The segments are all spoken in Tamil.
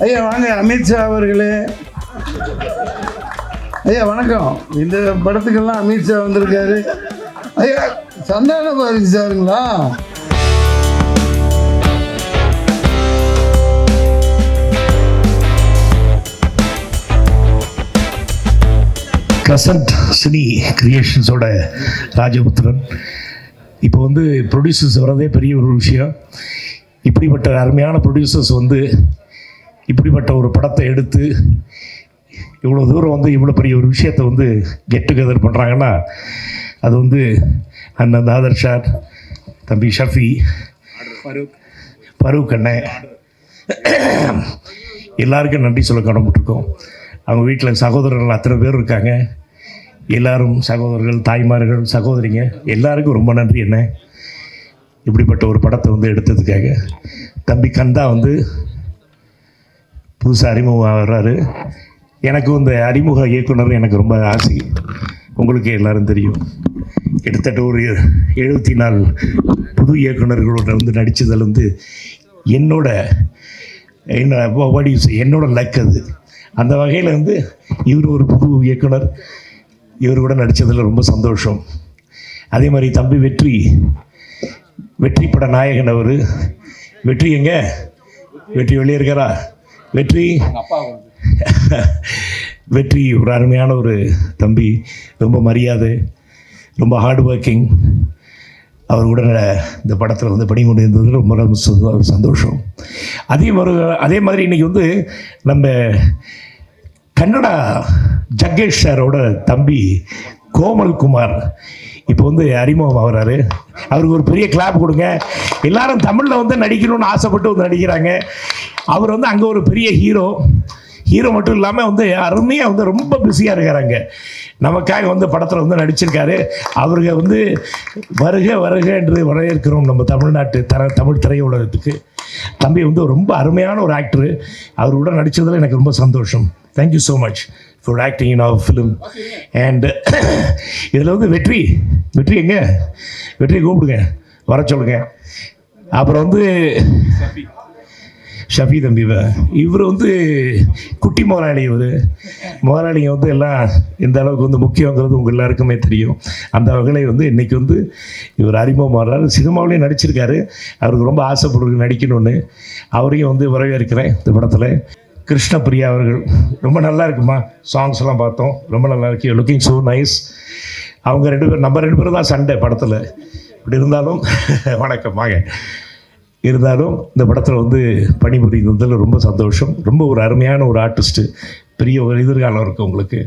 ஐயா வாங்க, அமித்ஷா அவர்களே. ஐயா வணக்கம். இந்த படத்துக்கெல்லாம் அமித்ஷா வந்திருக்காரு. ஐயா சந்தான பாரதி சாருங்களா? Pleasant cine கிரியேஷன்ஸோட ராஜபுத்திரன். இப்போ வந்து ப்ரொடியூசர்ஸ் வரதே பெரிய ஒரு விஷயம். இப்படிப்பட்ட அருமையான ப்ரொடியூசர்ஸ் வந்து இப்படிப்பட்ட ஒரு படத்தை எடுத்து இவ்வளோ தூரம் வந்து இவ்வளோ பெரிய ஒரு விஷயத்தை வந்து கெட் டுகெதர் பண்ணுறாங்கன்னா அது வந்து அண்ணன் ஆதர்ஷா, தம்பி ஷஃபி, ஃபரூக் அண்ணன் எல்லாருக்கும் நன்றி சொல்ல கடமைப்பட்டிருக்கோம். அவங்க வீட்டில் சகோதரர்கள் அத்தனை பேர் இருக்காங்க. எல்லாரும் சகோதரர்கள், தாய்மார்கள், சகோதரிங்க எல்லாருக்கும் ரொம்ப நன்றி. என்ன இப்படிப்பட்ட ஒரு படத்தை வந்து எடுத்ததுக்காக. தம்பி கந்தா வந்து புதுசாக அறிமுகம் வர்றாரு. எனக்கு இந்த அறிமுக இயக்குனர் எனக்கு ரொம்ப ஆசை. உங்களுக்கு எல்லோரும் தெரியும், கிட்டத்தட்ட ஒரு 74 புது இயக்குநர்களோட வந்து நடித்ததில் வந்து என்னோட லக் அது. அந்த வகையில் வந்து இவர் ஒரு புது இயக்குனர், இவர் கூட நடித்ததில் ரொம்ப சந்தோஷம். அதே மாதிரி தம்பி வெற்றி பட நாயகன் அவர். வெற்றி எங்க? வெற்றி வெளியே இருக்காரா? வெற்றி ஒரு அருமையான ஒரு தம்பி, ரொம்ப மரியாதை, ரொம்ப ஹார்ட் ஒர்க்கிங். அவர் கூட இந்த படத்தில் வந்து பணிபுரிந்து இருந்தது ரொம்ப சந்தோஷம். அதே மாதிரி இன்றைக்கி வந்து நம்ம கன்னடா ஜக்கேஷ் சாரோட தம்பி கோமல் குமார் இப்போ வந்து அறிமுகம் ஆகிறாரு. அவருக்கு ஒரு பெரிய கிளாப் கொடுங்க. எல்லாரும் தமிழில் வந்து நடிக்கணும்னு ஆசைப்பட்டு வந்து நடிக்கிறாங்க. அவர் வந்து அங்கே ஒரு பெரிய ஹீரோ மட்டும் இல்லாமல் வந்து அருமையாக வந்து ரொம்ப பிஸியாக இருக்கிறாங்க. நமக்காக வந்து படத்தில் வந்து நடிச்சிருக்காரு. அவருக்கு வந்து வருக என்று வரவேற்கிறோம் நம்ம தமிழ்நாட்டு தமிழ் திரையுலகத்துக்கு. தம்பி வந்து ரொம்ப அருமையான ஒரு ஆக்டரு. அவர் கூட நடித்ததில் எனக்கு ரொம்ப சந்தோஷம். Thank you so much for acting in our film. And இதில் வந்து வெற்றி எங்க? வெற்றியை கூப்பிடுங்க, வர சொல்லுங்க. அப்புறம் வந்து ஷஃபி தம்பி, இவர் வந்து குட்டி முதலாளிங்க வந்து எல்லாம் எந்த அளவுக்கு வந்து முக்கியங்கிறது உங்கள் எல்லாருக்குமே தெரியும். அந்த வகையில் வந்து இன்றைக்கி வந்து இவர் அறிமுகம் வர்றாரு. சினிமாவிலையும் நடிச்சிருக்காரு. அவருக்கு ரொம்ப ஆசைப்படுறது நடிக்கணும்னு. அவரையும் வந்து வரவேற்கிறேன் இந்த படத்தில். கிருஷ்ணபிரியா அவர்கள் ரொம்ப நல்லா இருக்குமா, சாங்ஸ் எல்லாம் பார்த்தோம், ரொம்ப நல்லா இருக்கு. Looking so nice. அவங்க நம்ம ரெண்டு பேரும் தான் சண்டை படத்தில். இப்படி இருந்தாலும் வணக்கம் வாங்க. இருந்தாலும் இந்த படத்தில் வந்து பணிபுரிந்ததில் ரொம்ப சந்தோஷம். ரொம்ப ஒரு அருமையான ஒரு ஆர்டிஸ்ட்டு. பெரிய ஒரு எதிர்காலம் இருக்குது உங்களுக்கு.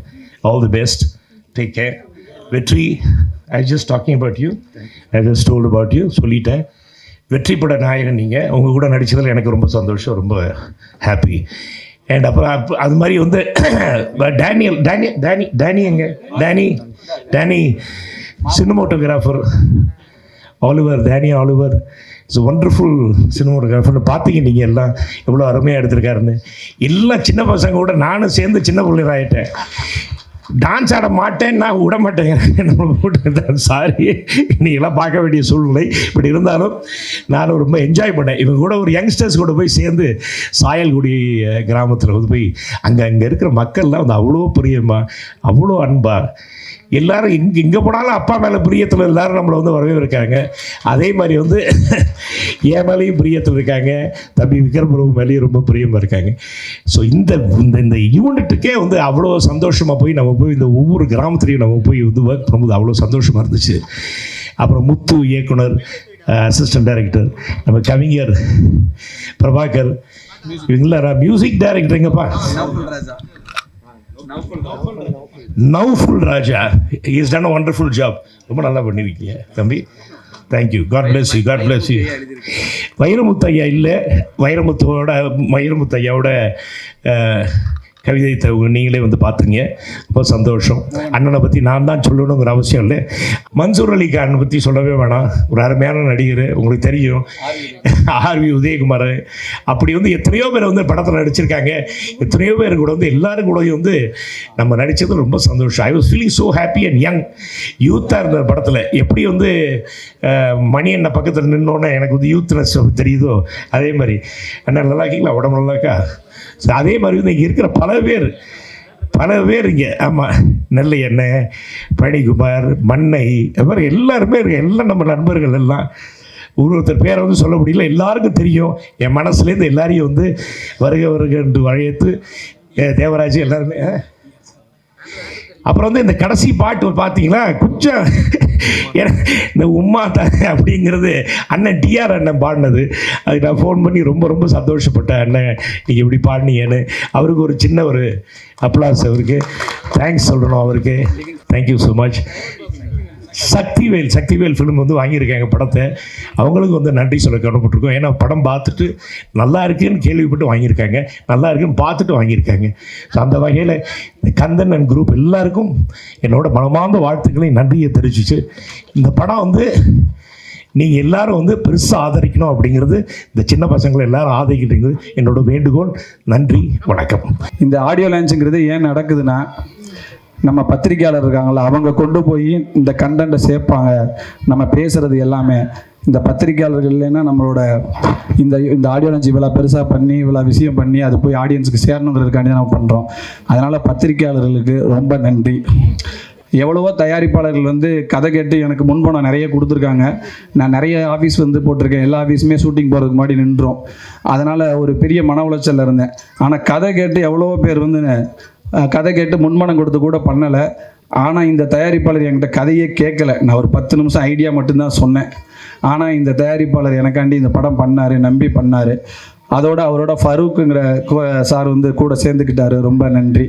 All the best. Take care. Vetri, I just talking about you, I just told about you சொல்லிட்டேன். வெற்றி பட நாயகன் நீங்கள். உங்கள் கூட நடித்ததில் எனக்கு ரொம்ப சந்தோஷம், ரொம்ப ஹாப்பி. அண்ட் அப்புறம் அது மாதிரி வந்து Danny cinematographer Oliver it's wonderful சினிமோட்டோகிராஃபர்னு பார்த்தீங்க நீங்கள் எல்லாம் எவ்வளோ அருமையாக எடுத்திருக்காருன்னு. எல்லாம் சின்ன பசங்க கூட நானும் சேர்ந்து சின்ன பிள்ளையர் ஆகிட்டேன். டான்ஸ் ஆட மாட்டேன், நான் விட மாட்டேன் போட்டு. சாரி, நீங்களாம் பார்க்க வேண்டிய சூழ்நிலை. இப்படி இருந்தாலும் நானும் ரொம்ப என்ஜாய் பண்ணேன். இவங்க கூட ஒரு யங்ஸ்டர்ஸ் கூட போய் சேர்ந்து சாயல்குடி கிராமத்தில் வந்து போய் அங்கே இருக்கிற மக்கள்லாம் வந்து அவ்வளோ பிரியமா, அவ்வளோ அன்பா, எல்லோரும் இங்கே போனாலும் அப்பா மேலே பிரியத்தில் எல்லோரும் நம்மளை வந்து வரவே இருக்காங்க. அதே மாதிரி வந்து என் மேலேயும் பிரியத்தில் இருக்காங்க. தம்பி விக்ரம் பிரபு மேலேயும் ரொம்ப பிரியமாக இருக்காங்க. ஸோ இந்த யூனிட்டுக்கே வந்து அவ்வளோ சந்தோஷமாக போய் நம்ம போய் இந்த ஒவ்வொரு கிராமத்துலேயும் நம்ம போய் வந்து ஒர்க் பண்ணும்போது அவ்வளோ சந்தோஷமாக இருந்துச்சு. அப்புறம் முத்து இயக்குனர், அசிஸ்டன்ட் டைரக்டர், நம்ம கவிஞர் பிரபாகர், இவங்களா மியூசிக் டைரக்டர் எங்கப்பா நௌஃபுல் ராஜா. he has done a wonderful job. ரொம்ப நல்லா பண்ணியிருக்கீங்க தம்பி. Thank you. God bless you. Vairamuthu ஐயா இல்லை, வைரமுத்து ஐயாவோட கவிதை நீங்களே வந்து பார்த்துங்க. ரொம்ப சந்தோஷம். அண்ணனை பற்றி நான் தான் சொல்லணுங்கிற அவசியம் இல்லை. மன்சூர் அலி கான் பற்றி சொல்லவே வேணாம். ஒரு அருமையான நடிகர், உங்களுக்கு தெரியும். ஆர்வி உதயகுமார், அப்படி வந்து எத்தனையோ பேர் வந்து படத்தில் நடிச்சிருக்காங்க. எத்தனையோ பேர் கூட வந்து எல்லாரும் கூட வந்து நம்ம நடித்தது ரொம்ப சந்தோஷம். I was feeling so happy and young. யூத்தாக இருந்த படத்தில் எப்படி வந்து மணி அண்ணன் பக்கத்தில் நின்னோன்னே எனக்கு வந்து யூத்னஸ் தெரியுதோ அதே மாதிரி. அண்ணா நல்லா இருக்கீங்களா? உடம்பு நல்லா இருக்கா? ஸோ அதே மாதிரி வந்து இங்கே இருக்கிற பல பேர் இங்கே, ஆமாம், நெல்லை எண்ணெய், பழனிக்குமார், மண்ணை, அப்புறம் எல்லாருமே எல்லாம் நம்ம நண்பர்கள் எல்லாம். ஒருத்தர் பேரை வந்து சொல்ல முடியல, எல்லாருக்கும் தெரியும். என் மனசுலேருந்து எல்லாரையும் வந்து வருக என்று அழைத்து தேவராஜ் எல்லாருமே. அப்புறம் வந்து இந்த கடைசி பாட்டு பார்த்தீங்களா, கொஞ்சம் இந்த உம்மா அப்படிங்கிறது அண்ணன் டிஆர் அண்ணன் பாடினது. அதுக்கு நான் ஃபோன் பண்ணி ரொம்ப சந்தோஷப்பட்டேன், அண்ணன் நீங்கள் இப்படி பாடினீங்கன்னு. அவருக்கு ஒரு சின்ன ஒரு அப்ளாஸ், அவருக்கு தேங்க்ஸ் சொல்லணும். அவருக்கு thank you so much. Sakthivel film வந்து வாங்கியிருக்காங்க படத்தை. அவங்களுக்கு வந்து நன்றி சொல்ல கடமைப்பட்டிருக்கோம். ஏன்னா படம் பார்த்துட்டு நல்லா இருக்குன்னு கேள்விப்பட்டு வாங்கியிருக்காங்க, நல்லா இருக்குன்னு பார்த்துட்டு வாங்கியிருக்காங்க. ஸோ அந்த வகையில் இந்த கந்தன் அண்ட் குரூப் எல்லாருக்கும் என்னோட மனமார்ந்த வாழ்த்துக்களையும் நன்றியை தெரிவிச்சு, இந்த படம் வந்து நீங்கள் எல்லாரும் வந்து பெருசாக ஆதரிக்கணும் அப்படிங்கிறது, இந்த சின்ன பசங்களை எல்லாரும் ஆதரிக்கிறது என்னோட வேண்டுகோள். நன்றி, வணக்கம். இந்த ஆடியோ லான்ச்சுங்கிறது ஏன் நடக்குதுன்னா, நம்ம பத்திரிக்கையாளர் இருக்காங்களா, அவங்க கொண்டு போய் இந்த கண்டென்ட்டை சேர்ப்பாங்க. நம்ம பேசுகிறது எல்லாமே இந்த பத்திரிக்கையாளர்கள் இல்லைன்னா நம்மளோட இந்த ஆடியோ லான்ச் இவ்வளோ பெருசாக பண்ணி இவ்வளோ விஷயம் பண்ணி அது போய் ஆடியன்ஸுக்கு சேரணுங்கிறதுக்காண்டி தான் நம்ம பண்ணுறோம். அதனால் பத்திரிக்கையாளர்களுக்கு ரொம்ப நன்றி. எவ்வளவோ தயாரிப்பாளர்கள் வந்து கதை கேட்டு எனக்கு முன்பணம் நிறைய கொடுத்துருக்காங்க. நான் நிறைய ஆஃபீஸ் வந்து போட்டிருக்கேன், எல்லா ஆஃபீஸுமே ஷூட்டிங் போகிறதுக்கு முன்னாடி நின்றோம். அதனால் ஒரு பெரிய மன உளைச்சலில் இருந்தேன். ஆனால் கதை கேட்டு எவ்வளவோ பேர் வந்து கதை கேட்டு முன்பணம் கொடுத்து கூட பண்ணலை. ஆனால் இந்த தயாரிப்பாளர் என்கிட்ட கதையே கேட்கல. நான் ஒரு 10 நிமிஷம் ஐடியா மட்டும்தான் சொன்னேன். ஆனால் இந்த தயாரிப்பாளர் எனக்காண்டி இந்த படம் பண்ணார், நம்பி பண்ணார். அவரோட ஃபரூக்குங்கிற சார் வந்து கூட சேர்ந்துக்கிட்டாரு. ரொம்ப நன்றி.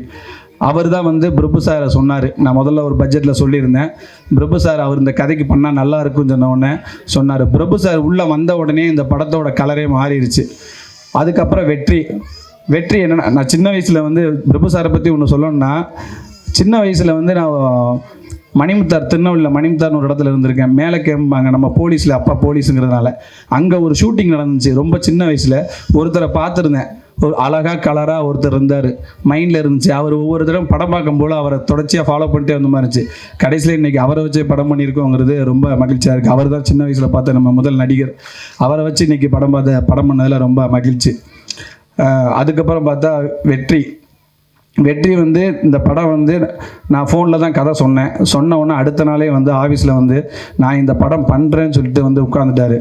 அவர் தான் வந்து பிரபு சாரை சொன்னார். நான் முதல்ல ஒரு பட்ஜெட்டில் சொல்லியிருந்தேன். பிரபு சார் அவர் இந்த கதைக்கு பண்ணால் நல்லா இருக்குன்னு சொன்ன உடனே சொன்னார். பிரபு சார் உள்ளே வந்த உடனே இந்த படத்தோட கலரே மாறிடுச்சு. அதுக்கப்புறம் வெற்றி என்னென்னா, நான் சின்ன வயசில் வந்து பிரபு சாரை பற்றி ஒன்று சொல்லணும்னா, சின்ன வயசில் வந்து நான் மணிமுத்தார், திருநெல்வேலியில் மணிமுத்தார்னு ஒரு இடத்துல இருந்திருக்கேன். மேலே கேம்பாங்க, நம்ம போலீஸில், அப்பா போலீஸுங்கிறதுனால அங்கே ஒரு ஷூட்டிங் நடந்துச்சு. ரொம்ப சின்ன வயசில் ஒருத்தரை பார்த்துருந்தேன். ஒரு அழகாக கலராக ஒருத்தர் இருந்தார், மைண்டில் இருந்துச்சு. அவர் ஒவ்வொரு தடவை படம் பார்க்கும்போது அவரை தொடர்ச்சியாக ஃபாலோ பண்ணிட்டே வந்த மாதிரி இருந்துச்சு. கடைசியில் இன்றைக்கி அவரை வச்சே படம் பண்ணியிருக்கோங்கிறது ரொம்ப மகிழ்ச்சியாக இருக்குது. அவர் தான் சின்ன வயசில் பார்த்த நம்ம முதல் நடிகர். அவரை வச்சு இன்றைக்கி படம் பண்ணதில் ரொம்ப மகிழ்ச்சி. அதுக்கப்புறம் பார்த்தா வெற்றி வந்து இந்த படம் வந்து நான் ஃபோனில் தான் கதை சொன்ன உடனே அடுத்த நாளே வந்து ஆஃபீஸில் வந்து நான் இந்த படம் பண்ணுறேன்னு சொல்லிட்டு வந்து உட்காந்துட்டார்.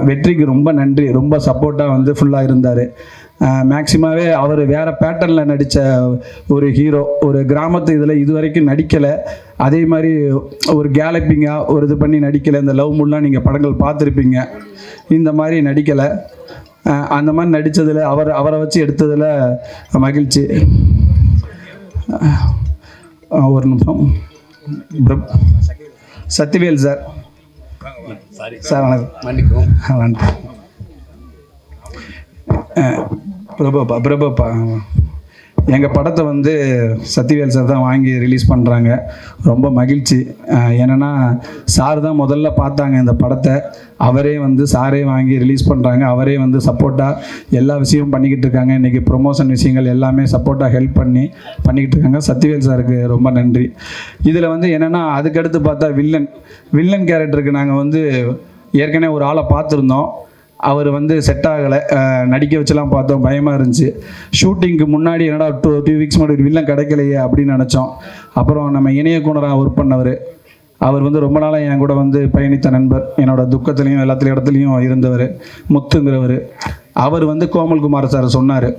வெற்றிக்கு ரொம்ப நன்றி. ரொம்ப சப்போர்ட்டாக வந்து ஃபுல்லாக இருந்தார். மேக்சிமாவே அவர் வேறு பேட்டர்னில் நடித்த ஒரு ஹீரோ, ஒரு கிராமத்து இதில் இது வரைக்கும் நடிக்கலை. அதே மாதிரி ஒரு கேலப்பிங்காக ஒரு இது பண்ணி நடிக்கலை. இந்த லவ் மூட்லாம் நீங்கள் படங்கள் பார்த்துருப்பீங்க, இந்த மாதிரி நடிக்கலை. அந்த மாதிரி நடித்ததில் அவரை வச்சு எடுத்ததில் மகிழ்ச்சி. ஒரு நிமிஷம். சக்திவேல் சார் வணக்கம். வணக்கம். பிரபுப்பா எங்கள் படத்தை வந்து சக்திவேல் சார் தான் வாங்கி ரிலீஸ் பண்ணுறாங்க. ரொம்ப மகிழ்ச்சி. என்னென்னா சார் தான் முதல்ல பார்த்தாங்க இந்த படத்தை. அவரே வந்து சாரே வாங்கி ரிலீஸ் பண்ணுறாங்க. அவரே வந்து சப்போர்ட்டாக எல்லா விஷயமும் பண்ணிக்கிட்டு இருக்காங்க. இன்றைக்கி ப்ரொமோஷன் விஷயங்கள் எல்லாமே சப்போர்ட்டாக ஹெல்ப் பண்ணிக்கிட்டு இருக்காங்க. சக்திவேல் சாருக்கு ரொம்ப நன்றி. இதில் வந்து என்னென்னா அதுக்கடுத்து பார்த்தா வில்லன் கேரக்டருக்கு நாங்கள் வந்து ஏற்கனவே ஒரு ஆளை பார்த்துருந்தோம். அவர் வந்து செட் ஆகலை. நடிக்க வச்செல்லாம் பார்த்தோம், பயமாக இருந்துச்சு. ஷூட்டிங்க்கு முன்னாடி என்னடா 2 வீக்ஸ் முன்னாடி வில்லன் கிடைக்கலையே அப்படின்னு நினச்சோம். அப்புறம் நம்ம இணையக்குனராக ஒர்க் பண்ணவர், அவர் வந்து ரொம்ப நாளாக என் கூட வந்து பயணித்த நண்பர், என்னோட துக்கத்துலேயும் எல்லாத்துலேயும் இடத்துலையும் இருந்தவர், முத்துங்கிறவர். அவர் வந்து கோமல்குமார் சார் சொன்னார்.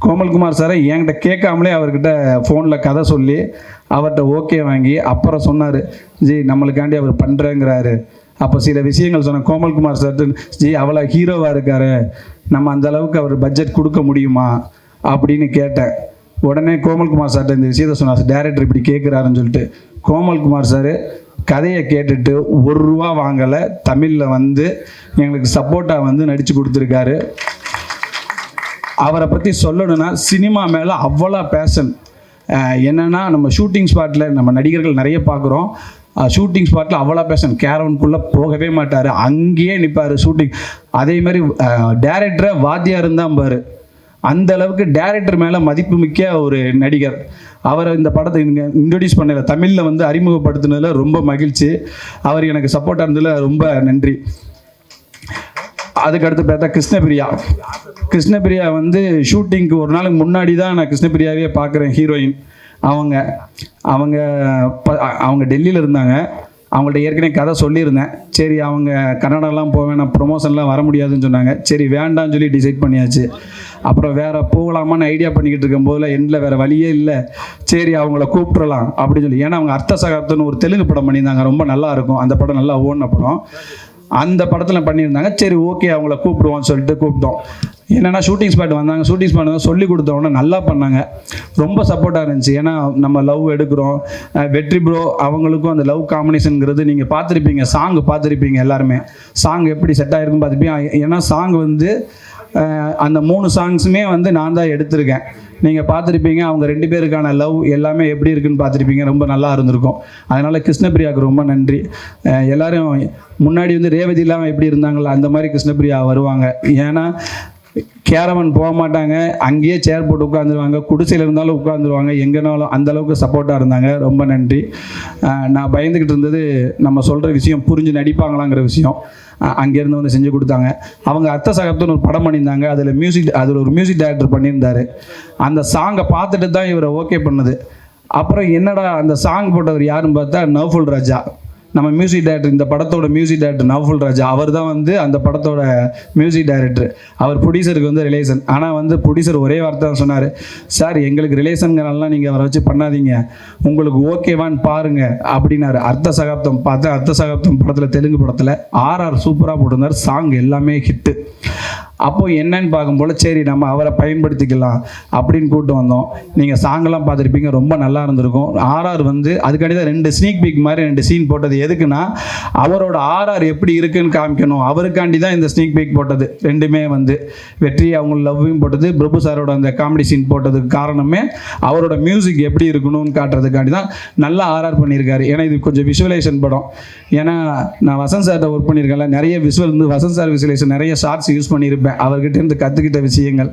கோமல்குமார் சாரை என்கிட்ட கேட்காமலே அவர்கிட்ட ஃபோனில் கதை சொல்லி அவர்கிட்ட ஓகே வாங்கி அப்புறம் சொன்னார், நம்மளுக்காண்டி அவர் பண்ணுறேங்கிறாரு. அப்போ சில விஷயங்கள் சொன்னேன். கோமல்குமார் சார் அவ்வளோ ஹீரோவாக இருக்கார், நம்ம அந்த அளவுக்கு அவர் பட்ஜெட் கொடுக்க முடியுமா அப்படின்னு கேட்டேன். உடனே கோமல்குமார் சார்கிட்ட இந்த விஷயத்த சொன்னார். டைரக்டர் இப்படி கேட்குறாருன்னு சொல்லிட்டு கோமல்குமார் சார் கதையை கேட்டுட்டு 1 ரூபா வாங்கலை, தமிழில் வந்து எங்களுக்கு சப்போர்ட்டாக வந்து நடித்து கொடுத்துருக்காரு. அவரை பற்றி சொல்லணுன்னா சினிமா மேலே அவ்வளோ பேஷன். என்னென்னா நம்ம ஷூட்டிங் ஸ்பாட்டில் நம்ம நடிகர்கள் நிறைய பார்க்குறோம். ஷூட்டிங் ஸ்பாட்டில் அவ்வளோ பேஷன். கேரவனுக்குள்ளே போகவே மாட்டார், அங்கேயே நிற்பார் ஷூட்டிங். அதே மாதிரி டேரக்டரை வாத்தியார் இருந்தால் பாரு, அந்த அளவுக்கு டேரக்டர் மேலே மதிப்பு மிக்க ஒரு நடிகர். அவரை இந்த படத்தை இன்ட்ரடியூஸ் பண்ணல, தமிழில் வந்து அறிமுகப்படுத்தினதில் ரொம்ப மகிழ்ச்சி. அவர் எனக்கு சப்போர்ட்டாக இருந்ததில் ரொம்ப நன்றி. அதுக்கடுத்து பார்த்தா கிருஷ்ணபிரியா வந்து ஷூட்டிங்க்கு ஒரு நாளுக்கு முன்னாடி தான் நான் கிருஷ்ணபிரியாவே பார்க்குறேன். ஹீரோயின் அவங்க டெல்லியில் இருந்தாங்க. அவங்கள்ட்ட ஏற்கனவே கதை சொல்லியிருந்தேன். சரி அவங்க கன்னடாலாம் போவேன், நான் ப்ரொமோஷன்லாம் வர முடியாதுன்னு சொன்னாங்க. சரி வேண்டான்னு சொல்லி டிசைட் பண்ணியாச்சு. அப்புறம் வேறு போகலாமான்னு ஐடியா பண்ணிக்கிட்டு இருக்கும்போதில் எண்டில் வேறு வழியே இல்லை. சரி அவங்கள கூப்பிட்றலாம் அப்படின்னு சொல்லி, ஏன்னா அவங்க அர்த்த சகாப்தம்னு ஒரு தெலுங்கு படம் பண்ணியிருந்தாங்க, ரொம்ப நல்லா இருக்கும் அந்த படம், நல்லா ஓடின படம். அந்த படத்தில் பண்ணியிருந்தாங்க. சரி ஓகே அவங்கள கூப்பிடுவோம்னு சொல்லிட்டு கூப்பிட்டோம். என்னென்னா ஷூட்டிங் ஸ்பாட் வந்தாங்க. ஷூட்டிங் ஸ்பாட் வந்து சொல்லி கொடுத்தவொடனே நல்லா பண்ணாங்க, ரொம்ப சப்போர்ட்டாக இருந்துச்சு. ஏன்னா நம்ம லவ் எடுக்கிறோம், வெற்றி ப்ரோ அவங்களுக்கும் அந்த லவ் காம்பினேஷனுங்கிறது நீங்கள் பார்த்துருப்பீங்க, சாங் பார்த்துருப்பீங்க எல்லாருமே. சாங் எப்படி செட் ஆகிருக்குன்னு பார்த்துருப்பீங்க. ஏன்னா சாங் வந்து அந்த 3 சாங்ஸுமே வந்து நான் தான் எடுத்திருக்கேன். நீங்கள் பார்த்துருப்பீங்க அவங்க 2 பேருக்கான லவ் எல்லாமே எப்படி இருக்குன்னு பார்த்துருப்பீங்க, ரொம்ப நல்லா இருந்திருக்கும். அதனால் கிருஷ்ணபிரியாவுக்கு ரொம்ப நன்றி. எல்லோரும் முன்னாடி வந்து ரேவதி இல்லாமல் எப்படி இருந்தாங்களோ அந்த மாதிரி கிருஷ்ணபிரியா வருவாங்க. ஏன்னா கேரவன் போக மாட்டாங்க, அங்கேயே சேர் போட்டு உட்காந்துருவாங்க, குடிசையில் இருந்தாலும் உட்காந்துருவாங்க, எங்கேனாலும் அந்தளவுக்கு சப்போர்ட்டாக இருந்தாங்க. ரொம்ப நன்றி. நான் பயந்துக்கிட்டு இருந்தது நம்ம சொல்கிற விஷயம் புரிஞ்சு நடிப்பாங்களாங்கிற விஷயம். அங்கேருந்து வந்து செஞ்சு கொடுத்தாங்க. அவங்க அர்த்த சகாப்தம்னு ஒரு படம் பண்ணியிருந்தாங்க. அதில் ஒரு மியூசிக் டைரக்டர் பண்ணியிருந்தார். அந்த சாங்கை பார்த்துட்டு தான் இவரை ஓகே பண்ணது. அப்புறம் என்னடா அந்த சாங் போட்டவர் யாருன்னு பார்த்தா நவ்ஃபுல் ராஜா, நம்ம மியூசிக் டைரக்டர், இந்த படத்தோட மியூசிக் டைரக்டர் நவ்ஃபுல் ராஜா. அவர் தான் வந்து அந்த படத்தோட மியூசிக் டைரக்டர். அவர் ப்ரொடியூசருக்கு வந்து ரிலேஷன். ஆனால் வந்து ப்ரொடியூசர் ஒரே வார்த்தை தான் சொன்னார், சார் எங்களுக்கு ரிலேஷன்கிறனாலாம் நீங்கள் அவரை வச்சு பண்ணாதீங்க, உங்களுக்கு ஓகேவான்னு பாருங்கள் அப்படின்னாரு. அர்த்த சகாப்தம் பார்த்தேன். அர்த்த சகாப்தம் படத்தில், தெலுங்கு படத்தில் ஆர்ஆர் சூப்பராக போட்டிருந்தார். சாங் எல்லாமே ஹிட்டு. அப்போது என்னன்னு பார்க்கும்போது சரி நம்ம அவரை பயன்படுத்திக்கலாம் அப்படின்னு கூப்பிட்டு வந்தோம். நீங்கள் சாங்கெல்லாம் பார்த்துருப்பீங்க, ரொம்ப நல்லா இருந்திருக்கும். ஆர்ஆர் வந்து அதுக்காண்டி தான் 2 ஸ்னீக் பீக் மாதிரி 2 சீன் போட்டது. எதுக்குன்னா அவரோட ஆர்ஆர் எப்படி இருக்குன்னு காமிக்கணும், அவருக்காண்டி தான் இந்த ஸ்னீக் பீக் போட்டது. 2மே வந்து வெற்றி அவங்க லவ்வையும் போட்டது, பிரபு சாரோட அந்த காமெடி சீன் போட்டதுக்கு காரணமே அவரோட மியூசிக் எப்படி இருக்கணும்னு காட்டுறதுக்காண்டி தான். நல்லா ஆர்ஆர் பண்ணியிருக்காரு. ஏன்னா இது கொஞ்சம் விஷுவலைசேஷன் படம். ஏன்னா நான் வசந்த் சார்கிட்ட ஒர்க் பண்ணியிருக்கேன்ல, நிறைய விஷுவல் வந்து வசந்த் சார் விஷுவலைசேஷன் நிறைய ஷார்ட்ஸ் யூஸ் பண்ணியிருப்பேன். அவர்கிட்ட இருந்து கற்றுக்கிட்ட விஷயங்கள்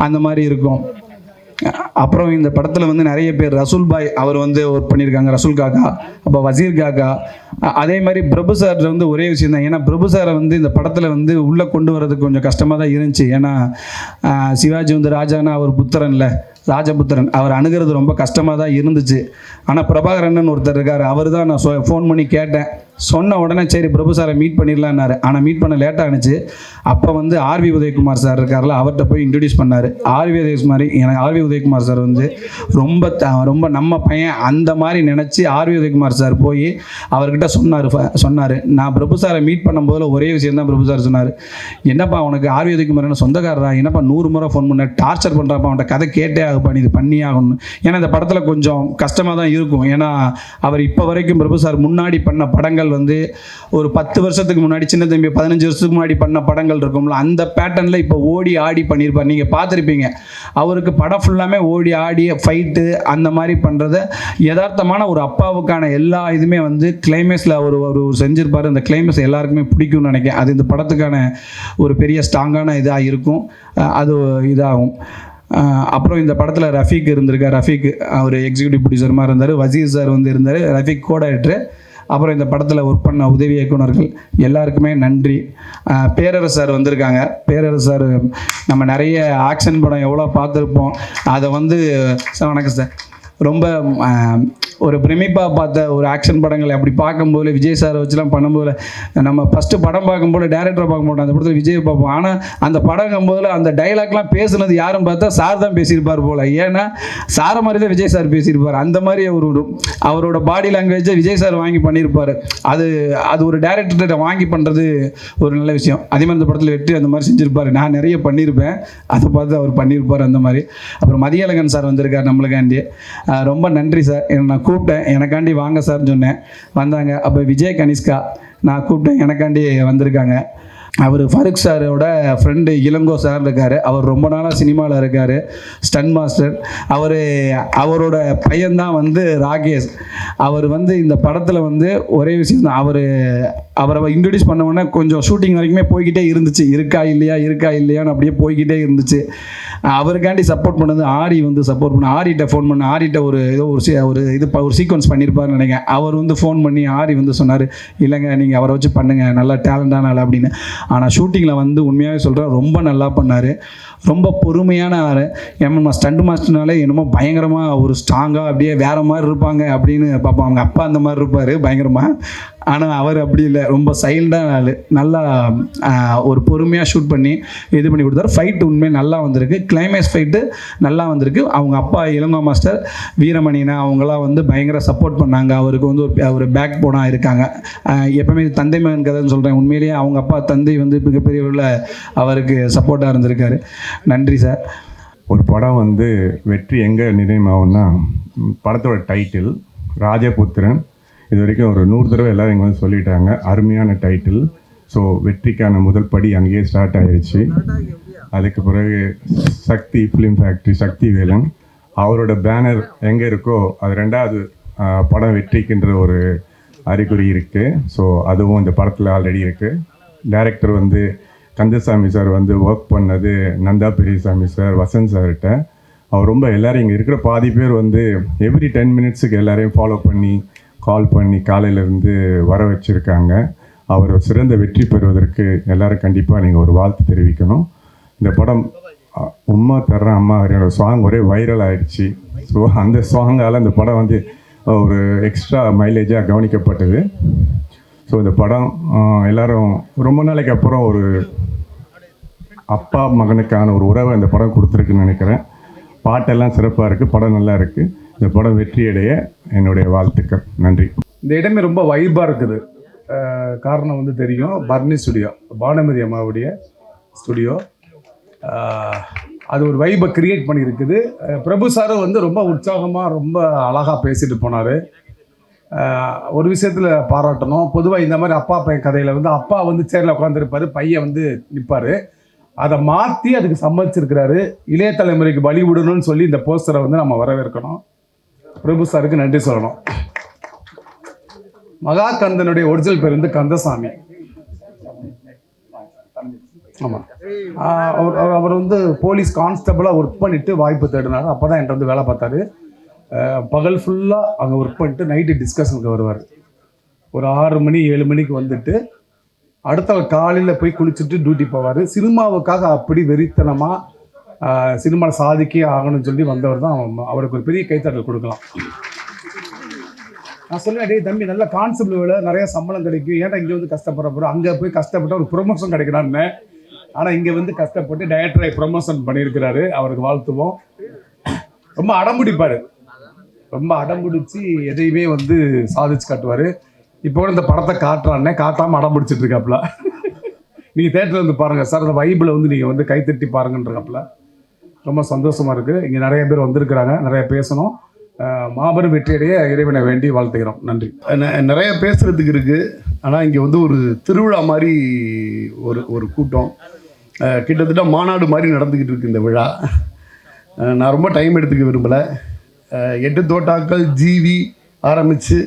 அந்த மாதிரி இருக்கும். அப்புறம் இந்த படத்தில் வந்து நிறைய பேர், ரசூல் பாய் அவர் வந்து ஒர்க் பண்ணியிருக்காங்க, ரசூல் காக்கா, அப்போ வசீர் காக்கா. அதே மாதிரி பிரபு சார் வந்து ஒரே விஷயம் தான். ஏன்னா பிரபு சாரை வந்து இந்த படத்தில் வந்து உள்ளே கொண்டு வரதுக்கு கொஞ்சம் கஷ்டமாக தான் இருந்துச்சு. ஏன்னா சிவாஜி வந்து ராஜானா அவர் புத்திரன்ல, ராஜபுத்திரன், அவர் அணுகிறது ரொம்ப கஷ்டமாக தான் இருந்துச்சு. ஆனால் பிரபாகரன் ஒருத்தர் இருக்கார், அவர் தான் நான் ஃபோன் பண்ணி கேட்டேன். சொன்ன உடனே சரி பிரபு சாரை மீட் பண்ணிடலான்னாரு. ஆனால் மீட் பண்ண லேட்டாக இருந்துச்சு. அப்போ வந்து ஆர்வி உதயகுமார் சார் இருக்கார்ல, அவர்கிட்ட போய் இன்ட்ரடியூஸ் பண்ணார். ஆர்வி உதயகுமார் சார் வந்து ரொம்ப நம்ம பையன் அந்த மாதிரி நினச்சி ஆர்வி உதயகுமார் சார் போய் அவர்கிட்ட சொன்னார். நான் பிரபு சாரை மீட் பண்ணும்போது ஒரே விஷயம் தான் பிரபு சார் சொன்னார், என்னப்பா உனக்கு ஆர்வி உதயகுமார் சொந்தக்காரரா, என்னப்பா 100 முறை ஃபோன் பண்ண, டார்ச்சர் பண்ணுறாப்பா, அவன்கிட்ட கதை கேட்டே ஆகுப்பா, இது பண்ணி ஆகணும். ஏன்னா இந்த படத்தில் கொஞ்சம் கஷ்டமாக தான் இருக்கும். ஏன்னா அவர் இப்போ வரைக்கும் பிரபு சார் முன்னாடி பண்ண படங்கள் வந்து ஒரு 10 வருஷத்துக்கு முன்னாடி, சின்ன தம்பி 15 வருஷத்துக்கு முன்னாடி பண்ண படங்கள் இருக்கும்ல, அந்த பேட்டர்னில் இப்போ ஓடி ஆடி பண்ணியிருப்பார். நீங்கள் பார்த்துருப்பீங்க. அவருக்கு படம் ஃபுல்லாமே ஓடி ஆடி ஃபைட்டு அந்த மாதிரி பண்ணுறத யதார்த்தமான ஒரு அப்பாவுக்கான எல்லா இதுவுமே வந்து கிளைமேக்ஸில் ஒரு செஞ்சிருப்பார். அந்த கிளைமேக்ஸ் எல்லாருக்குமே பிடிக்கும்னு நினைக்கிறேன். அது இந்த படத்துக்கான ஒரு பெரிய ஸ்ட்ராங்கான இதாக இருக்கும், அது இதாகும். அப்புறம் இந்த படத்தில் ரஃபீக் இருந்திருக்கார். ரஃபீக் அவர் எக்ஸிக்யூட்டிவ் ப்ரொடியூசர் மாதிரி இருந்தார். வசீர் சார் வந்து இருந்தார். ரஃபீக் கோட எட்ரு. அப்புறம் இந்த படத்தில் ஒர்க் பண்ண உதவி இயக்குனர்கள் எல்லாருக்குமே நன்றி. பேரரசு சார் வந்திருக்காங்க. பேரரசு சார் நம்ம நிறைய ஆக்ஷன் படம் எவ்வளோ பார்த்துருப்போம். அதை வந்து வணக்கம் சார், ரொம்ப ஒரு பிரமிப்பாக பார்த்த ஒரு ஆக்ஷன் படங்கள் அப்படி பார்க்கும்போது விஜய் சாரை வச்சுலாம் பண்ணும்போது நம்ம ஃபஸ்ட்டு படம் பார்க்கும்போது டேரக்டரை பார்க்க மாட்டோம், அந்த படத்தில் விஜய் பார்ப்போம். ஆனால் அந்த படங்கும்போது அந்த டைலாக்லாம் பேசுனது யாரும் பார்த்தா சார் தான் பேசியிருப்பார் போல். ஏன்னா சாரை மாதிரி தான் விஜய் சார் பேசியிருப்பார். அந்த மாதிரி அவரோட பாடி லாங்குவேஜை விஜய் சார் வாங்கி பண்ணியிருப்பார். அது ஒரு டேரக்டர்கிட்ட வாங்கி பண்ணுறது ஒரு நல்ல விஷயம். அதே மாதிரி இந்த படத்தில் வெற்றி அந்த மாதிரி செஞ்சுருப்பார். நான் நிறைய பண்ணியிருப்பேன், அதை பார்த்து அவர் பண்ணியிருப்பார் அந்த மாதிரி. அப்புறம் மதியழகன் சார் வந்திருக்கார் நம்மளுக்காண்டி. ரொம்ப நன்றி சார். நான் கூப்பிட்டேன், எனக்காண்டி வாங்க சார்னு சொன்னேன், வந்தாங்க. அப்போ விஜய் கனிஷ்கா நான் கூப்பிட்டேன், எனக்காண்டி வந்திருக்காங்க. அவர் ஃபருக் சாரோட ஃப்ரெண்டு இளங்கோ சார் இருக்கார். அவர் ரொம்ப நாளாக சினிமாவில் இருக்கார், ஸ்டன் மாஸ்டர். அவரோட பையன்தான் வந்து ராகேஷ். அவர் வந்து இந்த படத்தில் வந்து ஒரே விஷயம் தான், அவரை இன்ட்ரடியூஸ் பண்ண உடனே கொஞ்சம் ஷூட்டிங் வரைக்குமே போய்கிட்டே இருந்துச்சு, இருக்கா இல்லையான்னு அப்படியே போய்கிட்டே இருந்துச்சு. அவருக்காண்டி சப்போர்ட் பண்ணது ஆரி வந்து சப்போர்ட் பண்ண. ஆரிட்ட ஃபோன் பண்ண, ஆரிட்ட ஒரு சீக்வன்ஸ் பண்ணியிருப்பாருன்னு நினைக்கிறேன். அவர் வந்து ஃபோன் பண்ணி ஆரி வந்து சொன்னார், இல்லைங்க நீங்கள் அவரை வச்சு பண்ணுங்கள், நல்லா டேலண்டான ஆள் அப்படின்னு. ஆனால் ஷூட்டிங்கில் வந்து உண்மையாகவே சொல்கிறேன் ரொம்ப நல்லா பண்ணார். ரொம்ப பொறுமையான ஆள். எம்எம் ஸ்டண்ட் மாஸ்டர்னாலே என்னமோ பயங்கரமாக ஒரு ஸ்ட்ராங்காக அப்படியே வேறு மாதிரி இருப்பாங்க அப்படின்னு பார்ப்போம். அவங்க அப்பா அந்த மாதிரி இருப்பார் பயங்கரமாக. ஆனால் அவர் அப்படி இல்லை, ரொம்ப சைல்டான ஆள். நல்லா ஒரு பொறுமையாக ஷூட் பண்ணி இது பண்ணி கொடுத்தாரு. ஃபைட்டு உண்மையாக நல்லா வந்திருக்கு. கிளைமேக்ஸ் ஃபைட்டு நல்லா வந்திருக்கு. அவங்க அப்பா இளங்கோ மாஸ்டர், வீரமணினா அவங்களாம் வந்து பயங்கர சப்போர்ட் பண்ணாங்க. அவருக்கு வந்து ஒரு பேக் போனாக இருக்காங்க. எப்பவுமே தந்தை மகன் கதைன்னு சொல்கிறேன். உண்மையிலேயே அவங்க அப்பா தந்தை வந்து மிகப்பெரிய உள்ள அவருக்கு சப்போர்ட்டாக இருந்திருக்காரு. நன்றி சார். ஒரு படம் வந்து வெற்றி எங்கே நினைவாகும்னா, படத்தோட டைட்டில் ராஜபுத்திரன். இது வரைக்கும் ஒரு 100 தடவை எல்லோரும் இங்கே வந்து சொல்லிட்டாங்க. அருமையான டைட்டில். ஸோ வெற்றிக்கான முதல் படி அங்கேயே ஸ்டார்ட் ஆகிடுச்சு. அதுக்கு பிறகு சக்தி ஃபிலிம் ஃபேக்ட்ரி, சக்தி வேலன் அவரோட பேனர் எங்கே இருக்கோ அது 2வது படம் வெற்றிக்கின்ற ஒரு அறிகுறி இருக்குது. ஸோ அதுவும் இந்த படத்தில் ஆல்ரெடி இருக்குது. டைரக்டர் வந்து கந்தசாமி சார் வந்து ஒர்க் பண்ணது நந்தா பெரியசாமி சார், வசந்த் சார்கிட்ட. அவர் ரொம்ப எல்லோரும் இங்கே இருக்கிற பாதி பேர் வந்து எவ்ரி 10 மினிட்ஸுக்கு எல்லாரையும் ஃபாலோ பண்ணி கால் பண்ணி காலையிலேருந்து வர வச்சுருக்காங்க. அவர் சிறந்த வெற்றி பெறுவதற்கு எல்லோரும் கண்டிப்பாக நீங்கள் ஒரு வாழ்த்து தெரிவிக்கணும். இந்த படம் உம்மா தர்றேன் அம்மா என்னோட சாங் ஒரே வைரல் ஆகிடுச்சு. ஸோ அந்த சாங்கால் இந்த படம் வந்து ஒரு எக்ஸ்ட்ரா மைலேஜாக கவனிக்கப்பட்டது. ஸோ இந்த படம் எல்லோரும் ரொம்ப நாளைக்கு அப்புறம் ஒரு அப்பா மகனுக்கான ஒரு உறவை இந்த படம் கொடுத்துருக்குன்னு நினைக்கிறேன். பாட்டெல்லாம் சிறப்பாக இருக்குது, படம் நல்லா இருக்குது. இந்த படம் வெற்றியடைய என்னுடைய வாழ்த்துக்கள். நன்றி. இந்த இடமே ரொம்ப வைப்பாக இருக்குது. காரணம் வந்து தெரியும், பர்னி ஸ்டுடியோ, பானுமதி அம்மாவுடைய ஸ்டுடியோ. அது ஒரு வைப்பை கிரியேட் பண்ணியிருக்குது. பிரபு சாரும் வந்து ரொம்ப உற்சாகமாக ரொம்ப அழகாக பேசிட்டு போனார். ஒரு விஷயத்தில் பாராட்டணும். பொதுவாக இந்த மாதிரி அப்பா பையன் கதையில் வந்து அப்பா வந்து சேரில் உட்காந்துருப்பார், பையன் வந்து நிற்பார். அதை மாற்றி அதுக்கு சம்மதிச்சிருக்கிறாரு. இளைய தலைமுறைக்கு பலி விடணும்னு சொல்லி இந்த போஸ்டரை வந்து நம்ம வரவேற்கணும். பிரபு சாருக்கு நன்றி சொல்லணும். மகாகந்தனுடைய ஒரிஜினல் பேர் வந்து கந்தசாமி. ஆமாம், அவர் வந்து போலீஸ் கான்ஸ்டபிளாக ஒர்க் பண்ணிவிட்டு வாய்ப்பு தேடினார். அப்போ தான் என்கிட்ட வந்து வேலை பார்த்தாரு. பகல் ஃபுல்லாக அங்கே ஒர்க் பண்ணிட்டு நைட்டு டிஸ்கஷனுக்கு வருவார். ஒரு 6 மணி 7 மணிக்கு வந்துட்டு அடுத்த காலையில் போய் குளிச்சுட்டு டியூட்டி போவார். சினிமாவுக்காக அப்படி வெறித்தனமாக சினிமாவில் சாதிக்கே ஆகணும்னு சொல்லி வந்தவர் தான். அவருக்கு ஒரு பெரிய கைத்தட்டல் கொடுக்கலாம். நான் சொல்லுவேன், டே தம்பி நல்ல கான்செப்ட் வேலை, நிறைய சம்பளம் கிடைக்கும், ஏன்டா இங்கே வந்து கஷ்டப்படுற போகிறோம், அங்கே போய் கஷ்டப்பட்டு ஒரு ப்ரொமோஷன் கிடைக்கிறான்னு. ஆனால் இங்கே வந்து கஷ்டப்பட்டு டைரக்டரை ப்ரொமோஷன் பண்ணியிருக்கிறாரு. அவருக்கு வாழ்த்துவோம். ரொம்ப அடம்பிடிப்பார், ரொம்ப அடம்பிடிச்சு எதையுமே வந்து சாதிச்சு காட்டுவார். இப்போ கூட இந்த படத்தை காட்டுறான்னே காட்டாமல் அடம் பிடிச்சிட்டு இருக்காப்புல. நீங்கள் தேட்டரில் வந்து பாருங்கள் சார், அந்த வைப்பில் வந்து நீங்கள் வந்து கைத்தட்டி பாருங்கன்றக்காப்புல. ரொம்ப சந்தோஷமாக இருக்குது. இங்கே நிறைய பேர் வந்திருக்கிறாங்க, நிறைய பேசணும். மாபெரும் வெற்றியடைய இறைவனை வேண்டி வாழ்த்துக்கிறோம். நன்றி. நிறைய பேசுகிறதுக்கு இருக்குது. ஆனால் இங்கே வந்து ஒரு திருவிழா மாதிரி ஒரு கூட்டம், கிட்டத்தட்ட மாநாடு மாதிரி நடந்துக்கிட்டு இருக்குது இந்த விழா. நான் ரொம்ப டைம் எடுத்துக்க விரும்பலை. 8 தோட்டாக்கள் ஜிவி ஆரம்பித்து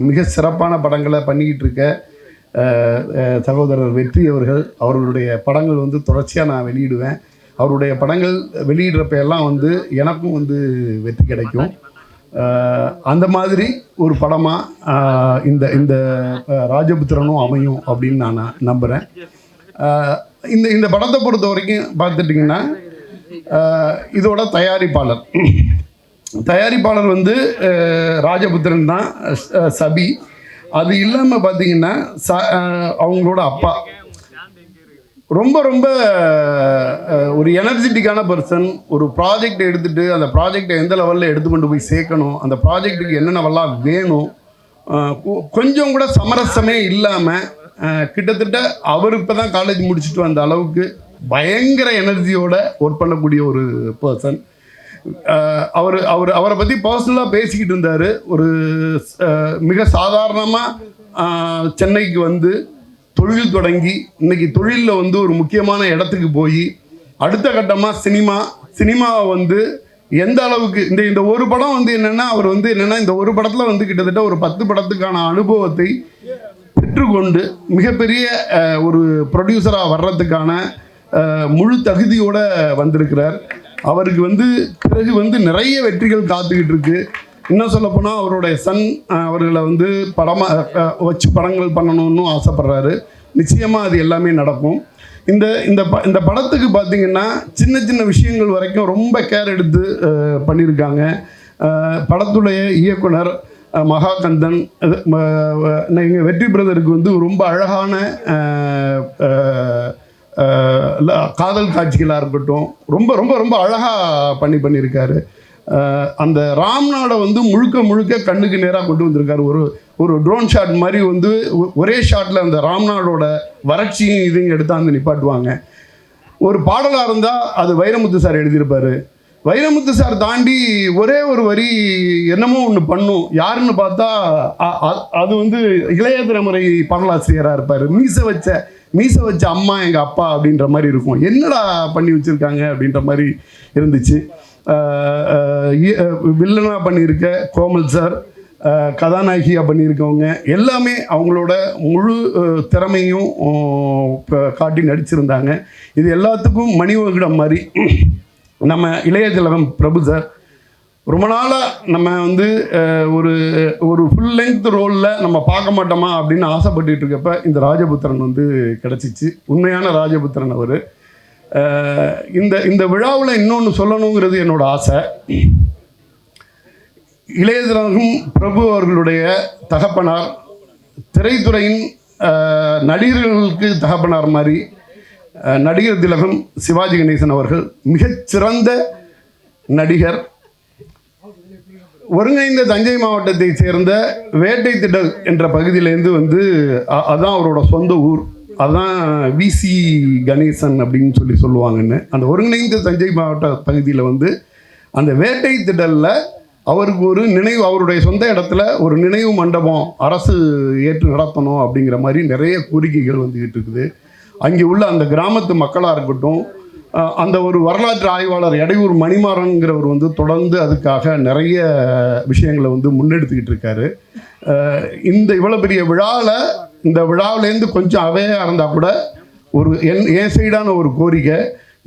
மிக சிறப்பான படங்களை பண்ணிக்கிட்டு இருக்க சகோதரர் வெற்றி அவர்களுடைய படங்கள் வந்து தொடர்ச்சியாக நான் வெளியிடுவேன். அவருடைய படங்கள் வெளியிடுறப்ப எல்லாம் வந்து எனக்கும் வந்து வெற்றி கிடைக்கும். அந்த மாதிரி ஒரு படமாக இந்த ராஜபுத்திரனும் அமையும் அப்படின்னு நான் நம்புகிறேன். இந்த படத்தை பொறுத்த வரைக்கும் பார்த்துட்டிங்கன்னா, இதோட தயாரிப்பாளர் வந்து ராஜபுத்திரன் தான், சபி. அது இல்லாமல் பார்த்தீங்கன்னா அவங்களோட அப்பா ரொம்ப ரொம்ப ஒரு எனர்ஜெட்டிக்கான பர்சன். ஒரு ப்ராஜெக்ட் எடுத்துகிட்டு அந்த ப்ராஜெக்டை எந்த லெவலில் எடுத்து கொண்டு போய் சேர்க்கணும், அந்த ப்ராஜெக்ட்டுக்கு என்னென்னவெல்லாம் வேணும், கொஞ்சம் கூட சமரசமே இல்லாமல் கிட்டத்தட்ட அவர் இப்போ தான் காலேஜ் முடிச்சுட்டு வந்த அளவுக்கு பயங்கர எனர்ஜியோட ஒர்க் பண்ணக்கூடிய ஒரு பர்சன். அவரை பற்றி பர்சனலாக பேசிக்கிட்டு இருந்தார். ஒரு மிக சாதாரணமாக சென்னைக்கு வந்து தொழில் தொடங்கி இன்றைக்கி தொழிலில் வந்து ஒரு முக்கியமான இடத்துக்கு போய் அடுத்த கட்டமாக சினிமாவை வந்து எந்த அளவுக்கு இந்த ஒரு படம் வந்து என்னென்னா, அவர் வந்து என்னென்னா இந்த ஒரு படத்தில் வந்து கிட்டத்தட்ட ஒரு 10 படத்துக்கான அனுபவத்தை பெற்றுக்கொண்டு மிகப்பெரிய ஒரு ப்ரொடியூசராக வர்றதுக்கான முழு தகுதியோடு வந்திருக்கிறார். அவருக்கு வந்து பிறகு வந்து நிறைய வெற்றிகள் காத்துக்கிட்டு இருக்கு. இன்னும் சொல்லப்போனால் அவருடைய சன் அவர்களை வந்து படமாக வச்சு படங்கள் பண்ணணும்னு ஆசைப்படுறாரு. நிச்சயமாக அது எல்லாமே நடக்கும். இந்த படத்துக்கு பார்த்தீங்கன்னா சின்ன சின்ன விஷயங்கள் வரைக்கும் ரொம்ப கேர் எடுத்து பண்ணியிருக்காங்க. படத்துடைய இயக்குனர் மகாகந்தன், எங்கள் வெற்றி பிரதருக்கு வந்து ரொம்ப அழகான காதல் காட்சிகளாக இருக்கட்டும், ரொம்ப ரொம்ப ரொம்ப அழகாக பண்ணியிருக்காரு. அந்த ராம்நாடை வந்து முழுக்க முழுக்க கண்ணுக்கு நேராக கொண்டு வந்திருக்காரு. ஒரு ட்ரோன் ஷாட் மாதிரி வந்து ஒரே ஷாட்டில் அந்த ராம்நாடோட வறட்சியும் இதையும் எடுத்தாந்து நிப்பாட்டுவாங்க. ஒரு பாடலாக இருந்தால் அது வைரமுத்து சார் எழுதியிருப்பார். வைரமுத்து சார் தாண்டி ஒரே ஒரு வரி என்னமோ ஒன்று பண்ணும். யாருன்னு பார்த்தா அது வந்து இளைய தலைமுறை பாடலாசிரியராக இருப்பார். மீசை வச்ச அம்மா எங்கள் அப்பா அப்படின்ற மாதிரி இருக்கும். என்னடா பண்ணி வச்சுருக்காங்க அப்படின்ற மாதிரி இருந்துச்சு. வில்லனாக பண்ணியிருக்க கோமல் சார், கதாநாயகியாக பண்ணியிருக்கவங்க எல்லாமே அவங்களோட முழு திறமையும் காட்டி நடிச்சிருந்தாங்க. இது எல்லாத்துக்கும் மணிவகுடம் மாதிரி நம்ம இளைய திலகம் பிரபு சார் ரொம்ப நாளாக நம்ம வந்து ஒரு ஃபுல் லெங்த் ரோலில் நம்ம பார்க்க மாட்டோமா அப்படின்னு ஆசைப்பட்டுட்டு இருக்கப்ப இந்த ராஜபுத்திரன் வந்து கிடச்சிச்சு. உண்மையான ராஜபுத்திரன் அவர். இந்த விழாவில் இன்னொன்று சொல்லணுங்கிறது என்னோட ஆசை. இளைய திலகம் பிரபு அவர்களுடைய தகப்பனார் திரைத்துறையின் நடிகர்களுக்கு தகப்பனார் மாதிரி நடிகர் திலகம் சிவாஜி கணேசன் அவர்கள் மிகச்சிறந்த நடிகர். ஒருங்கிணைந்த தஞ்சை மாவட்டத்தை சேர்ந்த வேட்டை திடல் என்ற பகுதியிலேருந்து வந்து அதுதான் அவரோட சொந்த ஊர். அதுதான் விசி கணேசன் அப்படின்னு சொல்லுவாங்கன்னு. அந்த ஒருங்கிணைந்த தஞ்சை மாவட்ட பகுதியில் வந்து அந்த வேட்டை திடலில் அவருக்கு ஒரு நினைவு, அவருடைய சொந்த இடத்துல ஒரு நினைவு மண்டபம் அரசு ஏற்று நடத்தணும் அப்படிங்கிற மாதிரி நிறைய கோரிக்கைகள் வந்துக்கிட்டு இருக்குது. அங்கே உள்ள அந்த கிராமத்து மக்களாக இருக்கட்டும், அந்த ஒரு வரலாற்று ஆய்வாளர் எடையூர் மணிமாறன்கிறவர் வந்து தொடர்ந்து அதுக்காக நிறைய விஷயங்களை வந்து முன்னெடுத்துக்கிட்டு இருக்காரு. இவ்வளோ பெரிய இந்த விழாவிலேருந்து கொஞ்சம் அவையாக இருந்தால் கூட என் சைடான ஒரு கோரிக்கை,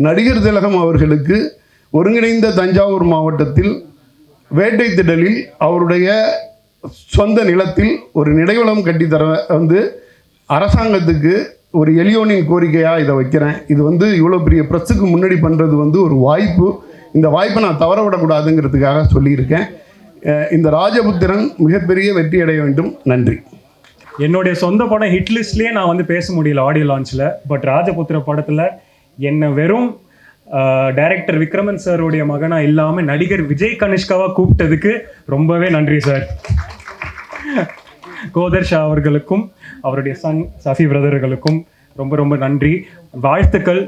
நடிகர் திலகம் அவர்களுக்கு ஒருங்கிணைந்த தஞ்சாவூர் மாவட்டத்தில் வேட்டை திடலில் அவருடைய சொந்த நிலத்தில் ஒரு நினைவளம் கட்டித்தர வந்து அரசாங்கத்துக்கு ஒரு எளியோனின் கோரிக்கையாக இதை வைக்கிறேன். இது வந்து இவ்வளோ பெரிய ப்ரெஸ்ஸுக்கு முன்னாடி பண்ணுறது வந்து ஒரு வாய்ப்பு. இந்த வாய்ப்பை நான் தவற விடக்கூடாதுங்கிறதுக்காக சொல்லியிருக்கேன். இந்த ராஜபுத்திரன் மிகப்பெரிய வெற்றி அடைய வேண்டும். நன்றி. என்னுடைய சொந்த படம் ஹிட் லிஸ்ட்லேயே நான் வந்து பேச முடியல ஆடியோ லான்ச்சில். பட் ராஜபுத்திர படத்தில் என்னை வெறும் டைரக்டர் விக்ரமன் சாருடைய மகனாக இல்லாமல் நடிகர் விஜய் கனிஷ்காவாக கூப்பிட்டதுக்கு ரொம்பவே நன்றி சார். கோதர் ஷா அவர்களுக்கும் அவருடைய சன் சஃபி பிரதர்களுக்கும் ரொம்ப ரொம்ப நன்றி, வாழ்த்துக்கள்.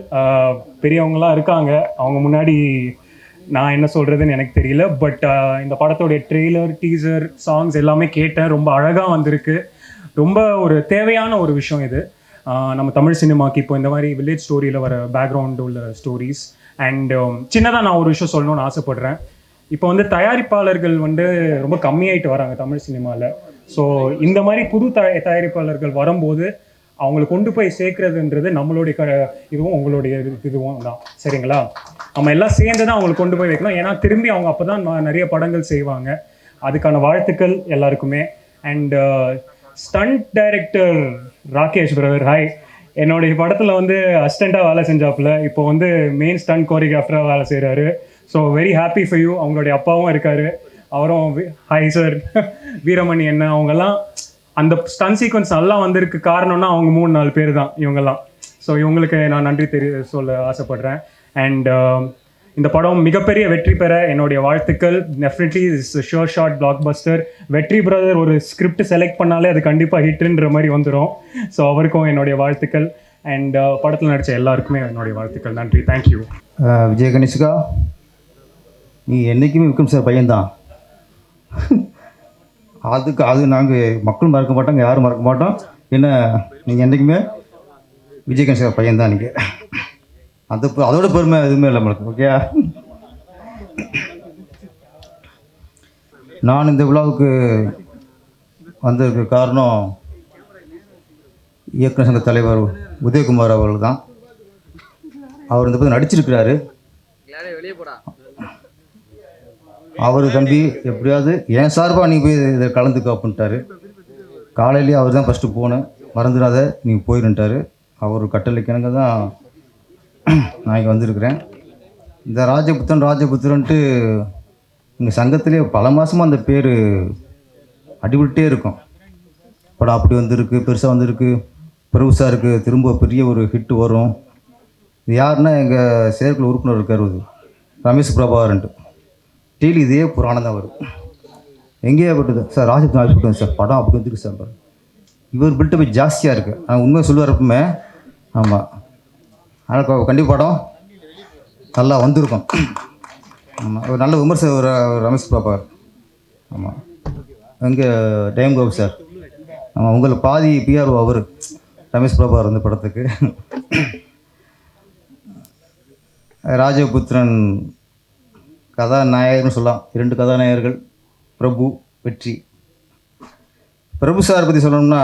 பெரியவங்களாம் இருக்காங்க, அவங்க முன்னாடி நான் என்ன சொல்கிறதுன்னு எனக்கு தெரியல. பட் இந்த படத்தோடைய ட்ரெய்லர், டீசர், சாங்ஸ் எல்லாமே கேட்டேன். ரொம்ப அழகாக வந்திருக்கு. ரொம்ப ஒரு தேவையான ஒரு விஷயம் இது நம்ம தமிழ் சினிமாக்கு. இப்போ இந்த மாதிரி வில்லேஜ் ஸ்டோரியில் வர பேக்ரவுண்டு உள்ள ஸ்டோரிஸ். அண்ட் சின்னதாக நான் ஒரு விஷயம் சொல்லணும்னு ஆசைப்பட்றேன். இப்போ வந்து தயாரிப்பாளர்கள் வந்து ரொம்ப கம்மியாயிட்டு வராங்க தமிழ் சினிமாவில். ஸோ இந்த மாதிரி புது தயாரிப்பாளர்கள் வரும்போது அவங்களை கொண்டு போய் சேர்க்கறதுன்றது நம்மளுடைய இதுவும் உங்களுடைய இதுவும் தான். சரிங்களா? நம்ம எல்லாம் சேர்ந்து தான் அவங்களை கொண்டு போய் வைக்கணும். ஏன்னா திரும்பி அவங்க அப்போ தான் நிறைய படங்கள் செய்வாங்க. அதுக்கான வாழ்த்துக்கள் எல்லாருக்குமே. And stunt director Rakesh brother, hi. என்னுடைய படத்தில் வந்து அசிஸ்டண்ட்டாக வேலை செஞ்சாப்புல, இப்போ வந்து மெயின் ஸ்டண்ட் கோரியோகிராஃபராக வேலை செய்கிறாரு. So very happy for you. அவங்களுடைய அப்பாவும் இருக்கார், அவரும் ஹாய் சார். வீரமணி என்ன, அவங்கெல்லாம் அந்த ஸ்டன் சீக்வன்ஸ் நல்லா வந்திருக்கு. காரணம்னா அவங்க 3-4 பேர் தான் இவங்கெல்லாம். ஸோ இவங்களுக்கு நான் நன்றி சொல்ல ஆசைப்பட்றேன். அண்ட் இந்த படம் மிகப்பெரிய வெற்றி பெற என்னுடைய வாழ்த்துக்கள். Definitely is sure short black Bastar. வெற்றி பிரதர் ஒரு ஸ்கிரிப்ட் செலக்ட் பண்ணாலே அது கண்டிப்பாக ஹிட்ன்ற மாதிரி வந்துடும். ஸோ அவருக்கும் என்னுடைய வாழ்த்துக்கள். அண்ட் படத்தில் நடித்த எல்லாருக்குமே என்னுடைய வாழ்த்துக்கள். நன்றி, தேங்க்யூ. விஜய் கணேஷ்கா, நீ என்றைக்குமே விக்ரம் சார் பையன்தான். அது நாங்கள் மக்களும் மறக்க மாட்டோம், யாரும் மறக்க மாட்டோம். என்ன நீங்கள் என்றைக்குமே விஜய் கணேஷ்கா பையன்தான். நீங்கள் அதோட பெருமை எதுவுமே இல்லை நம்மளுக்கு. ஓகே, நான் இந்த விழாவுக்கு வந்ததுக்கு காரணம் இயக்குனர் சங்க தலைவர் உதயகுமார் அவர்கள் தான். அவர் இந்த பற்றி நடிச்சிருக்கிறாரு. அவர் தம்பி எப்படியாவது என் சார்பாக நீ போய் இதை கலந்துக்க அப்படின்ட்டாரு. காலையிலேயே அவர் தான் ஃபஸ்ட்டு போனேன், மறந்துடாத நீ போயிருன்ட்டார். அவர் கட்டளைக்கிணங்க தான் நான் இங்கே வந்திருக்கிறேன். இந்த ராஜபுத்திரன்ட்டு எங்கள் சங்கத்திலே பல மாதமாக அந்த பேர் அடிபட்டே இருக்கும். படம் அப்படி வந்திருக்கு, பெருசாக வந்திருக்கு, பெருசாக இருக்குது, திரும்ப பெரிய ஒரு ஹிட்டு வரும். இது யாருன்னா எங்கள் செயற்குழு உறுப்பினர் இருக்கார் ரமேஷ் பிரபாகரன்ட்டு. டெய்லி இதே புராணம் தான் வரும். எங்கேயே பட்டுது சார் ராஜபுத்திரன் ஆகிட்டு சார், படம் அப்படி வந்துருக்கு சார். இவர் பில்ட்டு போய் ஜாஸ்தியாக இருக்குது. நான் உண்மையை சொல்லுவார் எப்பவுமே. ஆமாம், ஆனால் கண்டிப்பாக படம் நல்லா வந்திருக்கும். ஆமாம், ஒரு நல்ல விமர்சனம் ஒரு ரமேஷ் பிரபாகர். ஆமாம், எங்கே டைம் கோபு சார். ஆமாம், உங்களுக்கு பாதி பிஆர்ஓ அவர் ரமேஷ் பிரபாகர் வந்து படத்துக்கு. ராஜபுத்திரன் கதாநாயகர்னு சொல்லலாம். 2 கதாநாயகர்கள், பிரபு, வெற்றி. பிரபு சார் பற்றி சொல்லணும்னா,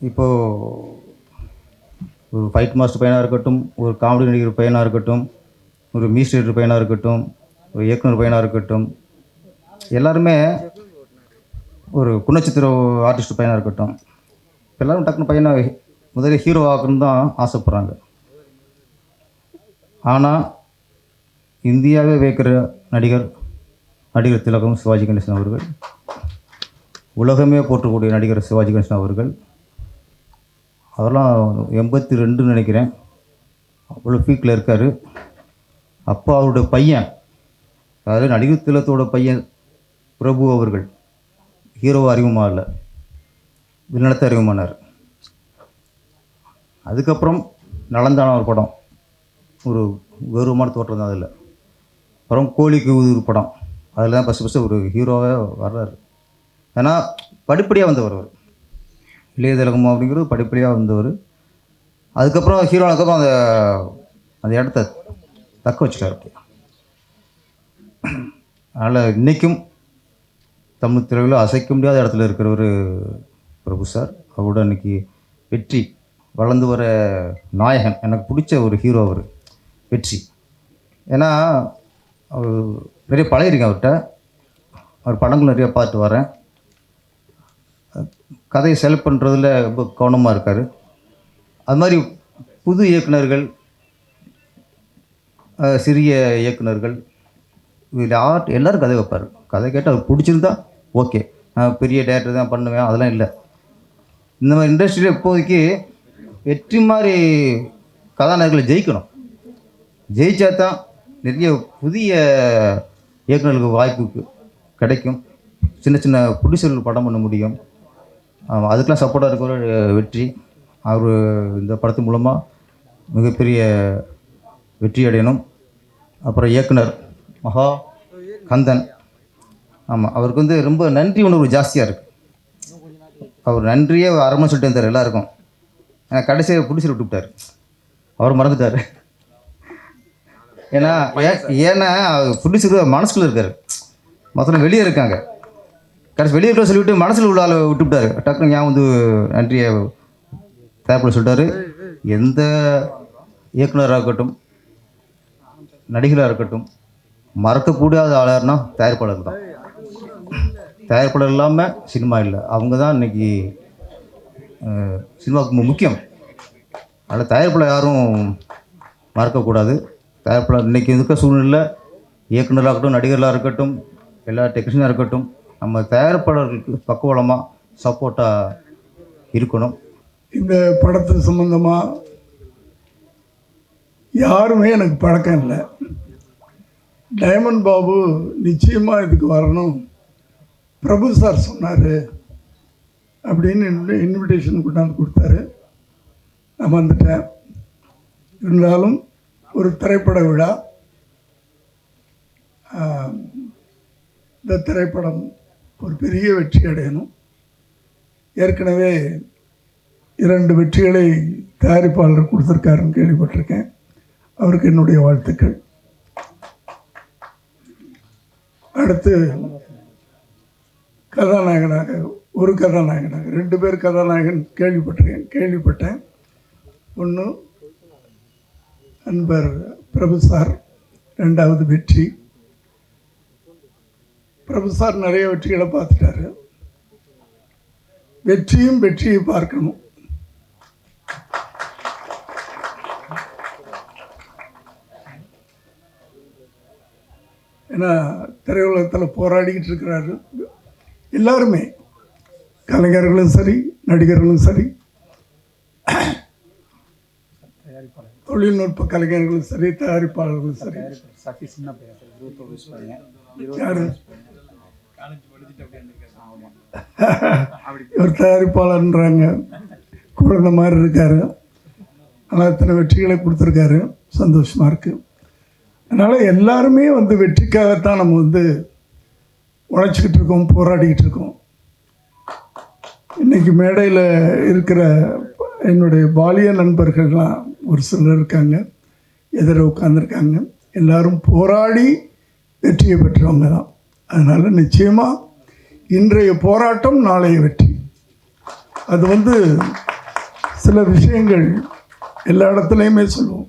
இப்போது ஒரு ஃபைட் மாஸ்டர் பையனாக இருக்கட்டும், ஒரு காமெடி நடிகர் பையனாக இருக்கட்டும், ஒரு மியூசிக் பையனாக இருக்கட்டும், ஒரு இயக்குனர் பையனாக இருக்கட்டும், எல்லாருமே ஒரு குணச்சித்திர ஆர்டிஸ்ட் பையனாக இருக்கட்டும், எல்லோரும் டக்குனு பையனை முதல்ல ஹீரோ ஆகணும்னு தான் ஆசைப்பட்றாங்க. ஆனால் இந்தியாவே வைக்கிற நடிகர் திலகம் சிவாஜி கணேசன் அவர்கள், உலகமே போற்றக்கூடிய நடிகர் சிவாஜி கணேசன் அவர்கள். அவரெல்லாம் 82 நினைக்கிறேன், அவ்வளோ பீக்கில் இருக்கார். அப்போ அவருடைய பையன், அதாவது நடிகர் திலகத்தோட பையன் பிரபு அவர்கள் ஹீரோவை அறிமுகமாக இல்லை, வில்லனத்தை அறிமுகமானார். அதுக்கப்புறம் நலந்தான ஒரு படம், ஒரு கௌரவமான தோற்றம் தான் அதில். அப்புறம் கோழிக்கு ஒரு படம், அதில் தான் ஃபஸ்ட்டு ஒரு ஹீரோவே வர்றார். ஏன்னா படிப்படியாக வந்தவர் அவர், இளைய திலகம் அப்படிங்கிறது படிப்படியாக வந்தவர். அதுக்கப்புறம் ஹீரோனுக்கப்புறம் அந்த இடத்த தக்க வச்சுட்டார். அதனால் இன்றைக்கும் தமிழ் திரையில் அசைக்க முடியாத இடத்துல இருக்கிற ஒரு பிரபு சார். அவரோட இன்றைக்கி வெற்றி வளர்ந்து வர நாயகன், எனக்கு பிடிச்ச ஒரு ஹீரோ அவர் வெற்றி. ஏன்னா அவர் நிறைய பழகிருக்கேன் அவர்கிட்ட, அவர் படங்கள் நிறைய பார்த்து வரேன். கதையை செலக்ட் பண்ணுறதுல ரொம்ப கவனமாக இருக்கார். அது மாதிரி புது இயக்குனர்கள், சிறிய இயக்குனர்கள், இதில் எல்லோரும் கதை வைப்பார். கதை கேட்டு அவர் பிடிச்சிருந்தா ஓகே, நான் பெரிய டேரக்டர் தான் பண்ணுவேன், அதெல்லாம் இல்லை. இந்த மாதிரி இண்டஸ்ட்ரியில் இப்போதைக்கு வெற்றி மாதிரி கதாநாயகர்களை ஜெயிக்கணும். ஜெயிச்சா தான் நிறைய புதிய இயக்குநர்களுக்கு வாய்ப்பு கிடைக்கும். சின்ன சின்ன ப்ரொடியூசர்கள் படம் பண்ண முடியும். அதுக்கெலாம் சப்போர்ட்டாக இருக்கிற வெற்றி. அவர் இந்த படத்தின் மூலமாக மிகப்பெரிய வெற்றி அடையணும். அப்புறம் இயக்குனர் மகா கந்தன், ஆமாம், அவருக்கு வந்து ரொம்ப நன்றி உணர்வு ஜாஸ்தியாக இருக்குது. அவர் நன்றியே அரைமணி சொல்லிட்டு இருந்தார் எல்லாருக்கும். ஆனால் கடைசியை ப்ரொடியூசர் விட்டுவிட்டார், அவர் மறந்துட்டார். ஏன்னா ப்ரொடியூசர் மனசுக்குள்ளே இருக்கார், மொத்தம் வெளியே இருக்காங்க. கடைசி வெளியே இருக்க சொல்லிவிட்டு மனசில் உள்ள ஆளை விட்டுவிட்டார். டக்குனு ஞாபகம் வந்து நன்றியை தேவைப்பட சொல்லிட்டார். எந்த இயக்குனராக இருக்கட்டும், நடிகராக இருக்கட்டும், மறக்கக்கூடாத ஆளாருன்னா தயாரிப்பாளர் தான். தயாரிப்பாளர் இல்லாமல் சினிமா இல்லை. அவங்க தான் இன்றைக்கி சினிமாவுக்கு முக்கியம். அதில் தயாரிப்பாளர் யாரும் மறக்கக்கூடாது. தயாரிப்பாளர் இன்றைக்கி இருக்க சூழ்நிலை, இயக்குனராக இருக்கட்டும், நடிகர்களாக இருக்கட்டும், எல்லா டெக்னீஷியனாக இருக்கட்டும், நம்ம தயாரிப்பாளர்களுக்கு பக்கவளமாக சப்போர்ட்டாக இருக்கணும். இந்த படத்து சம்மந்தமாக யாருமே எனக்கு பழக்கம் இல்லை. டைமண்ட் பாபு நிச்சயமாக இதுக்கு வரணும், பிரபு சார் சொன்னார் அப்படின்னு இன்விடேஷன் கொண்டாந்து கொடுத்தாரு. நான் வந்துட்டேன். இருந்தாலும் ஒரு திரைப்பட விழா, இந்த திரைப்படம் ஒரு பெரிய வெற்றி அடையணும். ஏற்கனவே 2 வெற்றிகளை தயாரிப்பாளர் கொடுத்துருக்காருன்னு கேள்விப்பட்டிருக்கேன். அவருக்கு என்னுடைய வாழ்த்துக்கள். அடுத்து கதாநாயகனாக, ஒரு கதாநாயகனாக 2 பேர் கதாநாயகன் கேள்விப்பட்டேன். ஒன்று அன்பர் பிரபு சார், 2வது வெற்றி. பிரபு சார் நிறைய வெற்றிகளை பார்த்துட்டாரு. வெற்றியும் வெற்றியை பார்க்கணும். ஏன்னா திரையுலகத்தில் போராடிக்கிட்டு இருக்கிறாரு எல்லாருமே, கலைஞர்களும் சரி, நடிகர்களும் சரி, தொழில்நுட்ப கலைஞர்களும் சரி, தயாரிப்பாளர்களும் சரி. யாரு இவர் தயாரிப்பாளர்ன்றாங்க, குழந்தை மாதிரி இருக்காரு. ஆனால் இத்தனை வெற்றிகளை கொடுத்துருக்காரு, சந்தோஷமாக இருக்குது. அதனால் எல்லாருமே வந்து வெற்றிக்காகத்தான் நம்ம வந்து உழைச்சிக்கிட்டு இருக்கோம், போராடிக்கிட்டு இருக்கோம். இன்றைக்கி மேடையில் இருக்கிற என்னுடைய பாலிய நண்பர்கள்லாம் ஒரு சிலர் இருக்காங்க, எதிர உட்காந்துருக்காங்க. எல்லாரும் போராடி வெற்றியை பெற்றவங்க தான். அதனால் நிச்சயமாக இன்றைய போராட்டம் நாளைய வெற்றி. அது வந்து சில விஷயங்கள் எல்லா இடத்துலையுமே சொல்லுவோம்.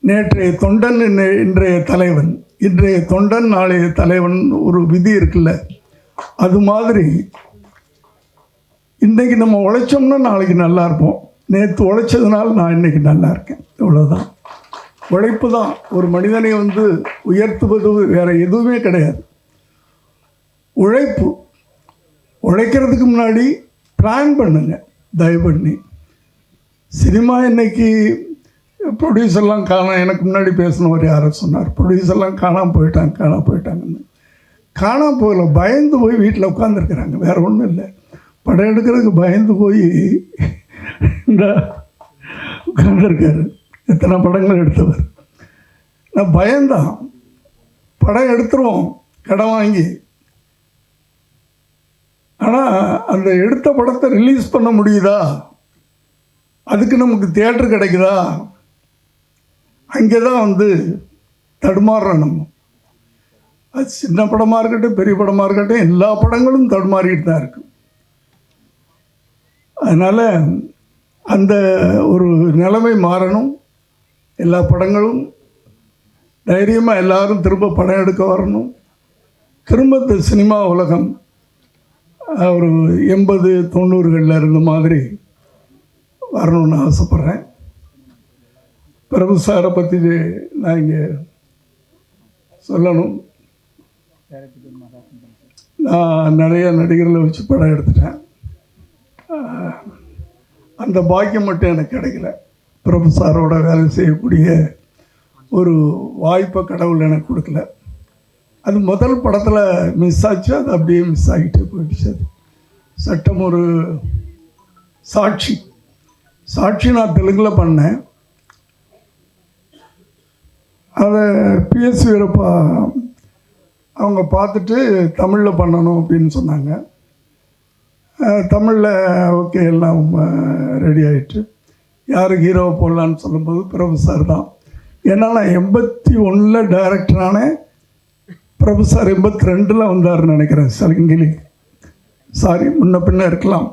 நேற்றைய தொண்டன் இன்றைய தலைவன், இன்றைய தொண்டன் நாளைய தலைவன் ஒரு விதி இருக்குல்ல, அது மாதிரி இன்றைக்கி நம்ம உழைச்சோம்னா நாளைக்கு நல்லா இருப்போம். நேற்று உழைச்சதுனால நான் இன்றைக்கி நல்லா இருக்கேன். இவ்வளோதான். உழைப்பு தான் ஒரு மனிதனை வந்து உயர்த்துவது, வேறு எதுவுமே கிடையாது. உழைப்பு. உழைக்கிறதுக்கு முன்னாடி பிளான் பண்ணுங்க தயவு பண்ணி. சினிமா இன்னைக்கு ப்ரொடியூசர்லாம் எனக்கு முன்னாடி பேசினவர் யாரை சொன்னார், ப்ரொடியூசர்லாம் காணாமல் போயிட்டாங்கன்னு. காணாமல் போகல, பயந்து போய் வீட்டில் உட்காந்துருக்குறாங்க, வேறு ஒன்றும் இல்லை. படம் எடுக்கிறதுக்கு பயந்து போய் இந்த உட்காந்துருக்காரு. எத்தனை படங்கள் எடுத்தவர். நான் பயந்தான். படம் எடுத்துருவோம் கடன் வாங்கி, ஆனால் அந்த எடுத்த படத்தை ரிலீஸ் பண்ண முடியுதா, அதுக்கு நமக்கு தியேட்டர் கிடைக்குதா, அங்கே தான் வந்து தடுமாறுறோம் நம்ம. அது சின்ன படமாக இருக்கட்டும், பெரிய படமாக இருக்கட்டும், எல்லா படங்களும் தடுமாறிக்கிட்டு தான் இருக்கு. அதனால் அந்த ஒரு நிலைமை மாறணும். எல்லா படங்களும் தைரியமாக எல்லாரும் திரும்ப படம் எடுக்க வரணும். திரும்ப இந்த சினிமா உலகம் ஒரு 80-90களில் இருந்த மாதிரி வரணும்னு ஆசைப்பட்றேன். பிரபு சாரை பற்றி நான் இங்கே சொல்லணும். நான் நிறைய நடிகர்களை வச்சு படம் எடுத்துட்டேன். அந்த பாக்கியம் மட்டும் எனக்கு கிடைக்கல. பிரபு சாரோட வேலை செய்யக்கூடிய ஒரு வாய்ப்பை கடவுள் எனக்கு கொடுக்கல. அது முதல் படத்தில் மிஸ் ஆச்சு, அது அப்படியே மிஸ் ஆகிட்டே போயிடுச்சு. அது சட்டம் ஒரு சாட்சி நான் தெலுங்கில் பண்ணேன். அதை பிஎஸ் வீரப்பா அவங்க பார்த்துட்டு தமிழில் பண்ணணும் அப்படின்னு சொன்னாங்க. தமிழில் ஓகே, எல்லாம் ரெடி ஆகிட்டு யாருக்கு ஹீரோவை போடலான்னு சொல்லும்போது பிரபு சார் தான். ஏன்னா நான் 81 டைரக்டரான பிரபு சார் 82 வந்தார்னு நினைக்கிறேன். சங்கிலி சாரி, முன்ன பின்ன இருக்கலாம்,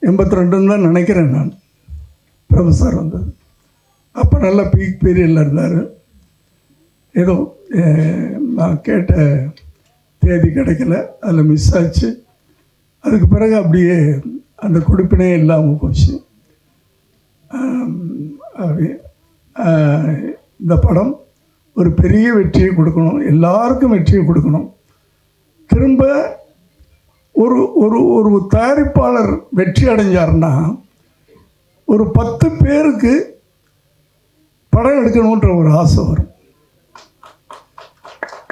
82 தான் நினைக்கிறேன் நான். பிரபு சார் வந்தது அப்போ நல்ல பீக் பீரியடில் இருந்தார். ஏதோ நான் கேட்ட தேதி கிடைக்கல, அதில் மிஸ் ஆச்சு. அதுக்கு பிறகு அப்படியே அந்த கொடுப்பினே இல்லாமல் போச்சு. இந்த படம் ஒரு பெரிய வெற்றியை கொடுக்கணும், எல்லாருக்கும் வெற்றியை கொடுக்கணும். திரும்ப ஒரு ஒரு ஒரு தயாரிப்பாளர் வெற்றி அடைஞ்சார்னா ஒரு 10 பேருக்கு படம் எடுக்கணுன்ற ஒரு ஆசை வரும்.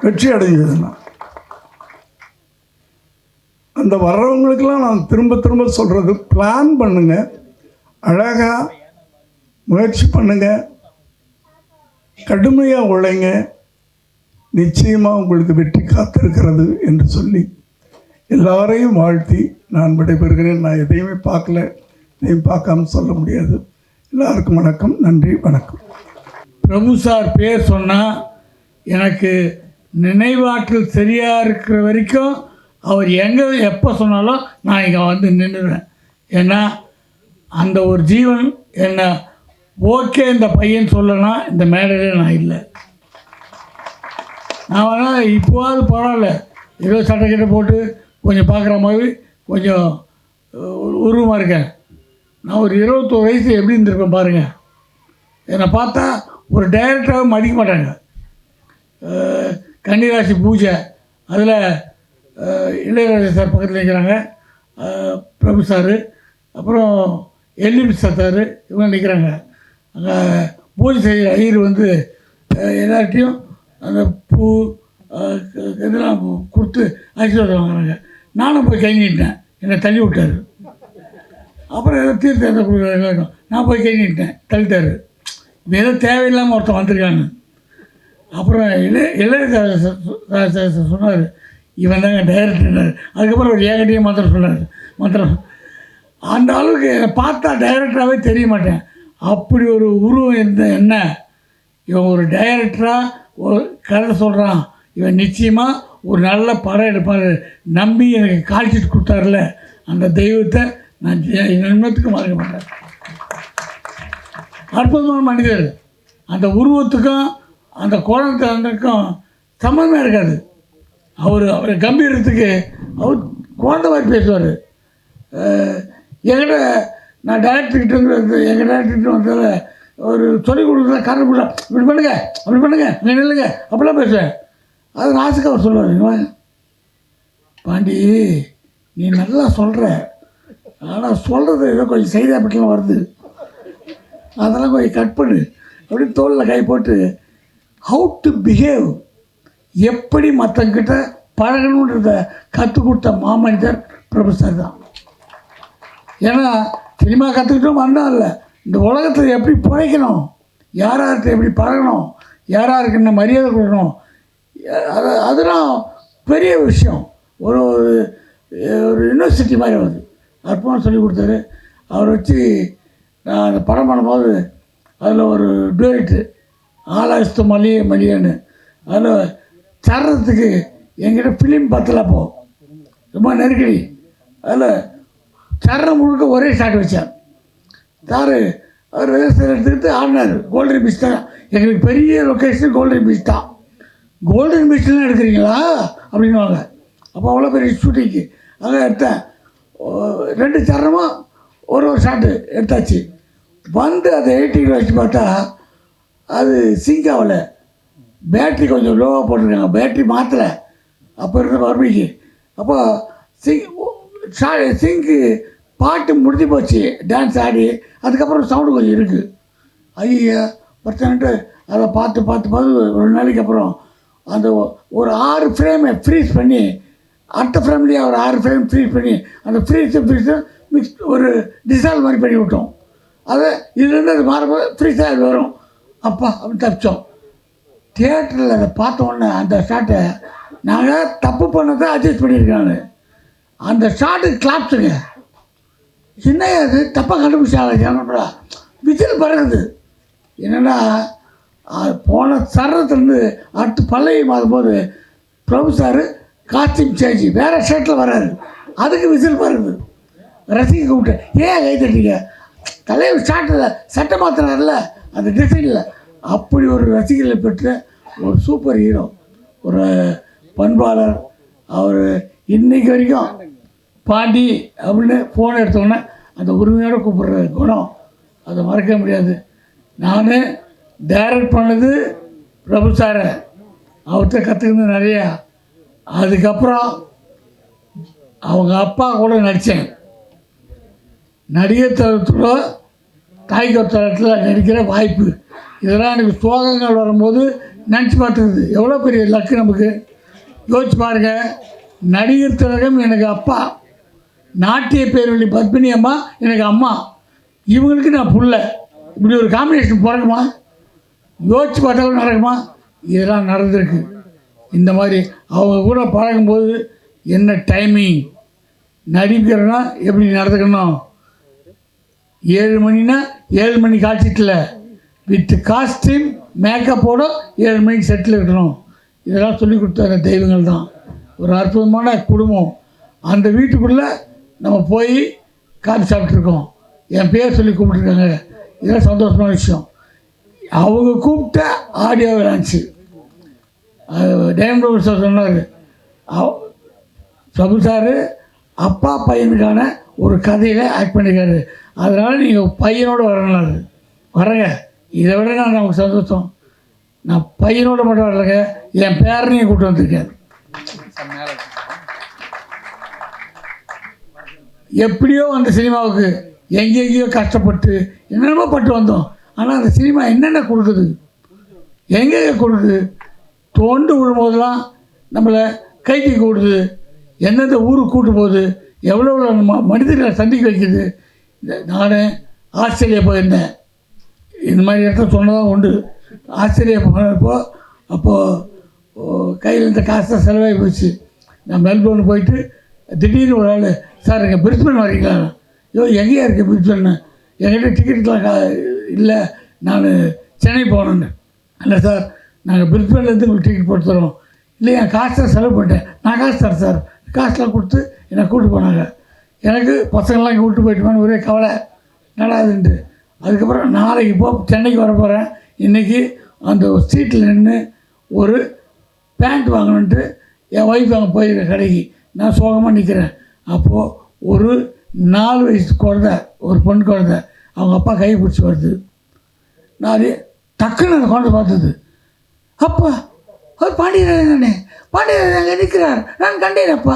வெற்றி அடைஞ்சதுன்னா அந்த வர்றவங்களுக்கெல்லாம் நான் திரும்ப திரும்ப சொல்கிறது, பிளான் பண்ணுங்க, அழகாக முயற்சி பண்ணுங்க, கடுமையாக உழைங்க, நிச்சயமாக உங்களுக்கு வெற்றி காத்திருக்கிறது என்று சொல்லி எல்லாரையும் வாழ்த்தி நான் விடைபெறுகிறேன். நான் எதையுமே பார்க்கல, எதையும் பார்க்காம சொல்ல முடியாது. எல்லாருக்கும் வணக்கம், நன்றி, வணக்கம். பிரபு சார் பேர் சொன்னால் எனக்கு நினைவாற்றல் சரியாக இருக்கிற வரைக்கும் அவர் எங்கே எப்போ சொன்னாலும் நான் இங்கே வந்து நின்றுடுவேன். ஏன்னா அந்த ஒரு ஜீவன் என்னை ஓகே இந்த பையன் சொல்லனா இந்த மேடையில் நான் இல்லை. நான் வேணால் இப்போவாது பரவாயில்ல, ஏதோ சட்டை கிட்ட போட்டு கொஞ்சம் பார்க்குற மாதிரி கொஞ்சம் உருவமாக இருக்கேன். நான் ஒரு 21 வயசு எப்படி இருந்திருப்பேன் பாருங்கள். என்னை பார்த்தா ஒரு டைரக்டராகவே மதிக்க மாட்டாங்க. கன்னிராசி பூஜை அதில் இளையராஜா சார் பக்கத்தில் நிற்கிறாங்க, பிரபு சார், அப்புறம் எல்லிபி சார், இவங்க நிற்கிறாங்க. அங்கே பூஜை செய்கிற ஐயர் வந்து எல்லார்ட்டையும் அந்த பூ இதெல்லாம் கொடுத்து ஆசீர்வாதம் வாங்குறாங்க. நானும் போய் கை நீட்டேன், என்னை தள்ளி விட்டார். அப்புறம் ஏதோ தீர்த்தம் எதை கொடுக்குறாங்க, நான் போய் கை நீட்டேன், தள்ளிட்டார். இப்போ ஏதோ தேவையில்லாமல் ஒருத்தன் வந்திருக்காங்க. அப்புறம் இளையராஜா சொன்னார், இவன் தாங்க டைரக்டர். அதுக்கப்புறம் ஒரு ஏகடியே மந்திரம் சொன்னார். மந்திரம் அந்த அளவுக்கு என்னை பார்த்தா டைரக்டராகவே தெரிய மாட்டேன். அப்படி ஒரு உருவம் இருந்த என்ன, இவன் ஒரு டைரக்டராக ஒரு கதை சொல்கிறான், இவன் நிச்சயமாக ஒரு நல்ல படம் எடுப்பார் நம்பி எனக்கு கால்ஷீட் கொடுத்தாருல, அந்த தெய்வத்தை நான் ஜென்மத்துக்கு மறக்க மாட்டேன். அற்புதமான மனிதர். அந்த உருவத்துக்கும் அந்த குழந்தைக்கும் சம்மந்தமே இருக்காது. அவர் கம்பீரத்துக்கு அவர் குழந்தை மாதிரி பேசுவார். என்கிட்ட நான் டைரக்டர்கிட்ட வந்து எங்கள் டைரக்டர்கிட்ட வந்ததில் ஒரு சொல்லிக் கொடுக்குற காரணம் இல்லை, இப்படி பண்ணுங்க அப்படி பண்ணுங்க நீ இல்லைங்க அப்படிலாம் பேசுவேன். அது ராசுக்கு அவர் சொல்லுவார், பாண்டி நீ நல்லா சொல்கிற, ஆனால் சொல்கிறது ஏதோ கொஞ்சம் செய்தியாப்பட்டெலாம் வருது, அதெல்லாம் கொஞ்சம் கட் பண்ணு அப்படின்னு தோளில் கை போட்டு ஹவு டு பிஹேவ், எப்படி மற்றவங்கிட்ட பழகணுன்றத கற்றுக் கொடுத்த மாமனிதர் பிரபு சார் தான். ஏன்னா சினிமா கற்றுக்கிட்டோம் வந்தால் இல்லை, இந்த உலகத்தில் எப்படி பிழைக்கணும், யார்கிட்ட எப்படி பழகணும், யாருக்கு என்ன மரியாதை கொடுக்கணும், அதெல்லாம் பெரிய விஷயம். ஒரு ஒரு யூனிவர்சிட்டி மாதிரி வருது, அற்புதமாக சொல்லி கொடுத்தாரு. அவரை வச்சு நான் அந்த படம் பண்ணும்போது அதில் ஒரு டூயட்டு ஆலாஸ்து மலிய மலியன்னு, அதில் சர்றதுக்கு என்கிட்ட ஃபிலிம் பத்தலப்போ ரொம்ப நெருக்கடி. அதில் சர்ற முழுக்க ஒரே ஷாட் வச்சார் சார். அவர் விவசாயம் எடுத்துக்கிட்டு ஆடினார். கோல்டன் பீச் தான் எங்களுக்கு பெரிய லொக்கேஷன், கோல்டன் பீச் தான். கோல்டன் பீச்லாம் எடுக்கிறீங்களா அப்படின்வாங்க. அப்போ அவ்வளோ பெரிய ஷூட்டிங்கு அங்கே எடுத்தேன். 2 சரணமும் ஒரு ஷாட்டு எடுத்தாச்சு. வந்து அதை எடிட்டிங்கில் வச்சு பார்த்தா அது சிங்க் ஆகலை, பேட்ரி கொஞ்சம் லோவாக போட்டிருக்காங்க, பேட்ரி மாற்றலை அப்போ இருந்த வறுமைக்கு. அப்போ சிங்க்கு பாட்டு முடிஞ்சு போச்சு, டான்ஸ் ஆடி அதுக்கப்புறம் சவுண்டு கொஞ்சம் இருக்குது. ஐயா பிரச்சனைட்டு அதை பார்த்து ஒரு நாளைக்கு அப்புறம் அந்த ஒரு 6 ஃப்ரேமை ஃப்ரீஸ் பண்ணி அடுத்த ஃப்ரேம்லேயே ஒரு 6 ஃப்ரேம் ஃப்ரீஸ் பண்ணி அந்த ஃப்ரீஸை மிக்ஸ் ஒரு டிசால்வ் மாதிரி பண்ணி விட்டோம். அதை இதுலேருந்து அது மாறும்போது ஃப்ரீஸாக அது வரும். அப்பா அப்படின்னு தப்பிச்சோம். தியேட்டரில் அதை பார்த்த உடனே அந்த ஷாட்டை நாங்கள் தப்பு பண்ணதை அட்ஜஸ்ட் பண்ணியிருக்காங்க. அந்த ஷாட்டுக்கு கிளாப்ஸுங்க, என்ன அது தப்பாக கண்டுபிடிச்சாங்க, விசில் பறகுது. என்னென்னா போன சரணத்துலேருந்து அடுத்து பல்லவி மாறும்போது பிரபு சார் காஸ்டியூம் சேஞ்சு வேறு ஷர்ட்டில் வர்றாரு, அதுக்கு விசில் பறகுது. ரசிகை கூப்பிட்டு ஏன் கை தட்டிங்க, தலைவர் ஷாட்டில் சட்டை மாத்திராருல அந்த டிசைனில். அப்படி ஒரு ரசிகர்களை பெற்ற ஒரு சூப்பர் ஹீரோ, ஒரு பண்பாளர். அவர் இன்றைக்கு வரைக்கும் பாண்டி அப்படின்னு ஃபோன் எடுத்தோன்னே அந்த உரிமையோடு கூப்பிட்ற குணம் அதை மறக்க முடியாது. நான் டைரக்ட் பண்ணது பிரபு சாரை, அவர்கிட்ட கற்றுக்கினது நிறையா. அதுக்கப்புறம் அவங்க அப்பா கூட நடித்தேன். நடிகர் தளத்தில் தாய்கர் தளத்தில் நடிக்கிற வாய்ப்பு, இதெல்லாம் எனக்கு சோகங்கள் வரும்போது நினச்சி பார்த்துக்குது. எவ்வளோ பெரிய லக்கு நமக்கு, யோசிச்சு பாருங்கள். நடிகர் திலகம் எனக்கு அப்பா, நாட்டிய பேரொழி பத்மினி அம்மா எனக்கு அம்மா, இவங்களுக்கு நான் புள்ள. இப்படி ஒரு காம்பினேஷன் பிறக்குமா? யோசிச்சு பார்த்தாலும் நடக்குமா? இதெல்லாம் நடந்திருக்கு. இந்த மாதிரி அவங்க கூட பழகும்போது என்ன டைமிங், நடிக்கிறனா எப்படி நடந்துக்கணும், 7 மணினா 7 மணி காட்சிட்டில் வித் காஸ்டியூம் மேக்கப்போட 7 மணிக்கு செட்டில் இருக்கணும். இதெல்லாம் சொல்லி கொடுத்த தெய்வங்கள் தான். ஒரு அற்புதமான குடும்பம். அந்த வீட்டுக்குள்ளே நம்ம போய் காஃபி சாப்பிட்ருக்கோம், என் பேர் சொல்லி கூப்பிட்ருக்காங்க. இதெல்லாம் சந்தோஷமான விஷயம். அவங்க கூப்பிட்ட ஆடியோ லான்ச்சு டைம் சார் சொன்னார், பிரபு சார் அப்பா பையனுக்கான ஒரு கதையில் ஆக்ட் பண்ணியிருக்காரு. அதனால் நீங்கள் பையனோடு வரணும். வரங்க, இதை விட நான் நமக்கு சந்தோஷம். நான் பையனோடு மட்டும் வரலைங்க, என் பேரனையும் கூப்பிட்டு வந்திருக்கேன். எப்படியோ அந்த சினிமாவுக்கு எங்கெங்கேயோ கஷ்டப்பட்டு என்னென்னமோ பட்டு வந்தோம். ஆனால் அந்த சினிமா என்னென்ன கொடுக்குது, எங்கே கொடுக்குது, தோண்டு விழும்போதெல்லாம் நம்மளை கைக்கு கூடுது, எந்தெந்த ஊருக்கு கூட்டு போகுது, எவ்வளோ மனிதர்களை சந்திக்க வைக்குது. நான் ஆஸ்திரேலியா போயிருந்தேன், இந்த மாதிரி இடத்துல சொன்னதான் உண்டு. ஆஸ்திரேலியா போனப்போ அப்போது கையில் இருந்த காசு செலவாகி போச்சு. நான் மெல்போர்னு போயிட்டு திடீர்னு ஒரு ஆள், சார் எங்கள் பிரிஸ்பன் வரீங்களா? ஐயோ எங்கேயா இருக்குது பிரிஸ்பன்னு? என்கிட்ட டிக்கெட்டுக்கெலாம் இல்லை, நான் சென்னை போகணுன்னு. இல்லை சார், நாங்கள் பிரிஸ்பன்லேருந்து உங்களுக்கு டிக்கெட் போட்டு தரோம். இல்லை, என் காசு தான் செலவு பண்ணிட்டேன். நான் காசு தரேன் சார். காசுலாம் கொடுத்து என்னை கூப்பிட்டு போனாங்க. எனக்கு பசங்கள்லாம் இங்கே கூப்பிட்டு போயிட்டுமான்னு ஒரே கவலை நடாதுன்ட்டு. அதுக்கப்புறம் நாளைக்கு சென்னைக்கு வர போகிறேன். இன்றைக்கி அந்த ஸ்ட்ரீட்டில் நின்று ஒரு பேண்ட் வாங்கணுன்ட்டு என் ஒய்ஃப் அங்கே போயிருக்க கடைக்கு. நான் சோகமாக நிற்கிறேன். அப்போது ஒரு 4 வயசு குழந்த, ஒரு பொண்ணு குழந்த, அவங்க அப்பா கை பிடிச்சி வருது. நான் டக்குன்னு அந்த குழந்தை பார்த்தது. அப்பா அவர் பாண்டியராஜனே, பாண்டியராஜன் அங்கே நிற்கிறார், நான் கண்டேன் அப்பா.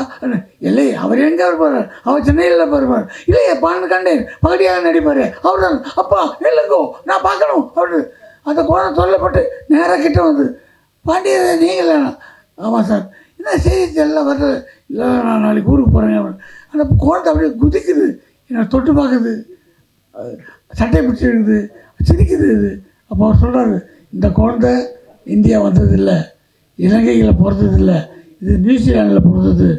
இல்லை, அவர் எங்கே வருவார்? அவர் சென்னையில் வருவார். இல்லையே, பாண்டு கண்டேன், பகடியாக நடிப்பார், அவர் தான் அப்பா. இல்லைங்கோ, நான் பார்க்கணும் அவரு. அந்த குழந்தை சொல்லப்பட்டு நேராக கிட்ட வந்து, பாண்டியராஜன் நீங்களா? ஆமாம் சார். என்ன செய்தி எல்லாம் வர்றது? இல்லை, நான் நாளைக்கு ஊருக்கு போகிறேங்க. அந்த குழந்தை அப்படியே குதிக்குது, என்னை தொட்டு பார்க்குது, சட்டை பிடிச்சி இருக்குது, சிரிக்குது. இது அப்போ அவர் சொல்கிறாரு, இந்த குழந்தை இந்தியா வந்ததில்லை, இலங்கையில் பிறந்ததில்லை, இது நியூசிலாண்டில் பிறந்தது,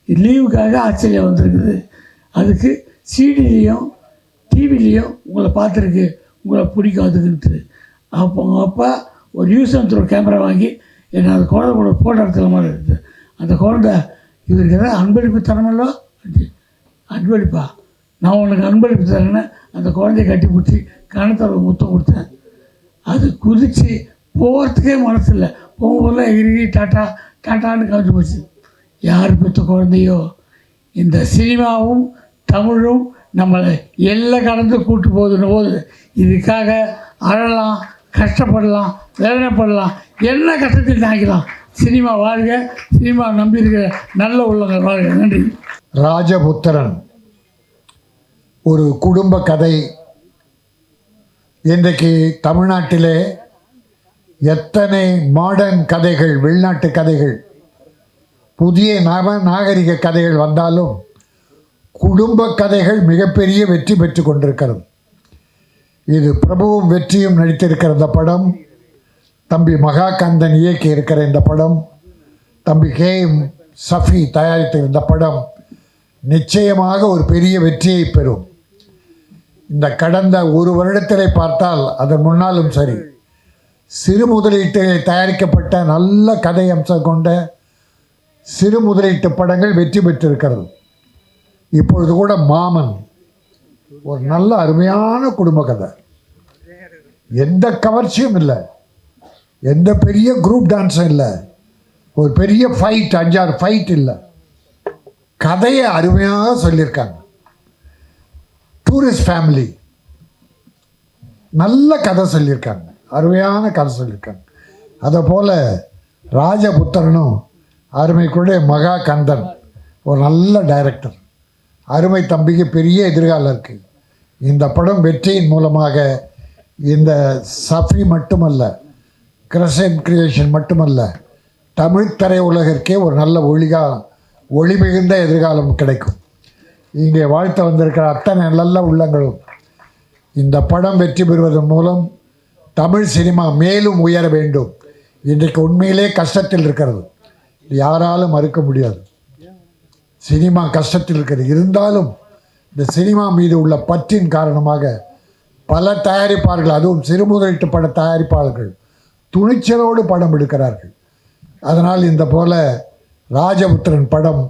இது லீவுக்காக ஆஸ்திரேலியா வந்திருக்குது. அதுக்கு சிடிலையும் டிவிலையும் உங்களை பார்த்துருக்கு, உங்களை பிடிக்கும் அதுக்குன்ட்டு. அப்போ உங்கள் அப்பா ஒரு யூஸ் அண்ட் த்ரோ கேமரா வாங்கி என்னை அந்த குழந்தை கூட ஃபோட்டோ எடுத்துக்கிற மாதிரி இருக்குது. அந்த குழந்தை இவருக்கு எதாவது அன்பளிப்பு தரமல்லோ, அன்பளிப்பா, நான் உனக்கு அன்பளிப்பு தரேன்னு அந்த குழந்தைய கட்டி பிடிச்சி கணத்தோட முத்தம் கொடுத்தேன். அது குதித்து போகிறதுக்கே மனசு இல்லை. போகும்போதெல்லாம் எகிரி டாட்டா டாட்டான்னு காமிச்சு போச்சு. யார் பெற்ற குழந்தையோ, இந்த சினிமாவும் தமிழும் நம்மளை எல்லாம் கடந்து கூட்டு போது இதுக்காக அழலாம், கஷ்டப்படலாம், வேதனைப்படலாம், என்ன கஷ்டத்தில் தாங்கிக்கலாம். சினிமா வாழ்க, சினிமா நம்பியிருக்கிற நல்ல உள்ளங்கள் வாழ்க. நன்றி. ராஜபுத்திரன் ஒரு குடும்ப கதை. இன்றைக்கு தமிழ்நாட்டிலே எத்தனை மாடர்ன் கதைகள், வெளிநாட்டு கதைகள், புதிய நாகரிக கதைகள் வந்தாலும் குடும்ப கதைகள் மிகப்பெரிய வெற்றி பெற்று கொண்டிருக்கிறது. இது பிரபுவும் வெற்றியும் நடித்திருக்கிற இந்த படம், தம்பி மகாகந்தன் இயக்கி இருக்கிற இந்த படம், தம்பி KM சஃபி தயாரித்த இந்த படம் நிச்சயமாக ஒரு பெரிய வெற்றியை பெறும். இந்த கடந்த ஒரு வருடத்திலே பார்த்தால், அதன் முன்னாலும் சரி, சிறு முதலீட்டில் தயாரிக்கப்பட்ட நல்ல கதை அம்சம் கொண்ட சிறு முதலீட்டு படங்கள் வெற்றி பெற்றிருக்கிறது. இப்பொழுது கூட மாமன் ஒரு நல்ல அருமையான குடும்ப கதை, எந்த கவர்ச்சியும் இல்லை, எந்த பெரிய குரூப் டான்ஸும் இல்லை, ஒரு பெரிய ஃபைட் 5-6 ஃபைட் இல்லை, கதையை அருமையாக சொல்லியிருக்காங்க. டூரிஸ்ட் ஃபேமிலி, நல்ல கதை சொல்லியிருக்காங்க, அருமையான கதை சொல்லியிருக்காங்க. அதை போல் ராஜபுத்திரனும் அருமைக்குடைய மகாகந்தன் ஒரு நல்ல டைரக்டர், அருமை தம்பிக்கு பெரிய எதிர்காலம் இருக்குது. இந்த படம் வெற்றியின் மூலமாக இந்த சஃபி மட்டுமல்ல, கிரசன் கிரியேஷன் மட்டுமல்ல, தமிழ் திரையுலகிற்கே ஒரு நல்ல ஒளி மிகுந்த எதிர்காலம் கிடைக்கும். இங்கே வாழ்த்த வந்திருக்கிற அத்தனை நல்ல உள்ளங்களும் இந்த படம் வெற்றி பெறுவதன் மூலம் தமிழ் சினிமா மேலும் உயர வேண்டும். இன்றைக்கு உண்மையிலே கஷ்டத்தில் இருக்கிறது, யாராலும் மறுக்க முடியாது. சினிமா கஷ்டத்தில் இருக்கிறது. இருந்தாலும் இந்த சினிமா மீது உள்ள பற்றின் காரணமாக பல தயாரிப்பாளர்கள், அதுவும் சிறு முதலீட்டு பட தயாரிப்பாளர்கள் துணிச்சலோடு படம் எடுக்கிறார்கள். அதனால் இந்த போல ராஜபுத்திரன் படம்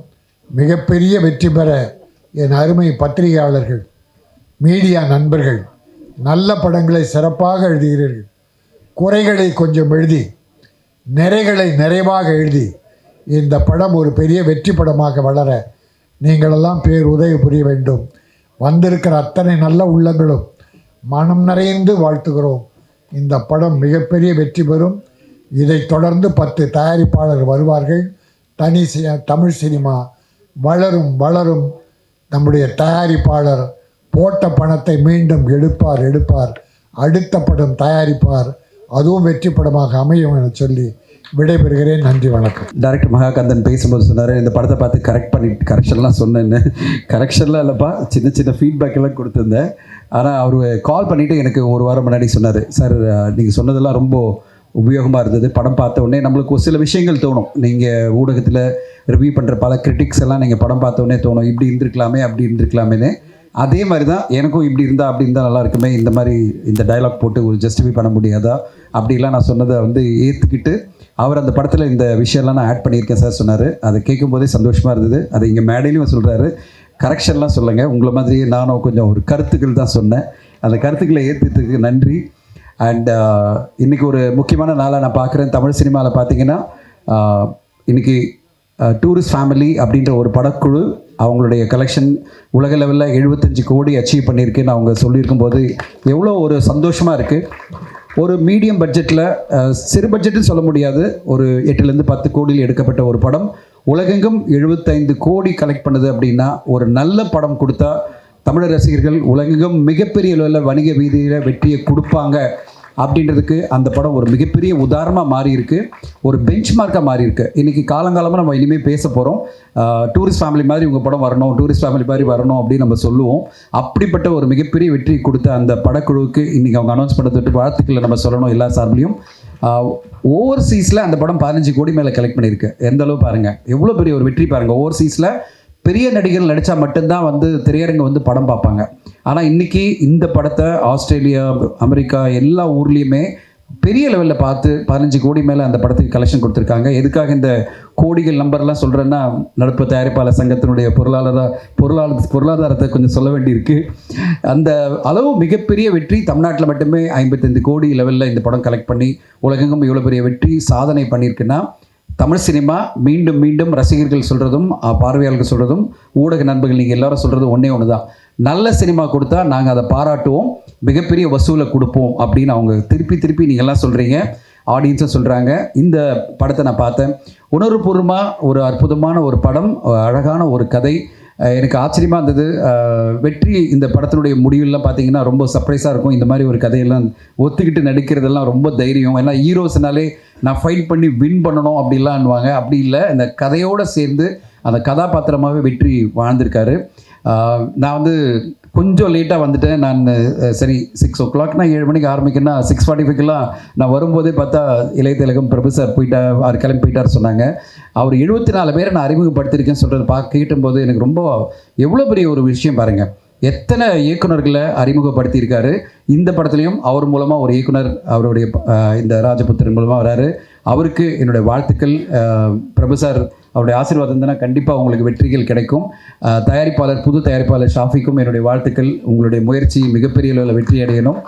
மிகப்பெரிய வெற்றி பெற என் அருமை பத்திரிகையாளர்கள், மீடியா நண்பர்கள், நல்ல படங்களை சிறப்பாக எழுதுகிறீர்கள். குறைகளை கொஞ்சம் எழுதி, நிறைகளை நிறைவாக எழுதி இந்த படம் ஒரு பெரிய வெற்றி படமாக வளர நீங்களெல்லாம் பேர் உதவி புரிய வேண்டும். வந்திருக்கிற அத்தனை நல்ல உள்ளங்களும் மனம் நிறைந்து வாழ்த்துகிறோம். இந்த படம் மிகப்பெரிய வெற்றி பெறும். இதைத் தொடர்ந்து 10 தயாரிப்பாளர் வருவார்கள். தமிழ் சினிமா வளரும் வளரும். நம்முடைய தயாரிப்பாளர் போட்ட பணத்தை மீண்டும் எடுப்பார். அடுத்த படம் தயாரிப்பார். அதுவும் வெற்றி படமாக அமையும் என சொல்லி விடைபெறுகிறேன். நன்றி, வணக்கம். டைரக்டர் மகாகந்தன் பேசும்போது சொன்னார், இந்த படத்தை பார்த்து கரெக்ஷன்லாம் சொன்னேன்னு. கரெக்ஷன்லாம் இல்லைப்பா, சின்ன ஃபீட்பேக் எல்லாம் கொடுத்துருந்தேன். ஆனால் அவர் கால் பண்ணிவிட்டு எனக்கு ஒரு வாரம் முன்னாடி சொன்னார், சார் நீங்கள் சொன்னதெல்லாம் ரொம்ப உபயோகமாக இருந்தது. படம் பார்த்த உடனே நம்மளுக்கு ஒரு சில விஷயங்கள் தோணும். நீங்கள் ஊடகத்தில் ரிவ்யூ பண்ணுற பல கிரிட்டிக்ஸ் எல்லாம் நீங்கள் படம் பார்த்த உடனே தோணும், இப்படி இருந்திருக்கலாமே அப்படி இருந்திருக்கலாமேன்னு. அதே மாதிரி தான் எனக்கும் இப்படி இருந்தால் அப்படி இருந்தால் நல்லா இருக்குமே, இந்த மாதிரி இந்த டைலாக் போட்டு ஒரு ஜஸ்டிஃபை பண்ண முடியாதா அப்படிலாம் நான் சொன்னதை ஏற்றுக்கிட்டு அவர் அந்த படத்தில் இந்த விஷயம்லாம் நான் ஆட் பண்ணியிருக்கேன் சார் சொன்னார். அதை கேட்கும்போதே சந்தோஷமாக இருந்தது. அதை இங்கே மேடையிலையும் சொல்கிறாரு, கரெக்ஷன்லாம் சொல்லுங்கள், உங்களை மாதிரியே நானும் கொஞ்சம் ஒரு கருத்துக்கள் தான் சொன்னேன். அந்த கருத்துக்களை ஏற்றுறதுக்கு நன்றி. அண்ட் இன்றைக்கி ஒரு முக்கியமான நாளாக நான் பார்க்குறேன். தமிழ் சினிமாவில் பார்த்தீங்கன்னா இன்றைக்கி டூரிஸ்ட் ஃபேமிலி அப்படின்ற ஒரு படக்குழு அவங்களுடைய கலெக்ஷன் உலக லெவலில் 75 கோடி அச்சீவ் பண்ணியிருக்குன்னு அவங்க சொல்லியிருக்கும் போது எவ்வளோ ஒரு சந்தோஷமாக இருக்குது. ஒரு மீடியம் பட்ஜெட்டில், சிறு பட்ஜெட்டுன்னு சொல்ல முடியாது, ஒரு 8லேருந்து 10 கோடியில் எடுக்கப்பட்ட ஒரு படம் உலகெங்கும் 75 கோடி கலெக்ட் பண்ணுது அப்படின்னா, ஒரு நல்ல படம் கொடுத்தா தமிழர் ரசிகர்கள் உலகெங்கும் மிகப்பெரிய அளவில் வணிக வீதியில் வெற்றியை கொடுப்பாங்க அப்படின்றதுக்கு அந்த படம் ஒரு மிகப்பெரிய உதாரணமாக மாறி இருக்கு, ஒரு பெஞ்ச் மார்க்காக மாறி இருக்கு. இன்றைக்கி காலங்காலமாக நம்ம இனிமேல் பேச போகிறோம், டூரிஸ்ட் ஃபேமிலி மாதிரி உங்கள் படம் வரணும், டூரிஸ்ட் ஃபேமிலி மாதிரி வரணும் அப்படின்னு நம்ம சொல்லுவோம். அப்படிப்பட்ட ஒரு மிகப்பெரிய வெற்றி கொடுத்த அந்த படக்குழுவுக்கு இன்றைக்கி அவங்க அனௌன்ஸ் பண்ணுறதுக்கு வாழ்த்துக்களை நம்ம சொல்லணும் எல்லா சார்பிலையும். ஓவர்சீஸில் அந்த படம் 15 கோடி மேலே கலெக்ட் பண்ணியிருக்கு. எந்த அளவு பாருங்கள், எவ்வளோ பெரிய ஒரு வெற்றி பாருங்கள். ஓவர்சீஸில் பெரிய நடிகர்கள் நடித்தா மட்டும்தான் திரையரங்கு படம் பார்ப்பாங்க. ஆனால் இன்றைக்கி இந்த படத்தை ஆஸ்திரேலியா, அமெரிக்கா எல்லா ஊர்லேயுமே பெரிய லெவலில் பார்த்து 15 கோடி மேலே அந்த படத்துக்கு கலெக்ஷன் கொடுத்துருக்காங்க. எதுக்காக இந்த கோடிகள் நம்பர்லாம் சொல்கிறேன்னா, நடப்பு தயாரிப்பாளர் சங்கத்தினுடைய பொருளாதாரத்தை கொஞ்சம் சொல்ல வேண்டியிருக்கு. அந்த அளவு மிகப்பெரிய வெற்றி தமிழ்நாட்டில் மட்டுமே 55 கோடி லெவலில் இந்த படம் கலெக்ட் பண்ணி உலகெங்கும் இவ்வளோ பெரிய வெற்றி சாதனை பண்ணியிருக்குன்னா, தமிழ் சினிமா மீண்டும் மீண்டும் ரசிகர்கள் சொல்கிறதும் பார்வையாளர்கள் சொல்கிறதும் ஊடக நண்பர்கள் நீங்கள் எல்லாரும் சொல்கிறது ஒன்று தான், நல்ல சினிமா கொடுத்தா நாங்கள் அதை பாராட்டுவோம், மிகப்பெரிய வசூலை கொடுப்போம் அப்படின்னு அவங்க திருப்பி நீங்கள்லாம் சொல்கிறீங்க, ஆடியன்ஸும் சொல்கிறாங்க. இந்த படத்தை நான் பார்த்தேன், உணர்வுபூர்வமாக ஒரு அற்புதமான ஒரு படம், அழகான ஒரு கதை. எனக்கு ஆச்சரியமாக இருந்தது. வெற்றி இந்த படத்தினுடைய முடிவுலாம் பார்த்தீங்கன்னா ரொம்ப சர்ப்ரைஸாக இருக்கும். இந்த மாதிரி ஒரு கதையெல்லாம் ஒத்துக்கிட்டு நடிக்கிறதெல்லாம் ரொம்ப தைரியம். ஏன்னா ஹீரோஸ்னாலே நான் ஃபைட் பண்ணி வின் பண்ணணும் அப்படிலான்வாங்க, அப்படி இல்லை, இந்த கதையோடு சேர்ந்து அந்த கதாபாத்திரமாகவே வெற்றி வாழ்ந்திருக்காரு. நான் கொஞ்சம் லேட்டாக வந்துட்டேன். நான் சரி 6 o'clock 7 மணிக்கு ஆரம்பிக்கணும்னா 6:45 நான் வரும்போதே பார்த்தா இளைய திலகம் பிரபு சார் அவர் கிளம்பி போயிட்டார் சொன்னாங்க. அவர் 74 பேரை நான் அறிமுகப்படுத்தியிருக்கேன்னு சொல்கிறது கேட்டும்போது எனக்கு ரொம்ப எவ்வளோ பெரிய ஒரு விஷயம் பாருங்கள். எத்தனை இயக்குனர்களை அறிமுகப்படுத்தியிருக்காரு. இந்த படத்துலையும் அவர் மூலமாக ஒரு இயக்குனர் அவருடைய இந்த ராஜபுத்திரன் மூலமாக வராரு. அவருக்கு என்னுடைய வாழ்த்துக்கள். பிரபு சார் அவருடைய ஆசீர்வாதம் இருந்தால் கண்டிப்பாக உங்களுக்கு வெற்றிகள் கிடைக்கும். புது தயாரிப்பாளர் ஷாஃபிக்கும் என்னுடைய வாழ்த்துக்கள். உங்களுடைய முயற்சி மிகப்பெரிய அளவில் வெற்றி அடையணும்.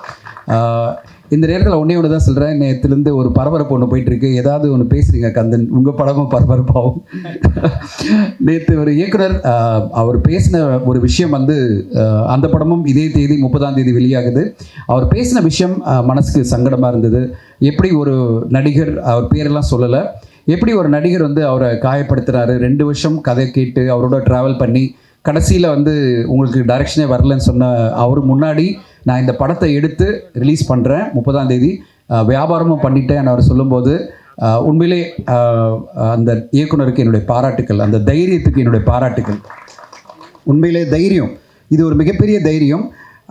இந்த நேரத்தில் ஒன்று தான் சொல்கிறேன், நேற்றுலேருந்து ஒரு பரபரப்பு ஒன்று போயிட்டுருக்கு. ஏதாவது ஒன்று பேசுகிறீங்க கந்தன், உங்கள் படமும் பரபரப்பாகும். நேற்று ஒரு இயக்குனர் அவர் பேசின ஒரு விஷயம் அந்த படமும் இதே தேதி 30ஆம் தேதி வெளியாகுது. அவர் பேசின விஷயம் மனசுக்கு சங்கடமாக இருந்தது. எப்படி ஒரு நடிகர், அவர் பேரெல்லாம் சொல்லலை, எப்படி ஒரு நடிகர் அவரை காயப்படுத்துகிறாரு. 2 வருஷம் கதை கேட்டு அவரோட ட்ராவல் பண்ணி கடைசியில் உங்களுக்கு டைரக்ஷனே வரலன்னு சொன்ன அவர் முன்னாடி நான் இந்த படத்தை எடுத்து ரிலீஸ் பண்ணுறேன் 30ஆம் தேதி, வியாபாரமும் பண்ணிட்டேன் அவர் சொல்லும்போது உண்மையிலே அந்த இயக்குனருக்கு என்னுடைய பாராட்டுக்கள், அந்த தைரியத்துக்கு என்னுடைய பாராட்டுக்கள். உண்மையிலே தைரியம், இது ஒரு மிகப்பெரிய தைரியம்.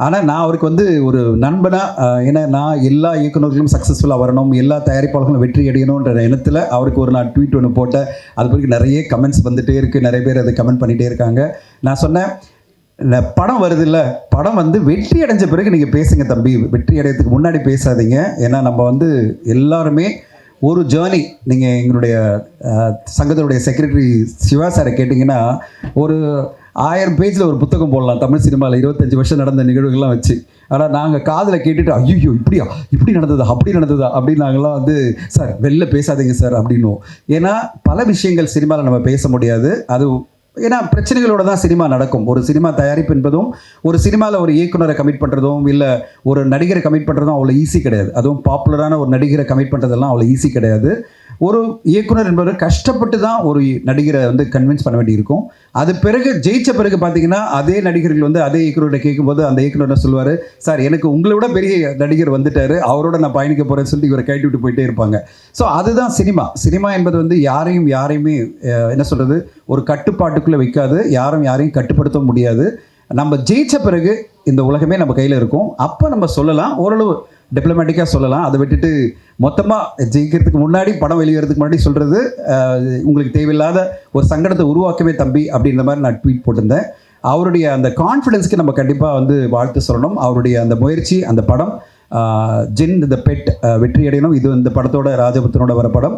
ஆனால் நான் அவருக்கு ஒரு நண்பனாக, ஏன்னா நான் எல்லா இயக்குநர்களும் சக்ஸஸ்ஃபுல்லாக வரணும், எல்லா தயாரிப்பாளர்களும் வெற்றி அடையணுன்ற எண்ணத்தில் அவருக்கு நான் ட்வீட் ஒன்று போட்டேன். அது பிறகு நிறைய கமெண்ட்ஸ் வந்துகிட்டே இருக்குது, நிறைய பேர் அதை கமெண்ட் பண்ணிகிட்டே இருக்காங்க. நான் சொன்னேன், படம் வருது இல்லை, படம் வெற்றி அடைஞ்ச பிறகு நீங்கள் பேசுங்க தம்பி, வெற்றி அடையிறதுக்கு முன்னாடி பேசாதீங்க. ஏன்னா நம்ம எல்லாருமே ஒரு ஜேர்னி. நீங்கள் எங்களுடைய சங்கத்தினுடைய செக்ரட்டரி சிவா சாரை கேட்டிங்கன்னா ஒரு 1000 பேஜில் ஒரு புத்தகம் போடலாம் தமிழ் சினிமாவில் 25 வருஷம் நடந்த நிகழ்வுகள்லாம் வச்சு. ஆனால் நாங்கள் காதில் கேட்டுட்டு ஐயோ இப்படி நடந்ததா அப்படி நடந்ததா அப்படின்னு நாங்கள்லாம் சார் வெளில பேசாதீங்க சார் அப்படின்னுவோம். ஏன்னா பல விஷயங்கள் சினிமாவில் நம்ம பேச முடியாது. அது ஏன்னா பிரச்சனைகளோட தான் சினிமா நடக்கும். ஒரு சினிமா தயாரிப்பு என்பதும் ஒரு சினிமாவில் ஒரு இயக்குனரை கமிட் பண்ணுறதும் இல்லை ஒரு நடிகரை கமிட் பண்ணுறதும் அவ்வளோ ஈஸி கிடையாது. அதுவும் பாப்புலரான ஒரு நடிகரை கமிட் பண்ணுறதெல்லாம் அவ்வளோ ஈஸி கிடையாது. ஒரு இயக்குனர் என்பவர் கஷ்டப்பட்டு தான் ஒரு நடிகரை வந்து கன்வின்ஸ் பண்ண வேண்டியிருக்கும். அது பிறகு ஜெயிச்ச பிறகு பார்த்தீங்கன்னா அதே நடிகர்கள் வந்து அதே இயக்குனர்கிட்ட கேட்கும்போது அந்த இயக்குனர் சொல்லுவார், சார் எனக்கு உங்களை விட பெரிய நடிகர் வந்துட்டார், அவரோட நான் பயணிக்க போகிறேன்னு சொல்லிட்டு இவரை கைட்டு விட்டு போயிட்டே இருப்பாங்க. ஸோ அதுதான் சினிமா. சினிமா என்பது வந்து யாரையுமே என்ன சொல்கிறது, ஒரு கட்டுப்பாட்டுக்குள்ளே வைக்காது, யாரையும் கட்டுப்படுத்த முடியாது. நம்ம ஜெயிச்ச பிறகு இந்த உலகமே நம்ம கையில் இருக்கும். அப்போ நம்ம சொல்லலாம், ஓரளவு டிப்ளமேட்டிக்காக சொல்லலாம். அதை விட்டுட்டு மொத்தமாக ஜெயிக்கிறதுக்கு முன்னாடி, படம் வெளியேறதுக்கு முன்னாடி சொல்கிறது உங்களுக்கு தேவையில்லாத ஒரு சங்கடத்தை உருவாக்கவே தம்பி அப்படின்ற மாதிரி நான் ட்வீட் போட்டிருந்தேன். அவருடைய அந்த கான்ஃபிடென்ஸ்க்கு நம்ம கண்டிப்பாக வந்து வாழ்த்து சொல்லணும். அவருடைய அந்த முயற்சி, அந்த படம் ஜின் த பெட் வெற்றி அடையணும். இது இந்த படத்தோட ராஜபுத்திரனோட வர படம்.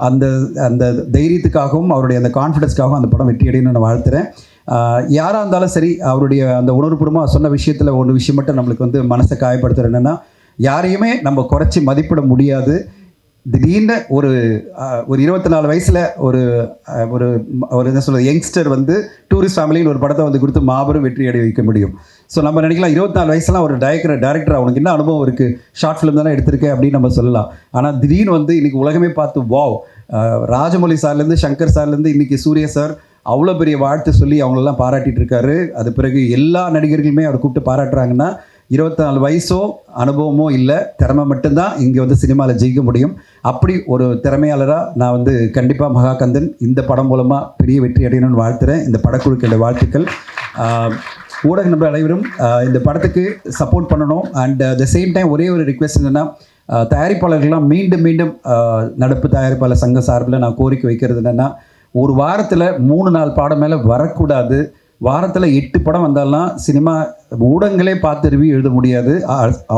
அந்த அந்த தைரியத்துக்காகவும் அவருடைய அந்த கான்ஃபிடென்ஸ்க்காகவும் அந்த படம் வெற்றி அடையணும்னு நான் வாழ்த்துறேன். யாராக இருந்தாலும் சரி, அவருடைய அந்த உணர்வுபூர்வமாக சொன்ன விஷயத்தில் ஒரு விஷயம் மட்டும் நம்மளுக்கு வந்து மனசை காயப்படுத்துகிற என்னென்னா, யாரையுமே நம்ம குறைச்சி மதிப்பிட முடியாது. திடீர்னு ஒரு 24 வயசில் ஒரு என்ன சொல்கிறது யங்ஸ்டர் வந்து டூரிஸ்ட் ஃபேமிலின்னு ஒரு படத்தை வந்து கொடுத்து மாபெரும் வெற்றி அடைய வைக்க முடியும். ஸோ நம்ம நினைக்கலாம் 24 வயசுலாம் ஒரு டைரக்டர் அவனுக்கு என்ன அனுபவம் இருக்குது, ஷார்ட் ஃபிலிம் தானே எடுத்திருக்கேன் அப்படின்னு நம்ம சொல்லலாம். ஆனால் திடீர்னு வந்து இன்றைக்கி உலகமே பார்த்து வாவ், ராஜமௌலி சார்லேருந்து சங்கர் சார்லேருந்து இன்றைக்கி சூர்யா சார் அவ்வளோ பெரிய வாழ்த்து சொல்லி அவங்களெல்லாம் பாராட்டிகிட்டு இருக்காரு. அது பிறகு எல்லா நடிகர்களுமே அவர் கூப்பிட்டு பாராட்டுறாங்கன்னா 24 வயசோ அனுபவமோ இல்லை, திறமை மட்டும்தான் இங்கே வந்து சினிமாவில் ஜெயிக்க முடியும். அப்படி ஒரு திறமையாளராக நான் வந்து கண்டிப்பாக மகாகந்தன் இந்த படம் மூலமாக பெரிய வெற்றி அடையணும்னு வாழ்த்துறேன். இந்த படக்குழுக்களோட வாழ்த்துக்கள். ஊடக நண்பர் அனைவரும் இந்த படத்துக்கு சப்போர்ட் பண்ணணும். அண்ட் த சேம் டைம் ஒரே ஒரு ரிக்வெஸ்ட் என்னென்னா, தயாரிப்பாளர்கள்லாம் மீண்டும் நடப்பு தயாரிப்பாளர் சங்க சார்பில் நான் கோரிக்கை வைக்கிறது என்னென்னா, ஒரு வாரத்தில் 3-4 படம் மேலே வரக்கூடாது. வாரத்தில் 8 படம் வந்தாலாம் சினிமா ஊடகங்களே பார்த்து ரிவ்யூ எழுத முடியாது,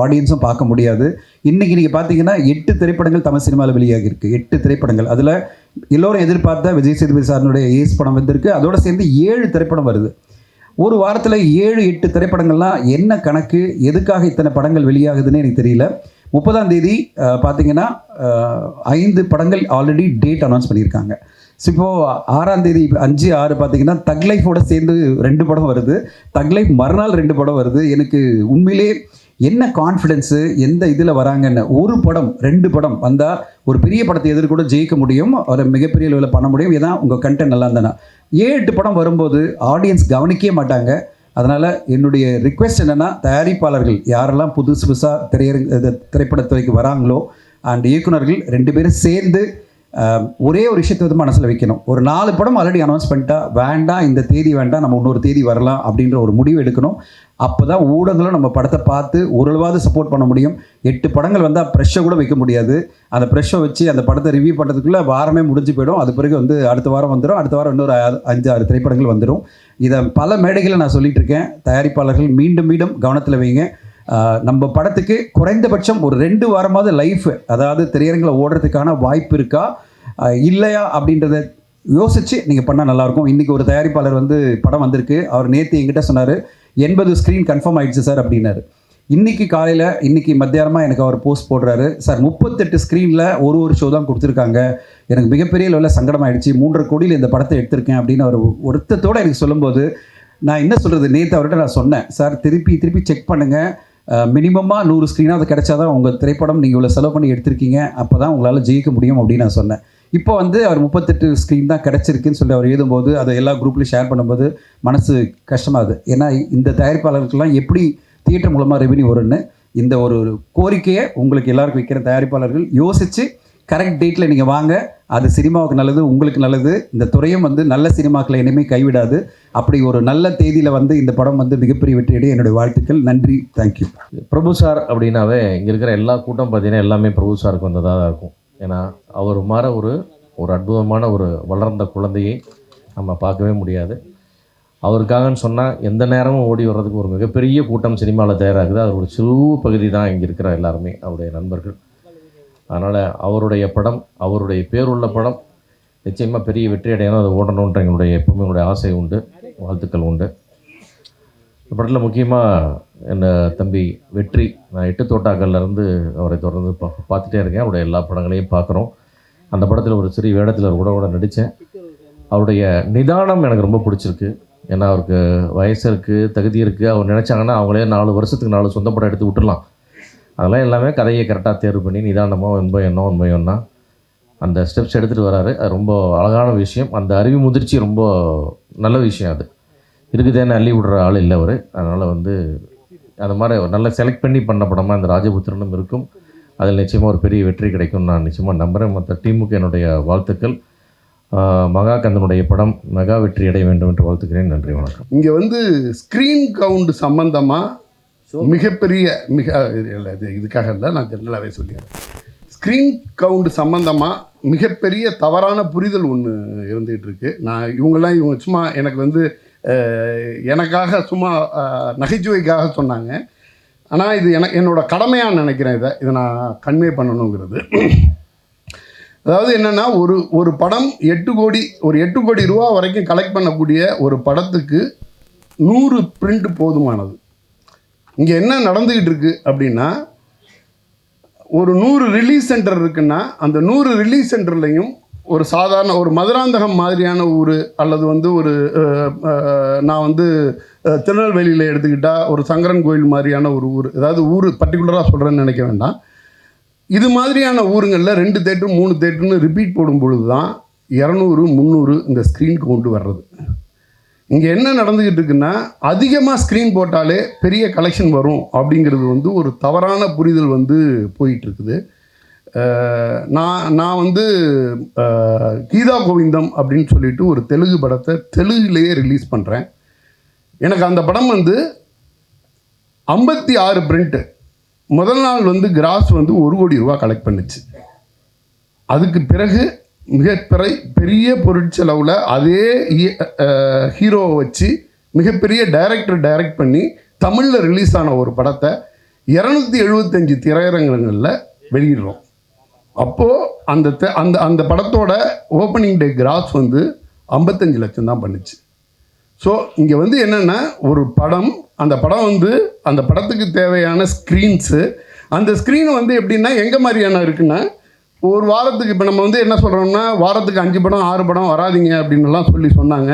ஆடியன்ஸும் பார்க்க முடியாது. இன்றைக்கி நீங்கள் பார்த்தீங்கன்னா 8 திரைப்படங்கள் தமிழ் சினிமாவில் வெளியாகிருக்கு. 8 திரைப்படங்கள். அதில் எல்லோரும் எதிர்பார்த்த விஜய் சேதுபதி சாரனுடைய ஏஸ் படம் வந்திருக்கு. அதோடு சேர்ந்து 7 திரைப்படம் வருது. ஒரு வாரத்தில் 7-8 திரைப்படங்கள்லாம் என்ன கணக்கு, எதுக்காக இத்தனை படங்கள் வெளியாகுதுன்னு எனக்கு தெரியல. 30ஆம் தேதி பார்த்தீங்கன்னா 5 படங்கள் ஆல்ரெடி டேட் அனௌன்ஸ் பண்ணியிருக்காங்க. ஸோ இப்போது 6ஆம் தேதி 5-6 பார்த்தீங்கன்னா தக் லைஃபோட சேர்ந்து 2 படம் வருது. தக் லைஃப் மறுநாள் 2 படம் வருது. எனக்கு உண்மையிலே என்ன கான்ஃபிடென்ஸு, எந்த இதில் வராங்கன்னு. ஒரு படம் 2 படம் வந்தால் ஒரு பெரிய படத்தை எதிர்கூட ஜெயிக்க முடியும், ஒரு மிகப்பெரிய அளவில் பண்ண முடியும். ஏன்னா உங்கள் கண்டென்ட் நல்லா இருந்தானா. 7-8 படம் வரும்போது ஆடியன்ஸ் கவனிக்கவே மாட்டாங்க. அதனால் என்னுடைய ரிக்வெஸ்ட் என்னென்னா, தயாரிப்பாளர்கள் யாரெல்லாம் புதுசாக திரைப்படத்துறைக்கு வராங்களோ அண்ட் இயக்குனர்கள் 2 பேரும் சேர்ந்து ஒரே ஒரு விஷயத்தை வந்து மனசில் வைக்கணும். ஒரு 4 படம் ஆல்ரெடி அனௌன்ஸ் பண்ணிட்டா வேண்டாம், இந்த தேதி வேண்டாம், நம்ம இன்னொரு தேதி வரலாம் அப்படின்ற ஒரு முடிவு எடுக்கணும். அப்போ தான் ஊடகங்களும் நம்ம படத்தை பார்த்து ஓரளவாவது சப்போர்ட் பண்ண முடியும். 8 படங்கள் வந்தால் ப்ரெஷ்ஷை கூட வைக்க முடியாது. அந்த ப்ரெஷ்ஷை வச்சு அந்த படத்தை ரிவ்யூ பண்ணுறதுக்குள்ளே வாரமே முடிஞ்சு போயிடும். அது பிறகு வந்து அடுத்த வாரம் வந்துடும், அடுத்த வாரம் இன்னொரு 5-6 திரைப்படங்கள் வந்துடும். இதை பல மேடைகளில் நான் சொல்லிகிட்டு இருக்கேன். தயாரிப்பாளர்கள் மீண்டும் கவனத்தில் வைங்க. நம்ம படத்துக்கு குறைந்தபட்சம் ஒரு 2 வாரமாவது லைஃப், அதாவது திரையரங்கில் ஓடுறதுக்கான வாய்ப்பு இருக்கா இல்லையா அப்படின்றத யோசித்து நீங்கள் பண்ணால் நல்லாயிருக்கும். இன்றைக்கி ஒரு தயாரிப்பாளர் வந்து படம் வந்திருக்கு, அவர் நேற்று என்கிட்ட சொன்னார் 80 ஸ்க்ரீன் கன்ஃபார்ம் ஆகிடுச்சு சார் அப்படின்னாரு. இன்றைக்கி மத்தியானமாக எனக்கு அவர் போஸ்ட் போடுறாரு, சார் 38 ஸ்க்ரீனில் ஒரு ஷோ தான் கொடுத்துருக்காங்க, எனக்கு மிகப்பெரிய லெவலில் சங்கடமாயிடுச்சு, 3.5 கோடியில் இந்த படத்தை எடுத்திருக்கேன் அப்படின்னு அவர் ஒருத்தத்தோடு எனக்கு சொல்லும்போது நான் என்ன சொல்கிறது, நேற்று அவர்கிட்ட நான் சொன்னேன், சார் திருப்பி செக் பண்ணுங்கள், மினிமமாக 100 ஸ்க்ரீனாக அது கிடைச்சாதான் உங்கள் திரைப்படம் நீங்கள் இவ்வளோ செலவு பண்ணி எடுத்திருக்கீங்க, அப்போ தான் உங்களால் ஜெயிக்க முடியும் அப்படின்னு நான் சொன்னேன். இப்போ வந்து அவர் 38 ஸ்க்ரீன் தான் கிடச்சிருக்குன்னு சொல்லி அவர் எழுதும்போது அதை எல்லா குரூப்லையும் ஷேர் பண்ணும்போது மனசு கஷ்டமாகுது. ஏன்னா இந்த தயாரிப்பாளர்களுக்கெல்லாம் எப்படி தியேட்டர் மூலமாக ரெவென்யூ வரும்னு இந்த ஒரு கோரிக்கையை உங்களுக்கு எல்லாருக்கும் வைக்கிற தயாரிப்பாளர்கள் யோசித்து கரெக்ட் டேட்டில் நீங்கள் வாங்க. அது சினிமாவுக்கு நல்லது, உங்களுக்கு நல்லது. இந்த துறையும் வந்து நல்ல சினிமாக்களை இனிமேல் கைவிடாது. அப்படி ஒரு நல்ல தேதியில் வந்து இந்த படம் வந்து மிகப்பெரிய வெற்றியடைய என்னுடைய வாழ்த்துக்கள். நன்றி, தேங்க்யூ. பிரபு சார் அப்படின்னாவே இங்கே இருக்கிற எல்லா கூட்டம் பார்த்தீங்கன்னா எல்லாமே பிரபு சாருக்கு வந்ததாக தான் இருக்கும். ஏன்னா அவர் மாற ஒரு அற்புதமான ஒரு வளர்ந்த குழந்தையை நம்ம பார்க்கவே முடியாது. அவருக்காகன்னு சொன்னால் எந்த நேரமும் ஓடி வர்றதுக்கு ஒரு மிகப்பெரிய கூட்டம் சினிமாவில் தயாராகுது. அது ஒரு சிறு பகுதி தான் இங்கே இருக்கிற எல்லாருமே அவருடைய நண்பர்கள். அதனால் அவருடைய படம், அவருடைய பேருள்ள படம் நிச்சயமாக பெரிய வெற்றி அடையணும், அது ஓடணுன்ற எப்பவுமே எங்களுடைய ஆசை உண்டு, வாழ்த்துக்கள் உண்டு. இந்த படத்தில் முக்கியமாக என்ன தம்பி வெற்றி, நான் 8 தோட்டாக்கள்லேருந்து அவரை தொடர்ந்து பார்த்துட்டே இருக்கேன். அவருடைய எல்லா படங்களையும் பார்க்குறோம். அந்த படத்தில் ஒரு சிறிய வேடத்தில் கூட நடித்தேன். அவருடைய நிதானம் எனக்கு ரொம்ப பிடிச்சிருக்கு. ஏன்னா அவருக்கு வயசு இருக்குது, தகுதி இருக்குது. அவர் நினச்சாங்கன்னா அவங்களே 4 வருஷத்துக்கு 4 சொந்த படம் எடுத்து விட்டுடலாம். அதெல்லாம் எல்லாமே கதையை கரெக்டாக தேர்வு பண்ணி நிதானமாக ஒன்பயன்னா அந்த ஸ்டெப்ஸ் எடுத்துகிட்டு வராரு. அது ரொம்ப அழகான விஷயம். அந்த அறிவு முதிர்ச்சி ரொம்ப நல்ல விஷயம். அது இருக்குதேன்னு அள்ளி விடுற ஆள் இல்லை அவர். அதனால் அந்த மாதிரி நல்லா செலக்ட் பண்ணி பண்ண படமாக இந்த ராஜபுத்திரனும் இருக்கும். அதில் நிச்சயமாக ஒரு பெரிய வெற்றி கிடைக்கும் நான் நிச்சயமாக நம்புகிறேன். மற்ற டீமுக்கு என்னுடைய வாழ்த்துக்கள். மகா கந்தனுடைய படம் மெகா வெற்றி அடைய வேண்டும் என்று வாழ்த்துக்கிறேன். நன்றி, வணக்கம். இங்கே ஸ்க்ரீன் கவுண்ட் சம்பந்தமாக மிகப்பெரிய இதுக்காக இல்லை, நான் ஜென்ரலாகவே சொல்லிடுறேன். ஸ்க்ரீன் கவுண்ட் சம்பந்தமாக மிகப்பெரிய தவறான புரிதல் ஒன்று இருந்துகிட்டு இருக்கு. இவங்க சும்மா எனக்கு எனக்காக சும்மா நகைச்சுவைக்காக சொன்னாங்க. ஆனால் இது என்னோட கடமையாக நினைக்கிறேன். இதை நான் கன்வே பண்ணணுங்கிறது. அதாவது என்னென்னா, ஒரு படம் 8 கோடி ரூபா வரைக்கும் கலெக்ட் பண்ணக்கூடிய ஒரு படத்துக்கு 100 பிரிண்ட் போதுமானது. இங்கே என்ன நடந்துக்கிட்டு இருக்கு அப்படின்னா, ஒரு 100 ரிலீஸ் சென்டர் இருக்குன்னா அந்த 100 ரிலீஸ் சென்டர்லையும் ஒரு சாதாரண ஒரு மதுராந்தகம் மாதிரியான ஊர் அல்லது ஒரு நான் திருநெல்வேலியில் எடுத்துக்கிட்டால் ஒரு சங்கரன் கோயில் மாதிரியான ஒரு ஊர், ஏதாவது ஊர் பர்டிகுலராக சொல்கிறேன்னு நினைக்க வேண்டாம். இது மாதிரியான ஊருங்களில் 2 தேட்டர் 3 தேட்டர்னு ரிப்பீட் போடும் பொழுது தான் 200 300 இந்த ஸ்க்ரீன் கொண்டு வர்றது. இங்கே என்ன நடந்துக்கிட்டு இருக்குன்னா, அதிகமாக ஸ்க்ரீன் போட்டாலே பெரிய கலெக்ஷன் வரும் அப்படிங்கிறது ஒரு தவறான புரிதல் போயிட்டுருக்குது. நான் கீதா கோவிந்தம் அப்படின்னு சொல்லிட்டு ஒரு தெலுங்கு படத்தை தெலுங்குலேயே ரிலீஸ் பண்ணுறேன். எனக்கு அந்த படம் 56 பிரிண்ட்டு. முதல் நாள் கிராஸ் 1 கோடி ரூபா கலெக்ட் பண்ணுச்சு. அதுக்கு பிறகு பெரிய பொருட்செலவில் அதே ஹீரோவை வச்சு மிகப்பெரிய டைரக்ட் பண்ணி தமிழில் ரிலீஸ் ஆன ஒரு படத்தை 275 திரையரங்குகளில் வெளியிடுறோம். அப்போது அந்த படத்தோட ஓப்பனிங் டே கிராஸ் 55 லட்சம் தான் பண்ணுச்சு. ஸோ இங்கே என்னென்னா, ஒரு படம் அந்த படத்துக்கு தேவையான ஸ்க்ரீன்ஸு, அந்த ஸ்க்ரீன் எப்படின்னா எங்கே மாதிரியான இருக்குன்னா, ஒரு வாரத்துக்கு இப்போ நம்ம என்ன சொல்கிறோம்னா, வாரத்துக்கு 5 படம் 6 படம் வராதிங்க அப்படின்னுலாம் சொன்னாங்க.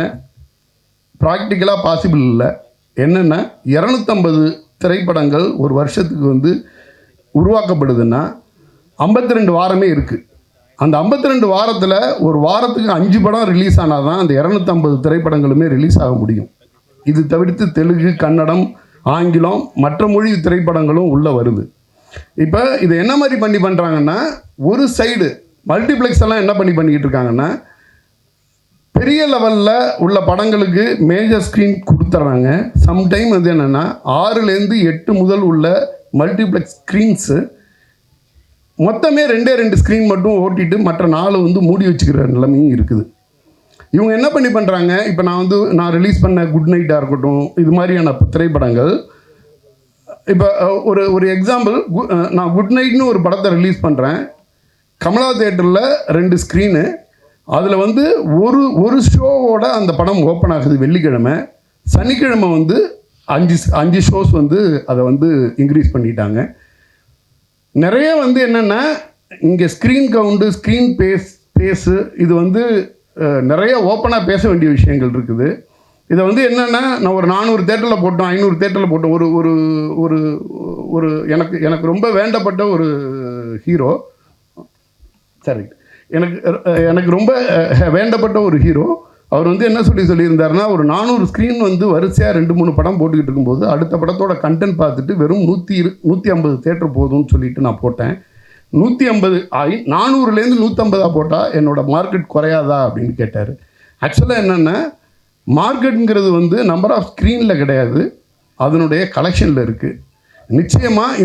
ப்ராக்டிக்கலாக பாசிபிள் இல்லை. என்னென்னா 250 திரைப்படங்கள் ஒரு வருஷத்துக்கு உருவாக்கப்படுதுன்னா 52 வாரமே இருக்குது. அந்த 52 வாரத்தில் ஒரு வாரத்துக்கு 5 படம் ரிலீஸ் ஆனால் தான் அந்த 250 திரைப்படங்களுமே ரிலீஸ் ஆக முடியும். இது தவிர்த்து தெலுங்கு, கன்னடம், ஆங்கிலம், மற்ற மொழி திரைப்படங்களும் உள்ளே வருது. இப்போ இதை என்ன மாதிரி பண்ணுறாங்கன்னா, ஒரு சைடு மல்டிப்ளெக்ஸ் எல்லாம் என்ன பண்ணிக்கிட்டு இருக்காங்கன்னா, பெரிய லெவலில் உள்ள படங்களுக்கு மேஜர் ஸ்க்ரீன் கொடுத்துட்றாங்க. சம்டைம் என்னென்னா 6லேருந்து 8 முதல் உள்ள மல்டிப்ளெக்ஸ் ஸ்க்ரீன்ஸு மொத்தமே 2 ஸ்க்ரீன் மட்டும் ஓட்டிட்டு மற்ற 4 மூடி வச்சுக்கிற நிலைமையும் இருக்குது. இவங்க என்ன பண்ணுறாங்க, இப்போ நான் ரிலீஸ் பண்ண குட் நைட்டாக இருக்கட்டும், இது மாதிரியான திரைப்படங்கள். இப்போ ஒரு எக்ஸாம்பிள், நான் குட் நைட்னு ஒரு படத்தை ரிலீஸ் பண்ணுறேன். கமலா தேட்டரில் 2 ஸ்க்ரீனு. அதில் ஒரு ஷோவோட அந்த படம் ஓப்பன் ஆகுது வெள்ளிக்கிழமை. சனிக்கிழமை 5 ஷோஸ் அதை இன்க்ரீஸ் பண்ணிட்டாங்க. நிறைய என்னென்னா, இங்கே ஸ்க்ரீன் கவுண்டு, ஸ்க்ரீன் பேஸு இது நிறைய ஓப்பனாக பேச வேண்டிய விஷயங்கள் இருக்குது. இதை என்னென்னா, நான் ஒரு 400 தேட்டரில் போட்டோம், 500 தேட்டரில் போட்டோம். ஒரு எனக்கு ரொம்ப வேண்டப்பட்ட ஒரு ஹீரோ, சரி, எனக்கு ரொம்ப வேண்டப்பட்ட ஒரு ஹீரோ, அவர் என்ன சொல்லியிருந்தாருன்னா, ஒரு 400 ஸ்க்ரீன் வரிசையாக 2-3 படம் போட்டுக்கிட்டு இருக்கும்போது அடுத்த படத்தோட கண்டென்ட் பார்த்துட்டு வெறும் 150 தேட்டர் போதும்னு சொல்லிட்டு நான் போட்டேன். 150 400லேருந்து 150 போட்டால் என்னோட மார்க்கெட் குறையாதா அப்படின்னு கேட்டார். ஆக்சுவலாக என்னென்னா, மார்க்கெட்டுங்கிறது நம்பர் ஆஃப் ஸ்க்ரீனில் கிடையாது, அதனுடைய கலெக்ஷனில் இருக்குது. நிச்சயமாக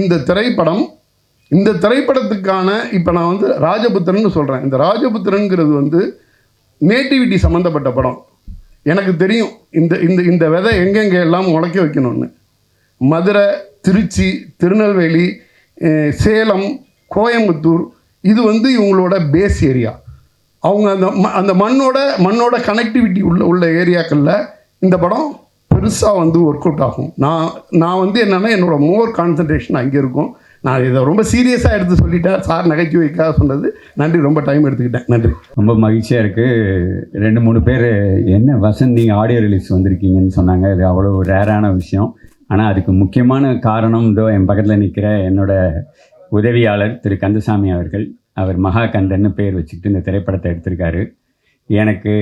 இந்த திரைப்படத்துக்கான இப்போ நான் ராஜபுத்திரன்னு சொல்கிறேன். இந்த ராஜபுத்திரங்கிறது நேட்டிவிட்டி சம்மந்தப்பட்ட படம். எனக்கு தெரியும் இந்த விதை எங்கெங்கே எல்லாம் முளைக்க வைக்கணும்னு. மதுரை, திருச்சி, திருநெல்வேலி, சேலம், கோயம்புத்தூர், இது இவங்களோட பேஸ் ஏரியா. அவங்க அந்த மண்ணோட கனெக்டிவிட்டி உள்ள ஏரியாக்களில் இந்த படம் பெருசாக ஒர்க் அவுட் ஆகும். நான் என்னென்னா, என்னோடய மோர் கான்சன்ட்ரேஷன் அங்கே இருக்கும். நான் இதை ரொம்ப சீரியஸாக எடுத்து சொல்லிட்டேன். சார் நகைச்சுவைக்காக சொன்னது. நன்றி, ரொம்ப டைம் எடுத்துக்கிட்டேன். நன்றி. ரொம்ப மகிழ்ச்சியாக இருக்குது. 2-3 பேர் என்ன வசந்த் நீங்கள் ஆடியோ ரிலீஸ் வந்திருக்கீங்கன்னு சொன்னாங்க. அது அவ்வளோ ரேரான விஷயம். ஆனால் அதுக்கு முக்கியமான காரணம் இதோ என் பக்கத்தில் நிற்கிற என்னோட உதவியாளர் திரு கந்தசாமி அவர்கள். அவர் மகா கந்தன்னு பேர் வச்சுக்கிட்டு இந்த திரைப்படத்தை எடுத்திருக்காரு. எனக்கு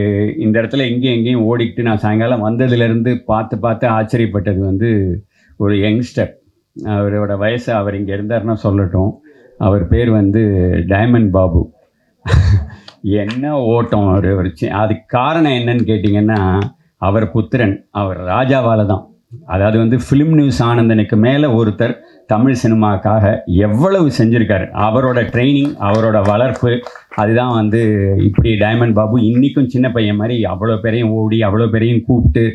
இந்த இடத்துல எங்கேயும் ஓடிக்கிட்டு நான் சாயங்காலம் வந்ததுலேருந்து பார்த்து ஆச்சரியப்பட்டது வந்து ஒரு யங்ஸ்டர். அவரோட வயசு, அவர் இங்கே இருந்தாருன்னா சொல்லட்டும், அவர் பேர் வந்து டைமண்ட் பாபு. என்ன ஓட்டம் அவர் வச்சு. அதுக்கு காரணம் என்னன்னு கேட்டிங்கன்னா, அவர் புத்திரன் அவர் ராஜாவால் தான். அதாவது வந்து ஃபிலிம் நியூஸ் ஆனந்தனுக்கு மேலே ஒருத்தர் தமிழ் சினிமாக்காக எவ்வளவு செஞ்சுருக்காரு. அவரோட ட்ரைனிங், அவரோட வளர்ப்பு, அதுதான் வந்து இப்படி டைமண்ட் பாபு இன்றைக்கும் சின்ன பையன் மாதிரி அவ்வளோ பேரையும் ஓடி அவ்வளோ பேரையும் கூப்பிட்டு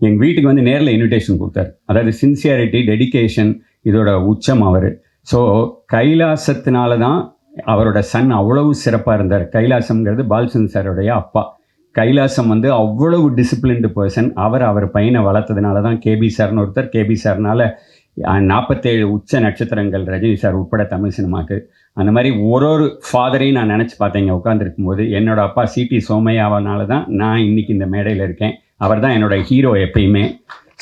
எங்கள் வீட்டுக்கு வந்து நேரில் இன்விடேஷன் கொடுத்தார். அதாவது சின்சியாரிட்டி, டெடிகேஷன், இதோட உச்சம் அவர். ஸோ கைலாசத்தினால தான் அவரோட சன் அவ்வளவு சிறப்பாக இருந்தார். கைலாசம்ங்கிறது பால்சந்த் சாரோடைய அப்பா. கைலாசம் வந்து அவ்வளவு டிசிப்ளின்டு பர்சன். அவர் பையனை வளர்த்ததுனால தான் கேபி சார்னு ஒருத்தர், கேபி சார்னால 47 உச்ச நட்சத்திரங்கள் ரஜினி சார் உட்பட தமிழ் சினிமாவுக்கு. அந்த மாதிரி ஒரு ஃபாதரையும் நான் நினச்சி பார்த்தேன் இங்கே உட்காந்துருக்கும் போது. என்னோடய அப்பா சிடி சோமையாவனால தான் நான் இன்றைக்கி இந்த மேடையில் இருக்கேன். அவர் தான் என்னோடய ஹீரோ எப்பயுமே.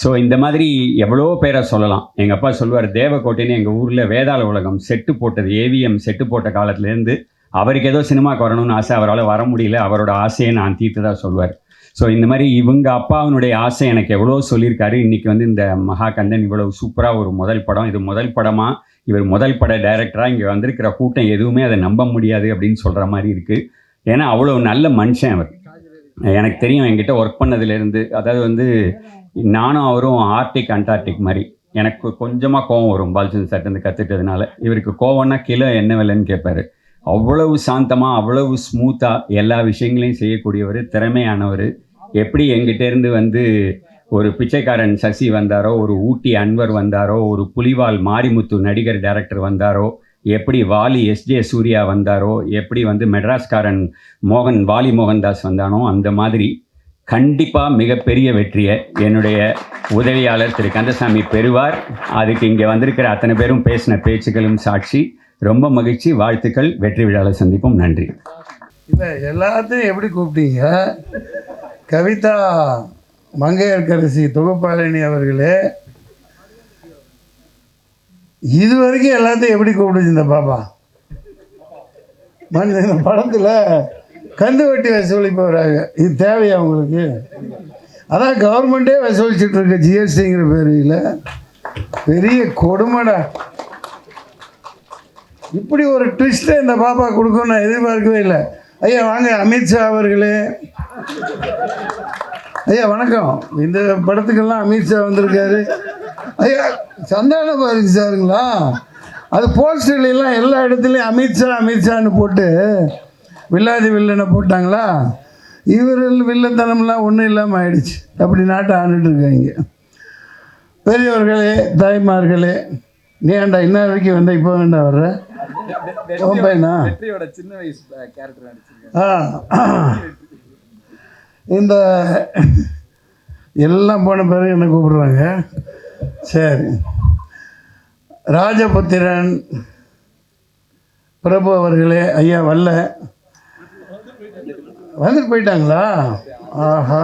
ஸோ இந்த மாதிரி எவ்வளோ பேரை சொல்லலாம். எங்கள் அப்பா சொல்லுவார், தேவக்கோட்டைன்னு எங்கள் ஊரில் வேதாள உலகம் செட்டு போட்டது, ஏவிஎம் செட்டு போட்ட காலத்துலேருந்து அவருக்கு ஏதோ சினிமாவுக்கு வரணும்னு ஆசை, அவரால் வர முடியல. அவரோட ஆசையை நான் தீர்த்ததாக சொல்வார். ஸோ இந்த மாதிரி இவங்க அப்பாவினுடைய ஆசை எனக்கு எவ்வளோ சொல்லியிருக்காரு. இன்றைக்கி வந்து இந்த மகா கந்தன் இவ்வளவு சூப்பராக ஒரு முதல் படம், இது முதல் படமாக, இவர் முதல் பட டைரக்டராக இங்கே வந்திருக்கிற கூட்டம் எதுவுமே அதை நம்ப முடியாது அப்படின்னு சொல்கிற மாதிரி இருக்குது. ஏன்னா அவ்வளோ நல்ல மனுஷன் அவர். எனக்கு தெரியும், என்கிட்ட ஒர்க் பண்ணதுலேருந்து. அதாவது வந்து நானும் அவரும் ஆர்டிக் அண்டார்டிக் மாதிரி. எனக்கு கொஞ்சமாக கோவம் வரும் பால்சந்த் சார்ட்டு கற்றுட்டதுனால. இவருக்கு கோவம்னா கிலோ என்ன விலைன்னு கேட்பார். அவ்வளவு சாந்தமாக, அவ்வளவு ஸ்மூத்தாக எல்லா விஷயங்களையும் செய்யக்கூடியவர், திறமையானவர். எப்படி எங்கிட்டேருந்து வந்து ஒரு பிச்சைக்காரன் சசி வந்தாரோ, ஒரு ஊட்டி அன்வர் வந்தாரோ, ஒரு புலிவால் மாரிமுத்து நடிகர் டைரக்டர் வந்தாரோ, எப்படி வாலி எஸ்ஜே சூர்யா வந்தாரோ, எப்படி வந்து மெட்ராஸ்காரன் வாலி மோகன்தாஸ் வந்தானோ, அந்த மாதிரி கண்டிப்பாக மிகப்பெரிய வெற்றியை என்னுடைய உதவியாளர் திரு கந்தசாமி பெறுவார். அதுக்கு இங்கே வந்திருக்கிற அத்தனை பேரும் பேசின பேச்சுக்களும் சாட்சி. ரொம்ப மகிழ்ச்சி, வாழ்த்துக்கள். வெற்றி விழாவில் சந்திப்போம். நன்றி. இல்லை, எல்லாத்தையும் எப்படி கூப்பிட்டீங்க? கவிதா மங்கையர்கரசி தொகுப்பாளினி அவர்களே, இது வரைக்கும் எல்லாத்தையும் எப்படி கூப்பிடுச்சு இந்த பாப்பா? இந்த படத்தில் கந்து வட்டி வசூலிப்பவராங்க. இது தேவையா உங்களுக்கு? அதான் கவர்மெண்ட்டே வசூலிச்சுட்டு இருக்க ஜிஎஸ்டிங்கிற பேரில். பெரிய கொடுமைடா. இப்படி ஒரு ட்விஸ்ட்டை இந்த பாப்பா கொடுக்கணும்னு நான் எதிர்பார்க்கவே இல்லை. ஐயா வாங்க, அமித்ஷா அவர்களே. ஐயா வணக்கம். இந்த படத்துக்கெல்லாம் அமித்ஷா வந்திருக்காரு. ஐயா சந்தான பாரதி சாருங்களா? அது போஸ்டர்லாம் எல்லா இடத்துலையும் அமித்ஷான்னு போட்டு வில்லாதி வில்லனை போட்டாங்களா? இவர்கள் வில்லத்தனம்லாம் ஒன்றும் இல்லாமல் ஆயிடுச்சு. அப்படி நாட்டை ஆண்டுட்டு இருக்காங்க. பெரியவர்களே, தாய்மார்களே, நீ ஏன்டா இன்ன வரைக்கும் வந்தால் இப்போ வேண்டாம் வர்ற? பையனா சின்ன வயசு கேரக்டர் இந்த எல்லாம் போன பிறகு என்ன கூப்பிடுறாங்க. சரி, ராஜபுத்திரன் பிரபு அவர்களே, ஐயா வந்துட்டு போயிட்டாங்களா? ஆஹா,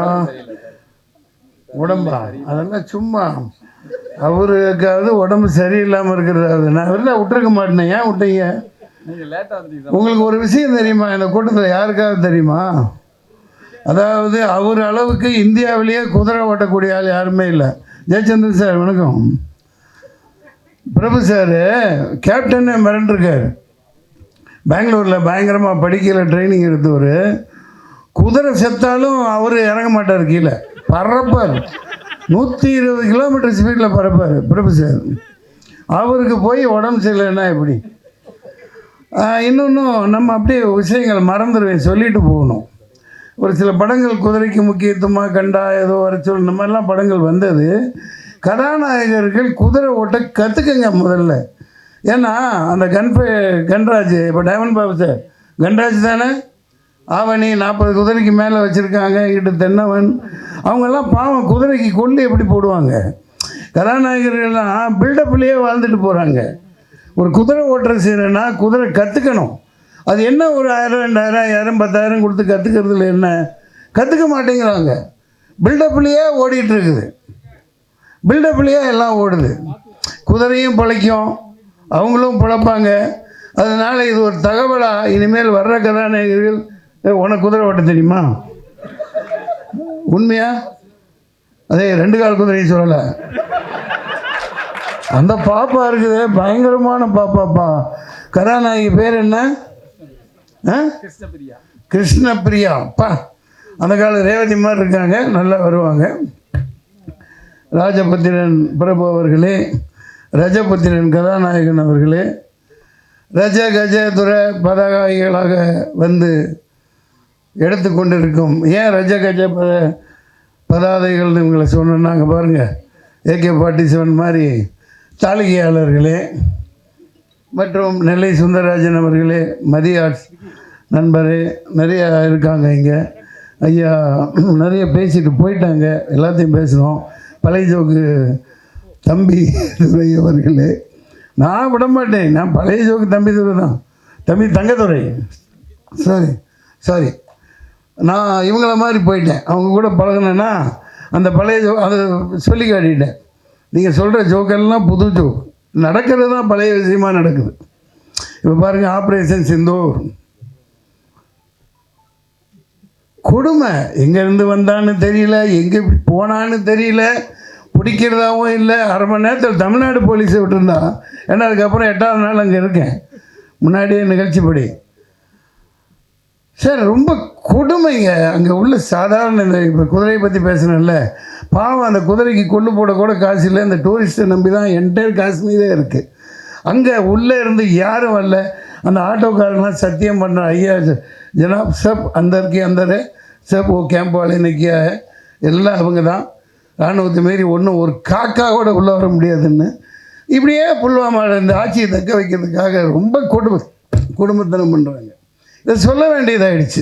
உடம்பா? அதெல்லாம் சும்மா அவருக்காவது உடம்பு சரியில்லாமல் இருக்கிறதாவது. நான் வெளில விட்டுருக்க மாட்டேன். ஏன் விட்டீங்க? உங்களுக்கு ஒரு விஷயம் தெரியுமா? இந்த கூட்டத்தில் யாருக்காவது தெரியுமா? அதாவது அவர் அளவுக்கு இந்தியாவிலேயே குதிரை ஓட்டக்கூடிய ஆள் யாருமே இல்லை. ஜெயச்சந்திரன் சார் வணக்கம். பிரபு சார் கேப்டன்னு மிரண்டிருக்கார். பெங்களூரில் பயங்கரமாக படிக்கல ட்ரைனிங் எடுத்தவர். குதிரை செத்தாலும் அவர் இறங்க மாட்டார், கீழே பறப்பார். 120 கிலோமீட்டர் ஸ்பீடில் பறப்பார் பிரபு சார். அவருக்கு போய் உடம்பு சரியில்லைன்னா எப்படி? இன்னொன்றும் நம்ம அப்படியே விஷயங்கள் மறந்துடுவேன், சொல்லிட்டு போகணும். ஒரு சில படங்கள் குதிரைக்கு முக்கியத்துவமாக கண்டா ஏதோ வர சொல், இந்த மாதிரிலாம் படங்கள் வந்தது. கதாநாயகர்கள் குதிரை ஓட்ட கற்றுக்குங்க முதல்ல. ஏன்னா அந்த கன்ராஜ், இப்போ டைமண்ட் பாபு சார் கன்ராஜ் தானே, ஆவணி 40 குதிரைக்கு மேலே வச்சுருக்காங்க. இட்டு தென்னவன், அவங்கெல்லாம் பாவம் குதிரைக்கு கொல்லி எப்படி போடுவாங்க? கதாநாயகர்கள்லாம் பில்டப்லேயே வாழ்ந்துட்டு போகிறாங்க. ஒரு குதிரை ஓட்டுறது செய்கிறேன்னா குதிரை கற்றுக்கணும். அது என்ன ஒரு 1000 2000 5000 10000 கொடுத்து கற்றுக்கிறதுல என்ன? கற்றுக்க மாட்டேங்கிறாங்க. பில்டப்லேயே ஓடிட்டுருக்குது. பில்டப்லேயே எல்லாம் ஓடுது. குதிரையும் பிழைக்கும், அவங்களும் பிழைப்பாங்க. அதனால் இது ஒரு தகவலாக இனிமேல் வர்ற கதாநாயகர்கள், உனக்கு குதிரை ஓட்ட தெரியுமா? உண்மையா? அதே 2 கால் குதிரையும் சொல்லலை. அந்த பாப்பா இருக்குது, பயங்கரமான பாப்பாப்பா. கதாநாயகி பேர் என்ன? கிருஷ்ணபிரியா. அப்பா, அந்த கால ரேவதி மாதிரி இருக்காங்க, நல்லா வருவாங்க. ராஜபுத்திரன் பிரபு அவர்களே, ரஜபுத்திரன் கதாநாயகன் அவர்களே, ரஜ கஜ துர பதாகைகளாக வந்து எடுத்துக்கொண்டிருக்கும். ஏன் ரஜ கஜ பதாதைகள்னு இவங்களை சொன்னாங்க பாருங்கள். AK-47 மாதிரி தாளிகையாளர்களே மற்றும் நெல்லை சுந்தரராஜன் அவர்களே, மதிய ஆர்ட்ஸ் நண்பரே, நிறைய இருக்காங்க இங்கே. ஐயா நிறைய பேசிட்டு போயிட்டாங்க, எல்லாத்தையும் பேசணும். பழைய ஜோக்கு தம்பி துரை அவர்களே, நான் விட மாட்டேன். நான் பழைய ஜோக்கு தம்பி துரை தான், தம்பி தங்கத்துறை. சாரி நான் இவங்கள மாதிரி போயிட்டேன். அவங்க கூட பழகினேன்னா அந்த பழைய ஜோக் அதை சொல்லி காட்டிட்டேன். நீங்கள் சொல்கிற ஜோக்கெல்லாம் புது ஜோக், நடக்கிறது தான் பழைய விஷயமாக நடக்குது. இப்போ பாருங்கள், ஆப்ரேஷன் சிந்தூர் கொடுமை. எங்கேருந்து வந்தான்னு தெரியல, எங்கே போனான்னு தெரியல, பிடிக்கிறதாவும் இல்லை. 1/2 மணி நேரத்தில் தமிழ்நாடு போலீஸை விட்டுருந்தா. ஏன்னா அதுக்கப்புறம் 8ஆவது நாள் அங்கே இருக்கேன், முன்னாடியே நிகழ்ச்சிப்படி. சார் ரொம்ப கொடுமைங்க. அங்கே உள்ள சாதாரண இந்த இப்போ குதிரையை பற்றி பேசுனேன்ல, பாவம் அந்த குதிரைக்கு கொண்டு போட கூட காசு இல்லை. இந்த டூரிஸ்ட்டை நம்பி தான் என்டையர் காஷ்மீரே இருக்குது. அங்கே உள்ளே இருந்து யாரும் வரல. அந்த ஆட்டோக்காரங்களாம் சத்தியம் பண்ணுற, ஐயா ஜனாப் சப் அந்தருக்கு அந்தர் சப் ஓ கேம்ப் வாலே நிற்கியா, எல்லாம் அவங்க தான். இராணுவத்தை மாரி ஒன்றும் ஒரு காக்கா கூட உள்ளே வர முடியாதுன்னு இப்படியே புல்வாமாவில் இந்த ஆட்சியை தக்க வைக்கிறதுக்காக ரொம்ப குடும்பத்தனம் பண்ணுறாங்க. இதை சொல்ல வேண்டியதாகிடுச்சு.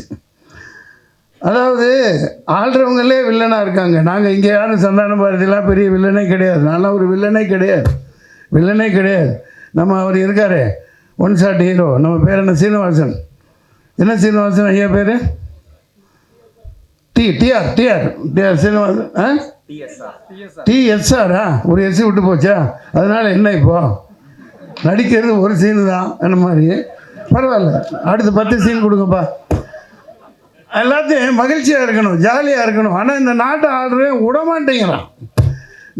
அதாவது ஆள்றவங்களே வில்லனாக இருக்காங்க. நாங்கள் இங்கே யாரும் சந்தான பாரதியெலாம் பெரிய வில்லனே கிடையாது. நான்லாம் ஒரு வில்லனே கிடையாது. நம்ம அவர் இருக்கார், ஒன் ஷாட் ஹீரோ. நம்ம பேர் என்ன? சீனிவாசன். என்ன சீனிவாசன் ஐயா பேர்? டிஆர் சீனிவாசன். TSRா? ஒரு எஸ்சி விட்டு போச்சா? அதனால் என்ன இப்போ நடிக்கிறது ஒரு சீனு தான் என்ன மாதிரி. பரவாயில்ல, அடுத்து 10 சீன் கொடுங்கப்பா. எல்லாத்தையும் மகிழ்ச்சியாக இருக்கணும், ஜாலியாக இருக்கணும். ஆனால் இந்த நாட்டு ஆள்றே விடமாட்டேங்கிறான்.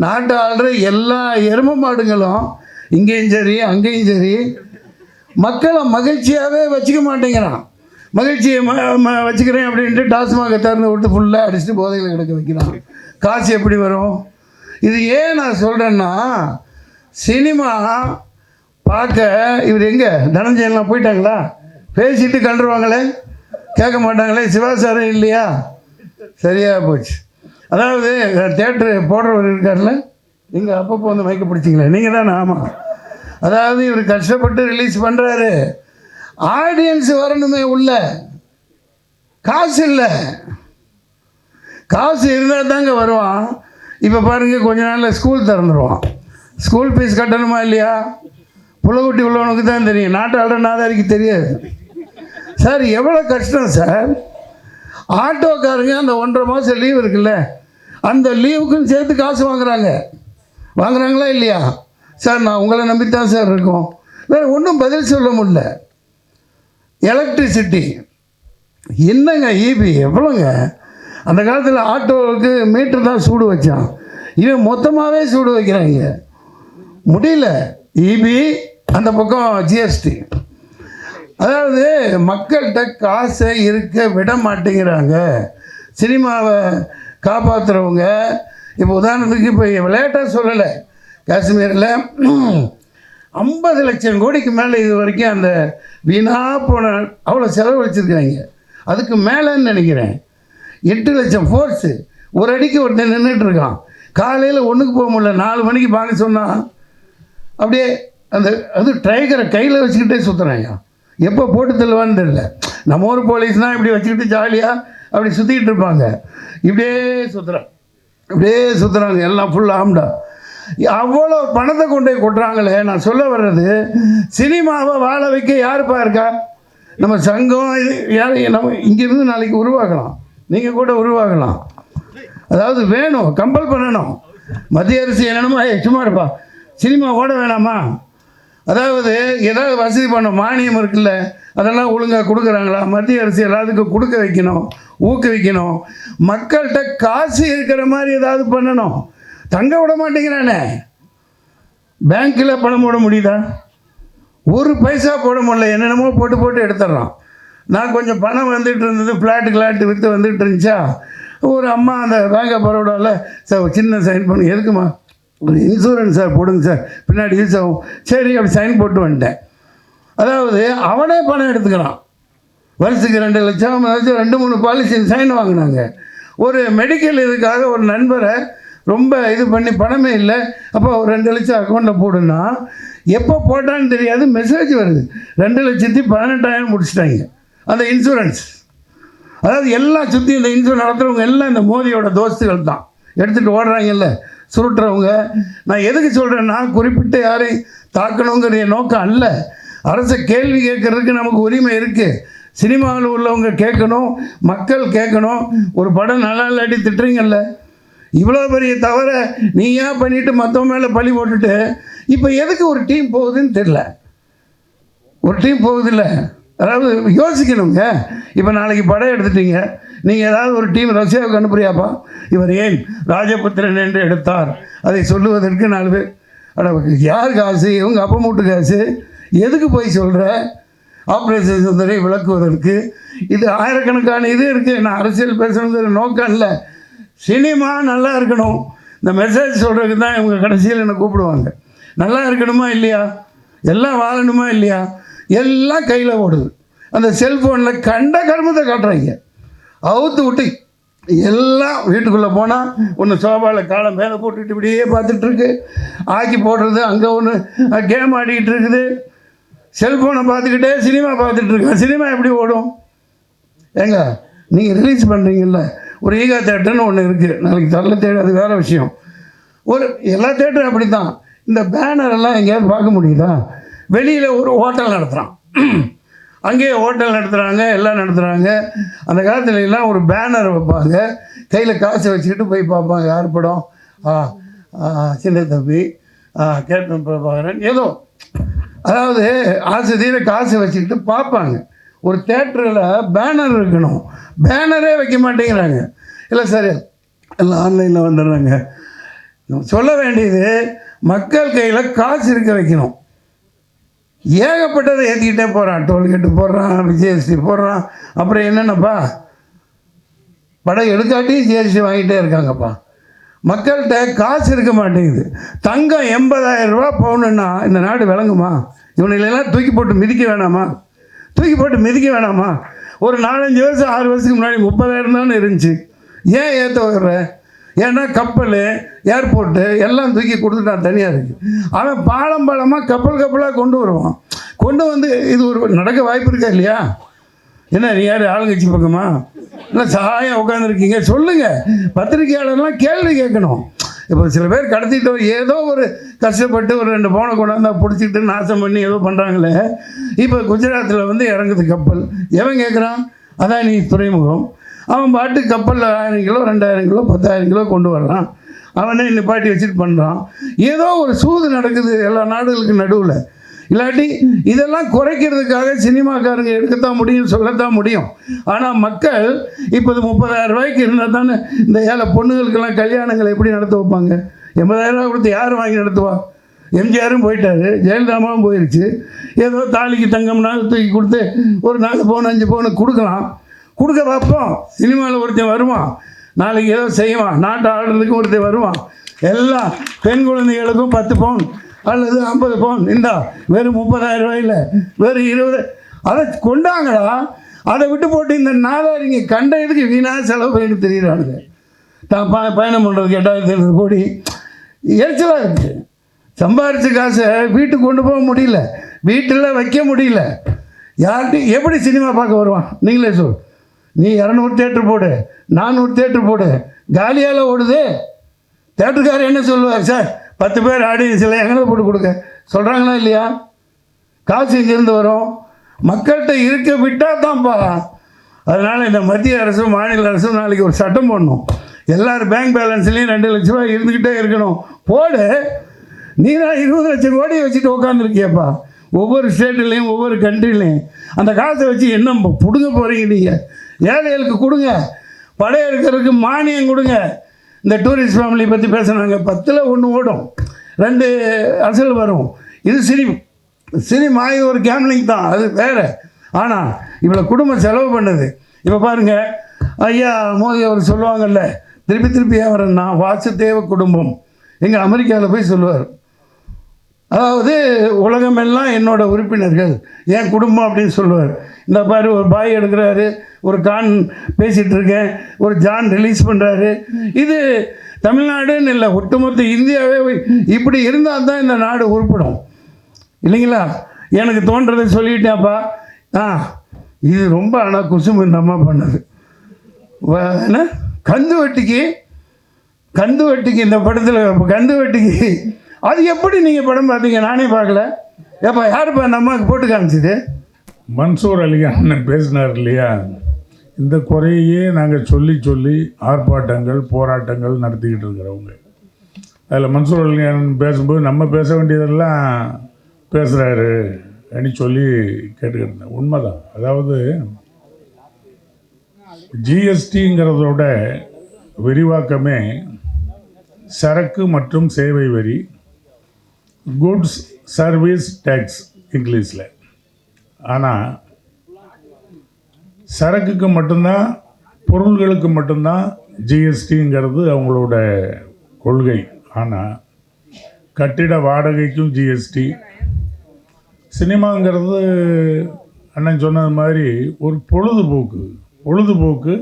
நாட்டு ஆள்ற எல்லா எரும மாடுங்களும் இங்கேயும் சரி அங்கேயும் சரி மக்களை மகிழ்ச்சியாகவே வச்சுக்க மாட்டேங்கிறான். மகிழ்ச்சியை வச்சுக்கிறேன் அப்படின்ட்டு டாஸ்மாக திறந்து விட்டு ஃபுல்லாக அடிச்சுட்டு போதையில் கிடக்க வைக்கிறான். காசு எப்படி வரும்? இது ஏன் நான் சொல்கிறேன்னா, சினிமா பார்க்க இவர் எங்கே தனஞ்சயன்லாம் போயிட்டாங்களா? பேசிட்டு கண்டுருவாங்களே, கேட்க மாட்டாங்களே. சிவாசாரம் இல்லையா? சரியாக போச்சு. அதாவது தேட்ரு போடுறவர் இருக்கார்ல, நீங்கள் அப்பப்போ வந்து மயக்க பிடிச்சிங்களே, நீங்கள் தானே? ஆமாம். அதாவது இவர் கஷ்டப்பட்டு ரிலீஸ் பண்ணுறாரு, ஆடியன்ஸ் வரணுமே உள்ள. காசு இல்லை, காசு இருந்தால் தாங்க வருவான். இப்போ பாருங்கள், கொஞ்ச நாளில் ஸ்கூல் திறந்துடுவான். ஸ்கூல் ஃபீஸ் கட்டணுமா இல்லையா? புள்ளக்குட்டி உள்ளவனுக்கு தான் தெரியும், நாட்டு ஆள்ற நாதாரிக்கு தெரியாது. சார் எவ்வளோ கஷ்டம் சார். ஆட்டோக்காரங்க அந்த 1.5 மாதம் லீவ் இருக்குல்ல, அந்த லீவுக்குன்னு சேர்த்து காசு வாங்குறாங்களா இல்லையா? சார் நான் உங்களை நம்பித்தான் சார் இருக்கோம். வேறு ஒன்றும் பதில் சொல்ல முடியல. எலக்ட்ரிசிட்டி என்னங்க, ஈபி எவ்வளோங்க? அந்த காலத்தில் ஆட்டோவுக்கு மீட்டர் தான் சூடு வச்சான், இவன் மொத்தமாகவே சூடு வைக்கிறாங்க. முடியல. ஈபி அந்த பக்கம் GST. அதாவது மக்கள்கிட்ட காசை இருக்க விட மாட்டேங்கிறாங்க. சினிமாவை காப்பாற்றுறவங்க இப்போ உதாரணத்துக்கு இப்போ விளையாட்டாக சொல்லலை, காஷ்மீரில் 50 லட்சம் கோடிக்கு மேலே இது வரைக்கும் அந்த வீணாக போன அவ்வளோ செலவழிச்சிருக்காங்க. அதுக்கு மேலேன்னு நினைக்கிறேன் 8 லட்சம் ஃபோர்ஸு. ஒரு அடிக்கு ஒருத்தன் நின்றுட்டுருக்கான். காலையில் ஒன்றுக்கு போக முடியல, 4 மணிக்கு பார்க்க சொன்னால் அப்படியே அது ட்ரைகரை கையில் வச்சுக்கிட்டே சுற்றுறாங்க. எப்போ போட்டு தள்ளுவான்னு தெரியல. நம்ம ஊர் போலீஸ்னால் இப்படி வச்சுக்கிட்டு ஜாலியாக அப்படி சுற்றிக்கிட்டு இருப்பாங்க. இப்படியே சுற்றுறாங்க எல்லாம் ஃபுல் ஆம்டா. அவ்வளோ பணத்தை கொண்டு போய் கொட்டுறாங்களே. நான் சொல்ல வர்றது, சினிமாவை வாழ வைக்க யாருப்பா இருக்கா? நம்ம சங்கம் இது யார் நம்ம இங்கேருந்து நாளைக்கு உருவாக்கலாம், நீங்கள் கூட உருவாகலாம். அதாவது வேணும், கம்பல் பண்ணணும். மத்திய அரசு என்னென்னமோ சும்மா இருப்பா, சினிமா ஓட வேணாமா? அதாவது ஏதாவது வசதி பண்ணணும், மானியம் இருக்குல்ல, அதெல்லாம் ஒழுங்காக கொடுக்குறாங்களா? மத்திய அரசு எல்லாத்துக்கும் கொடுக்க வைக்கணும், ஊக்குவிக்கணும். மக்கள்கிட்ட காசு இருக்கிற மாதிரி ஏதாவது பண்ணணும். தங்க விட மாட்டேங்கிறானே. பேங்க்கில் பணம் போட முடியுதா? ஒரு பைசா போட முடியல, என்னென்னமோ போட்டு போட்டு எடுத்துட்றான். நான் கொஞ்சம் பணம் வந்துட்டு இருந்தது, ஃப்ளாட்டு விற்று வந்துட்டு இருந்துச்சா, ஒரு அம்மா அந்த பேங்க் ஆஃப் பரோடாவில் சார் சின்ன சைன் பண்ணி, எதுக்குமா? ஒரு இன்சூரன்ஸ் சார் போடுங்க சார், பின்னாடி யூஸ் ஆகும். சரி, அப்படி சைன் போட்டு வந்துட்டேன். அதாவது அவனே பணம் எடுத்துக்கிறான். வருஷத்துக்கு 2 லட்சம் 2-3 பாலிசி சைன் வாங்கினாங்க. ஒரு மெடிக்கல் இதுக்காக ஒரு நண்பரை ரொம்ப இது பண்ணி பணமே இல்லை, அப்போ ஒரு 2 லட்சம் அக்கௌண்ட்டில் போடுன்னா எப்போ போட்டான்னு தெரியாது, மெசேஜ் வருது 2,18,000 முடிச்சிட்டாங்க அந்த இன்சூரன்ஸ். அதாவது எல்லாம் சுற்றி இந்த இன்சூரன்ஸ் நடத்துகிறவங்க எல்லாம் இந்த மோதியோட தோஸ்துகள் தான் எடுத்துகிட்டு ஓடுறாங்கல்ல, சுருட்டுறவங்க. நான் எதுக்கு சொல்கிறேன்னா, குறிப்பிட்ட யாரையும் தாக்கணுங்கிற நோக்கம் அல்ல. அரசை கேள்வி கேட்கறதுக்கு நமக்கு உரிமை இருக்குது. சினிமாவில் உள்ளவங்க கேட்கணும், மக்கள் கேட்கணும். ஒரு படம் நல்லா இல்லாட்டி திட்டுறீங்கல்ல, இவ்வளோ பெரிய தவிர நீ ஏன் பண்ணிவிட்டு மற்றவங்க மேலே பழி போட்டுட்டு இப்போ எதுக்கு ஒரு டீம் போகுதுன்னு தெரில. ஒரு டீம் போகுதில்ல, அதாவது யோசிக்கணுங்க. இப்போ நாளைக்கு படம் எடுத்துட்டீங்க, நீங்கள் ஏதாவது ஒரு டீம் ரஷ்யாவுக்கு அனுப்புறியாப்பா? இவர் ஏன் ராஜபுத்திரன் என்று எடுத்தார் அதை சொல்லுவதற்கு 4 பேர். ஆனால் யார் காசு? இவங்க அப்பா மூட்டு காசு. எதுக்கு போய் சொல்கிற? ஆப்ரேஷன் சுந்தரை விளக்குவதற்கு. இது ஆயிரக்கணக்கான இது இருக்குது. நான் அரசியல் பேசணுங்கிற நோக்கம் இல்லை. சினிமா நல்லா இருக்கணும், இந்த மெசேஜ் சொல்கிறதுக்கு தான் இவங்க கடைசியில் என்னை கூப்பிடுவாங்க. நல்லா இருக்கணுமா இல்லையா? எல்லாம் வாழணுமா இல்லையா? எல்லாம் கையில் ஓடுது. அந்த செல்ஃபோனில் கண்ட கர்மத்தை காட்டுறாங்க. அவுத்து விட்டு எல்லாம் வீட்டுக்குள்ளே போனால் ஒன்று சோபாவில் காலை மேலே போட்டுட்டு இப்படியே பார்த்துட்ருக்கு. ஆக்கி போடுறது, அங்கே ஒன்று கேம் ஆடிக்கிட்டு இருக்குது. செல்ஃபோனை பார்த்துக்கிட்டே சினிமா பார்த்துட்ருக்கேன். சினிமா எப்படி ஓடும்? ஏங்க, நீங்கள் ரிலீஸ் பண்ணுறீங்கல்ல, ஒரு ஈகா தேட்டர்னு ஒன்று இருக்குது, நாளைக்கு தரல தேட்டர், அது வேறு விஷயம். ஒரு எல்லா தேட்டரும் அப்படி தான். இந்த பேனரெல்லாம் எங்கேயாவது பார்க்க முடியுதா? வெளியில் ஒரு ஹோட்டல் நடத்துகிறான், அங்கேயே ஹோட்டல் நடத்துகிறாங்க, எல்லாம் நடத்துகிறாங்க. அந்த காலத்துல எல்லாம் ஒரு பேனர் வைப்பாங்க, கையில் காசை வச்சுக்கிட்டு போய் பார்ப்பாங்க. யார் படம்? சின்ன தம்பி, கேப்டன் பிரபாகரன், ஏதோ. அதாவது ஆசை தீர காசை வச்சுக்கிட்டு பார்ப்பாங்க. ஒரு தேட்டரில் பேனர் இருக்கணும், பேனரே வைக்க மாட்டேங்கிறாங்க. இல்லை சார், எல்லாம் ஆன்லைனில் வந்துடுறாங்க. சொல்ல வேண்டியது, மக்கள் கையில் காசு இருக்க வைக்கணும். ஏகப்பட்டதை ஏற்றிக்கிட்டே போகிறான். டோல்கேட்டு போடுறான், ஜிஎஸ்டி போடுறான். அப்புறம் என்னென்னப்பா, படம் எடுக்காட்டியும் ஜிஎஸ்டி வாங்கிட்டே இருக்காங்கப்பா. மக்கள்கிட்ட காசு இருக்க மாட்டேங்குது. தங்கம் 80,000 ரூபா போகணுன்னா இந்த நாடு விளங்குமா? இவனையெல்லாம் தூக்கி போட்டு மிதிக்க வேணாமா? தூக்கி போட்டு மிதிக்க வேணாமா? ஒரு 4-5 வருஷம் 6 வருஷத்துக்கு முன்னாடி 30,000 தானே இருந்துச்சு. ஏன் ஏற்ற வர்ற? ஏன்னா கப்பல், ஏர்போர்ட்டு எல்லாம் தூக்கி கொடுத்துட்டான், தனியாக இருக்குது. அவன் பாலமாக கப்பலாக கொண்டு வருவான். கொண்டு வந்து இது ஒரு நடக்க வாய்ப்பு இருக்கா இல்லையா? என்ன நீ யார் ஆளுங்கட்சி பக்கமா? இல்லை சாயம் உட்காந்துருக்கீங்க, சொல்லுங்கள். பத்திரிகையாளர்லாம் கேள்வி கேட்கணும். இப்போ சில பேர் கடத்திட்டு ஏதோ ஒரு கஷ்டப்பட்டு ஒரு 2 பவுனை கொண்டாந்தா பிடிச்சிக்கிட்டு நாசம் பண்ணி ஏதோ பண்ணுறாங்களே. இப்போ குஜராத்தில் வந்து இறங்குது கப்பல். எவன் கேட்குறான்? அதான் நீ துறைமுகம். அவன் பாட்டு கப்பலில் 1000 கிலோ 2000 கிலோ 10,000 கிலோ கொண்டு வர்றான். அவனே நிப்பாட்டி வச்சுட்டு பண்ணுறான். ஏதோ ஒரு சூது நடக்குது எல்லா நாடுகளுக்கு நடுவில். இல்லாட்டி இதெல்லாம் குறைக்கிறதுக்காக சினிமாக்காரங்க எடுக்கத்தான் முடியும், சொல்லத்தான் முடியும். ஆனால் மக்கள் இப்போ 30,000 ரூபாய்க்கு இருந்தால் தானே இந்த ஏழை பொண்ணுங்களுக்கெல்லாம் கல்யாணங்களை எப்படி நடத்த வைப்பாங்க? 80,000 ரூபா கொடுத்து யார் வாங்கி நடத்துவா? எம்ஜிஆரும் போயிட்டாரு, ஜெயலலிதாவும் போயிடுச்சு. ஏதோ தாலிக்கு தங்கம்னாலும் தூக்கி கொடுத்து ஒரு 4 பவுன் 5 பவுனு கொடுக்கலாம். கொடுக்க பார்ப்போம். சினிமாவில் ஒருத்தன் வருவான், நாளைக்கு ஏதோ செய்வான், நாட்டை ஆடுறதுக்கு ஒருத்தன் வருவான். எல்லாம் பெண் குழந்தைகளுக்கும் 10 பவுன் அல்லது 50 பவுன். இந்தா வெறும் 30,000 ரூபாயில் வெறும் 20. அதை கொண்டாங்கடா. அதை விட்டு போட்டு இந்த நாதாரிங்க கண்ட இதுக்கு வீணாக செலவு பண்ணிட்டு தெரியுறானுங்க. தான் பயணம் பண்ணுறதுக்கு 8,500 கோடி. எரிச்சலாக இருக்குது. சம்பாரித்த காசை வீட்டுக்கு கொண்டு போக முடியல, வீட்டில் வைக்க முடியல. யார்கிட்டையும் எப்படி சினிமா பார்க்க வருவான்? நீங்களே சொல். நீ 200 தேட்டர் போடு, 400 தேட்டர் போடு, காலியால் ஓடுது. தேட்டருக்காரர் என்ன சொல்லுவார்? சார் 10 பேர் ஆடியன்ஸில் எங்கே போட்டு கொடுக்க சொல்கிறாங்களா இல்லையா? காசு இங்கேருந்து வரும், மக்கள்கிட்ட இருக்க விட்டால் தான்ப்பா. அதனால் இந்த மத்திய அரசும் மாநில அரசும் நாளைக்கு ஒரு சட்டம் போடணும். எல்லோரும் பேங்க் பேலன்ஸ்லேயும் 2 லட்ச ரூபா இருந்துக்கிட்டே இருக்கணும். போடு, நீ தான் 20 லட்சம் கோடியை வச்சுட்டு உட்காந்துருக்கியப்பா. ஒவ்வொரு ஸ்டேட்லேயும் ஒவ்வொரு கண்ட்ரிலையும் அந்த காசை வச்சு என்ன பிடுங்க போகிறீங்க? நீங்கள் ஏழைகளுக்கு கொடுங்க, படையெடுக்கிறதுக்கு மானியம் கொடுங்க. இந்த டூரிஸ்ட் ஃபேமிலி பற்றி பேசுனாங்க, 10ல் 1 ஓடும், 2 அசல் வரும். இது சினிமா, இது ஒரு கேம்லிங் தான், அது வேறு. ஆனால் இவ்வளோ குடும்பம் செலவு பண்ணுது. இப்போ பாருங்கள், ஐயா மோடி அவர் சொல்லுவாங்கல்ல, திருப்பி வரேன்னா வாசுதேவ குடும்பம். எங்கள் அமெரிக்காவில் போய் சொல்லுவார், அதாவது உலகமெல்லாம் என்னோட உறுப்பினர்கள், என் குடும்பம் அப்படின்னு சொல்லுவார். இந்த பாரு, ஒரு பாய் எடுக்கிறாரு, ஒரு கான் பேசிகிட்டு இருக்கேன், ஒரு ஜான் ரிலீஸ் பண்ணுறாரு. இது தமிழ்நாடுன்னு இல்லை, ஒட்டுமொத்த இந்தியாவே இப்படி இருந்தால் தான் இந்த நாடு உருப்படும் இல்லைங்களா? எனக்கு தோன்றதை சொல்லிட்டேன்ப்பா. இது ரொம்ப ஆனால் குசும்பு இந்த அம்மா பண்ணது. என்ன கந்து வெட்டிக்கு இந்த படத்தில் கந்து வெட்டிக்கு அது எப்படி நீங்கள் படம் பார்த்தீங்க? நானே பார்க்கல. ஏப்பா யாருப்பா அந்த அம்மாவுக்கு போட்டு காமிச்சிது? மன்சூர் அலிகான் பேசினார் இல்லையா, இந்த குறையே நாங்கள் சொல்லி ஆர்ப்பாட்டங்கள் போராட்டங்கள் நடத்திக்கிட்டு இருக்கிறவங்க. அதில் மன்சூர் அலிகான் பேசும்போது நம்ம பேச வேண்டியதெல்லாம் பேசுகிறாரு அப்படின்னு சொல்லி கேட்டுக்கிட்டு இருந்தேன். உண்மைதான். அதாவது ஜிஎஸ்டிங்கிறதோட விரிவாக்கமே சரக்கு மற்றும் சேவை வரி, குட்ஸ் சர்வீஸ் டேக்ஸ் இங்கிலீஷில். ஆனால் சரக்குக்கு மட்டும்தான், பொருள்களுக்கு மட்டும்தான் ஜிஎஸ்டிங்கிறது அவங்களோட கொள்கை. ஆனால் கட்டிட வாடகைக்கும் ஜிஎஸ்டி, சினிமாங்கிறது அண்ணன் சொன்னது மாதிரி ஒரு பொழுதுபோக்கு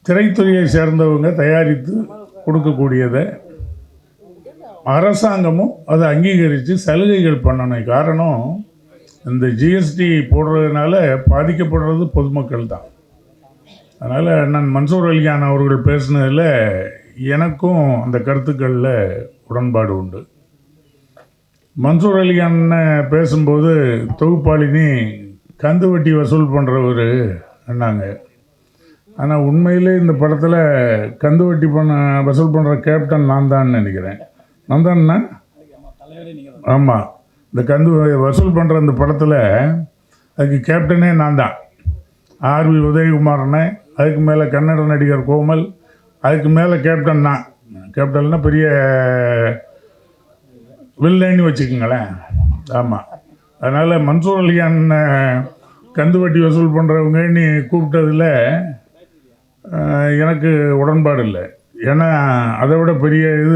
திரைத்துறையை சேர்ந்தவங்க தயாரித்து கொடுக்கக்கூடியதை அரசாங்கமும் அதை அங்கீகரித்து சலுகைகள் பண்ணணும். காரணம், இந்த ஜிஎஸ்டி போடுறதுனால பாதிக்கப்படுறது பொதுமக்கள் தான். அதனால் அண்ணன் மன்சூர் அலிகான் அவர்கள் பேசினதில் எனக்கும் அந்த கருத்துக்களில் உடன்பாடு உண்டு. மன்சூர் அலிகான் பேசும்போது தொகுப்பாளினி கந்து வட்டி வசூல் பண்ணுறவர் என்னாங்க. ஆனால் உண்மையிலே இந்த படத்தில் கந்து வட்டி வசூல் பண்ணுற கேப்டன் நான் தான் நினைக்கிறேன். நான் தான்ண்ணா? ஆமாம். இந்த கந்து வசூல் பண்ணுற இந்த படத்தில் அதுக்கு கேப்டனே நான் தான். ஆர்வி உதயகுமார்னே, அதுக்கு மேலே கன்னட நடிகர் கோமல், அதுக்கு மேலே கேப்டன் தான். கேப்டன்னா பெரிய வில்லைன்னு வச்சுக்கோங்களேன். ஆமாம். அதனால் மன்சூர் அலிகான் கந்து வட்டி வசூல் பண்ணுறவங்க நீ கூப்பிட்டதில் எனக்கு உடன்பாடு இல்லை. ஏன்னா அதை விட பெரிய இது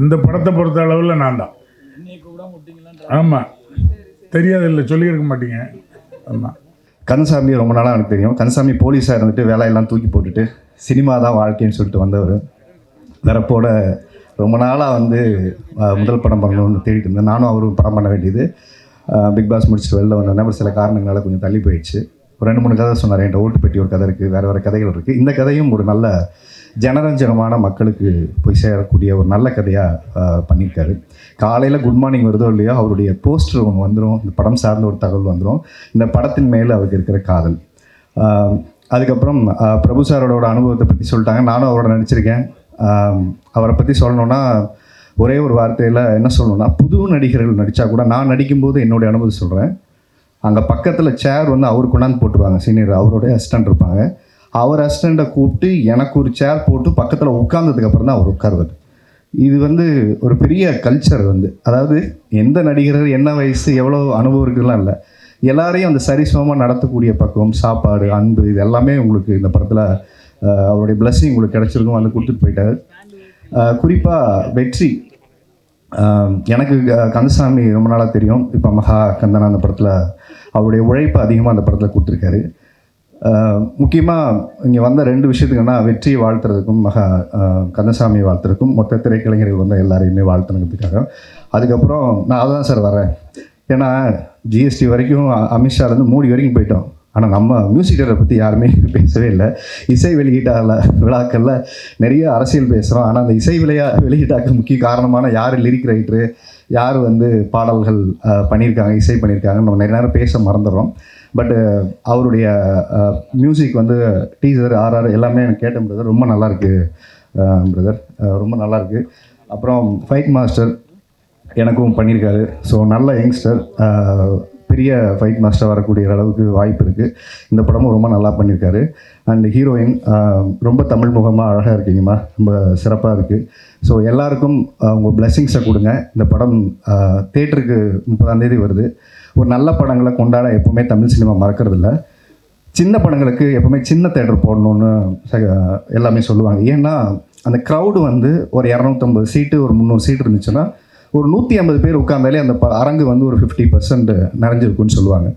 இந்த படத்தை பொறுத்த அளவில் நான் தான். ஆமாம், தெரியாதில்லை, சொல்லியிருக்க மாட்டீங்க. ஆமாம். கந்தசாமி ரொம்ப நாளாக எனக்கு தெரியும். கந்தசாமி போலீஸாக இருந்துட்டு வேலையெல்லாம் தூக்கி போட்டுட்டு சினிமா தான் வாழ்க்கைன்னு சொல்லிட்டு வந்தவர். வரப்போட ரொம்ப நாளாக முதல் படம் பண்ணணும்னு தேடிட்டு இருந்தேன். நானும் அவரும் படம் பண்ண வேண்டியது. பிக் பாஸ் முடிச்சுட்டு வெளில வந்தோன்னா ஒரு சில காரணங்களால் கொஞ்சம் தள்ளி போயிடுச்சு. ஒரு 2-3 கதை சொன்னார். என்கிட்ட ஓட்டு பெட்டி ஒரு கதை இருக்குது, வேறு கதைகள் இருக்குது. இந்த கதையும் ஒரு நல்ல ஜனரஞ்சனமான மக்களுக்கு போய் சேரக்கூடிய ஒரு நல்ல கதையாக பண்ணியிருக்காரு. காலையில் குட் மார்னிங் வருதோ இல்லையோ அவருடைய போஸ்டர் ஒன்று வந்துடும், இந்த படம் சார்ந்த ஒரு தகவல் வந்துடும், இந்த படத்தின் மேலே அவருக்கு இருக்கிற காதல். அதுக்கப்புறம் பிரபு சாரோட அனுபவத்தை பற்றி சொல்லிட்டாங்க. நானும் அவரோட நடிச்சிருக்கேன். அவரை பற்றி சொல்லணுன்னா ஒரே ஒரு வார்த்தையில் என்ன சொல்லணுன்னா, புது நடிகர்கள் நடித்தா கூட நான் நடிக்கும்போது என்னுடைய அனுபவம் சொல்கிறேன். அங்கே பக்கத்தில் சேர் அவர் கொண்டாந்து போட்டுருவாங்க. சீனியர் அவருடைய அசிஸ்டண்ட் இருப்பாங்க. அவர் அசிஸ்டண்ட்டை கூப்பிட்டு எனக்கு ஒரு சேர் போட்டு பக்கத்தில் உட்கார்ந்ததுக்கப்புறம் தான் அவர் உட்காருவார். இது ஒரு பெரிய கல்ச்சர். அதாவது எந்த நடிகர் என்ன வயசு எவ்வளோ அனுபவம் இருக்குதுலாம் இல்லை, எல்லாரையும் அந்த சரிசமமாக நடத்தக்கூடிய பக்குவம், சாப்பாடு, அன்பு, இது எல்லாமே உங்களுக்கு இந்த படத்தில் அவருடைய பிளஸ்ஸிங் உங்களுக்கு கிடச்சிருக்கும். கொடுத்துட்டு போயிட்டார். குறிப்பாக வெற்றி, எனக்கு கந்தசாமி ரொம்ப நாளாக தெரியும். இப்போ மகா கந்தனா அந்த படத்தில் அவருடைய உழைப்பு அதிகமாக அந்த படத்தில் கொடுத்துருக்காரு. முக்கியமாக இங்கே வந்த 2 விஷயத்துக்குன்னா, வெற்றியை வாழ்த்துறதுக்கும் கந்தசாமி வாழ்த்துறதுக்கும் மொத்த திரைக்கலைஞர்கள் எல்லாரையுமே வாழ்த்துனதுக்காக. அதுக்கப்புறம் நான் அதான் சார் வரேன். ஏன்னா ஜிஎஸ்டி வரைக்கும், அமித்ஷாலேருந்து மோடி வரைக்கும் போயிட்டோம். ஆனால் நம்ம மியூசிக் டேரக்டரை பற்றி யாருமே பேசவே இல்லை. இசை விழாக்களில் நிறைய அரசியல் பேசுகிறோம், ஆனால் அந்த இசை வெளியீட்டாக்கு முக்கிய காரணமான யார் லிரிக் ரைட்டரு, யார் வந்து பாடல்கள் பண்ணியிருக்காங்க, இசை பண்ணியிருக்காங்க, நம்ம நிறைய நேரம் பேச மறந்துடுறோம். பட்டு அவருடைய மியூசிக் வந்து டீசர் ஆர்ஆர் எல்லாமே எனக்கு கேட்டேன் பிரதர், ரொம்ப நல்லாயிருக்கு பிரதர், ரொம்ப நல்லாயிருக்கு. அப்புறம் ஃபைட் மாஸ்டர் எனக்கும் பண்ணியிருக்காரு. ஸோ நல்ல யங்ஸ்டர், பெரிய ஃபைட் மாஸ்டர் வரக்கூடிய அளவுக்கு வாய்ப்பு இருக்குது. இந்த படமும் ரொம்ப நல்லா பண்ணியிருக்காரு. அண்ட் ஹீரோயின் ரொம்ப தமிழ் முகமாக அழகாக இருக்கீங்கம்மா, ரொம்ப சிறப்பாக இருக்குது. ஸோ எல்லாருக்கும் உங்கள் பிளெஸ்ஸிங்ஸை கொடுங்க. இந்த படம் தேட்டருக்கு 30ஆம் வருது. ஒரு நல்ல படங்களை கொண்டாட எப்போவுமே தமிழ் சினிமா மறக்கிறதில்ல. சின்ன படங்களுக்கு எப்போவுமே சின்ன தேட்டர் போடணுன்னு எல்லாமே சொல்லுவாங்க. ஏன்னா அந்த க்ரௌடு வந்து ஒரு 250 சீட்டு, ஒரு 300 சீட்டு இருந்துச்சுன்னா ஒரு 150 பேர் உட்காந்தாலே அந்த அரங்கு வந்து ஒரு 50% நிறைஞ்சிருக்குன்னு சொல்லுவாங்க.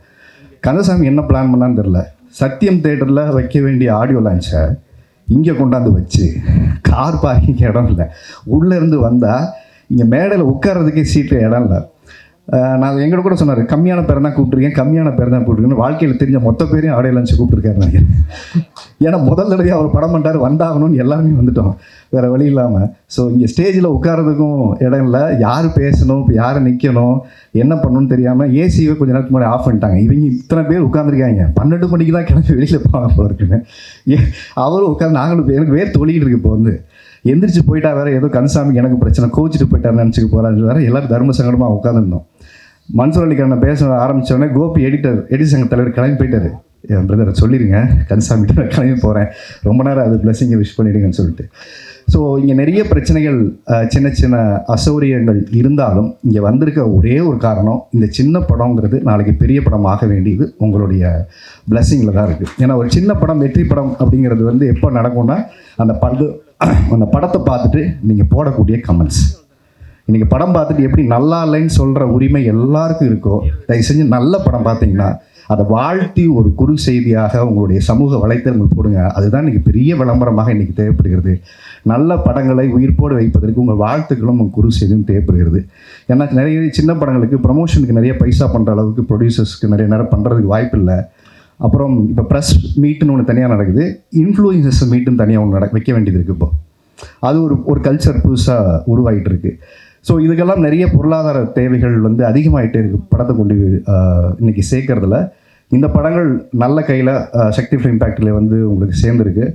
கந்தசாமி என்ன பிளான் பண்ணான்னு தெரில, சத்தியம் தேட்டரில் வைக்க வேண்டிய ஆடியோ லான்ச்சை இங்கே கொண்டாந்து வச்சு, கார் பார்க்கிங் இடம் இல்லை, உள்ளேருந்து வந்தால் இங்கே மேடையில் உட்கார்றதுக்கே சீட்டு இடம் இல்லை. நான் எங்கிட்ட கூட சொன்னார், கம்மியான பேர் தான் கூப்பிட்ருக்கேன், கம்மியான பேர் தான் கூப்பிட்ருக்கேன். வாழ்க்கையில் தெரிஞ்ச மொத்த பேரையும் ஆடியோ லான்ச்சு கூப்பிட்ருக்காரு நினைக்கிறேன். ஏன்னா முதல் தடவை அவர் படம் பண்ணிட்டார், வந்தாகணும்னு எல்லாருமே வந்துட்டோம், வேறு வழி இல்லாமல். ஸோ இங்கே ஸ்டேஜில் உட்காரதுக்கும் இடம் இல்லை, யார் பேசணும், இப்போ யார் நிற்கணும், என்ன பண்ணணும்னு தெரியாமல் ஏசியை கொஞ்சம் நேரத்துக்கு முன்னாடி ஆஃப் பண்ணிட்டாங்க. இவங்க இத்தனை பேர் உட்காந்துருக்காங்க, 12 மணிக்கு தான் கிளம்பி வெளியில் போவாங்க போல இருக்குன்னு. அவரும் உட்காந்து, நாங்களும் எனக்கு வேறு தொழில் இருக்குது. இப்போ வந்து எந்திரிச்சு போயிட்டா வேறு ஏதோ கந்தசாமிக்கு எனக்கு பிரச்சனை, கோச்சிட்டு போயிட்டார் நினச்சிக்க போகிறான்னு வேறு எல்லோரும் தர்ம சங்கடமாக உட்காந்துருந்தோம். மன்சூர் அலிகான பேச ஆரம்பித்தோடனே கோபி எடிட்டர் சங்க தலைவர் கிளம்பி போயிட்டார். என் பிரதரை சொல்லிடுங்க, கந்தசாமிகிட்ட நான் கிளம்பி போகிறேன், ரொம்ப நேரம் அது பிளஸிங்கை விஷ் பண்ணிவிடுங்கன்னு சொல்லிட்டு. ஸோ இங்கே நிறைய பிரச்சனைகள், சின்ன சின்ன அசௌகரியங்கள் இருந்தாலும் இங்கே வந்திருக்க ஒரே ஒரு காரணம், இந்த சின்ன படங்கிறது நாளைக்கு பெரிய படம் ஆக வேண்டியது உங்களுடைய பிளஸிங்கில் தான் இருக்குது. ஏன்னா ஒரு சின்ன படம் வெற்றி படம் அப்படிங்கிறது வந்து எப்போ நடக்கும்னா அந்த படத்தை பார்த்துட்டு நீங்கள் போடக்கூடிய கமெண்ட்ஸ். இன்றைக்கி படம் பார்த்துட்டு எப்படி நல்லா இல்லைன்னு சொல்கிற உரிமை எல்லாருக்கும் இருக்கோ, தயவு செஞ்சு நல்ல படம் பார்த்தீங்கன்னா அதை வாழ்த்தி ஒரு குறு செய்தியாக உங்களுடைய சமூக வலைத்தளங்கள் போடுங்க. அதுதான் இன்றைக்கி பெரிய விளம்பரமாக இன்றைக்கி தேவைப்படுகிறது. நல்ல படங்களை உயிர்ப்போடு வைப்பதற்கு உங்கள் வாழ்த்துக்களும் உங்கள் குறு செய்தியும் தேவைப்படுகிறது. ஏன்னா நிறைய சின்ன படங்களுக்கு ப்ரமோஷனுக்கு நிறைய பைசா பண்ணுற அளவுக்கு ப்ரொடியூசர்ஸ்க்கு நிறைய நேரம் பண்ணுறதுக்கு வாய்ப்பு இல்லை. அப்புறம் இப்போ ப்ரெஸ் மீட்டுன்னு ஒன்று தனியாக நடக்குது, இன்ஃப்ளூயன்சஸ் மீட்டுன்னு தனியாக ஒன்று வைக்க வேண்டியது இருக்குது. இப்போ அது ஒரு கல்ச்சர் புதுசாக உருவாகிட்டு இருக்குது. ஸோ இதுக்கெல்லாம் நிறைய பொருளாதார தேவைகள் வந்து அதிகமாகிட்டே இருக்குது படத்தை கொண்டு இன்றைக்கி சேர்க்கறதுல. இந்த படங்கள் நல்ல கையில் சக்தி ஃபிலிம் ஃபேக்ட்ரியில் வந்து உங்களுக்கு சேர்ந்துருக்கு.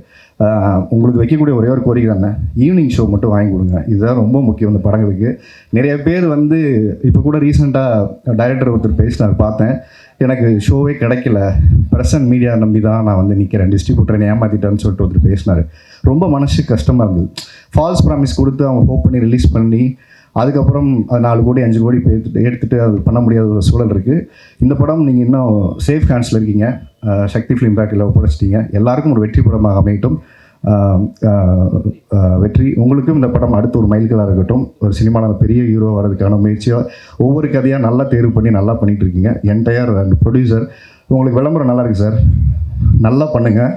உங்களுக்கு வைக்கக்கூடிய ஒரே ஒரு கோரிக்கை தானே, ஈவினிங் ஷோ மட்டும் வாங்கி கொடுங்க. இதுதான் ரொம்ப முக்கியம் இந்த படங்களுக்கு. நிறைய பேர் வந்து இப்போ கூட ரீசெண்டாக டைரக்டர் ஒருத்தர் பேசினார், பார்த்தேன், எனக்கு ஷோவே கிடைக்கல, ப்ரெசன்ட் மீடியா நம்பி தான் நான் வந்து நிற்கிறேன், டிஸ்ட்ரிபியூட்டரை ஏமாற்றிட்டேன்னு சொல்லிட்டு ஒருத்தர் பேசினார். ரொம்ப மனசுக்கு கஷ்டமாக இருந்தது. ஃபால்ஸ் ப்ராமிஸ் கொடுத்து அவங்க ஹோப் பண்ணி ரிலீஸ் பண்ணி அதுக்கப்புறம் 4 கோடி 5 கோடி எடுத்துகிட்டு அது பண்ண முடியாத ஒரு சூழல் இருக்குது. இந்த படம் நீங்கள் இன்னும் சேஃப் ஹேண்ட்ஸில் இருக்கீங்க, சக்தி ஃபிலிம் ஃபேக்ட்ரியில் ஒப்படைச்சிட்டிங்க. எல்லாருக்கும் ஒரு வெற்றி படமாக அமையட்டும். வெற்றி உங்களுக்கும் இந்த படம் அடுத்து ஒரு மைல்கல்லாக இருக்கட்டும். ஒரு சினிமாவில் பெரிய ஹீரோ வர்றதுக்கான முயற்சியாக ஒவ்வொரு கதையாக நல்லா தேர்வு பண்ணி நல்லா பண்ணிகிட்டு இருக்கீங்க. என்டையர் அண்ட் ப்ரொடியூசர் உங்களுக்கு விளம்பரம் நல்லா இருக்குது சார், நல்லா பண்ணுங்கள்.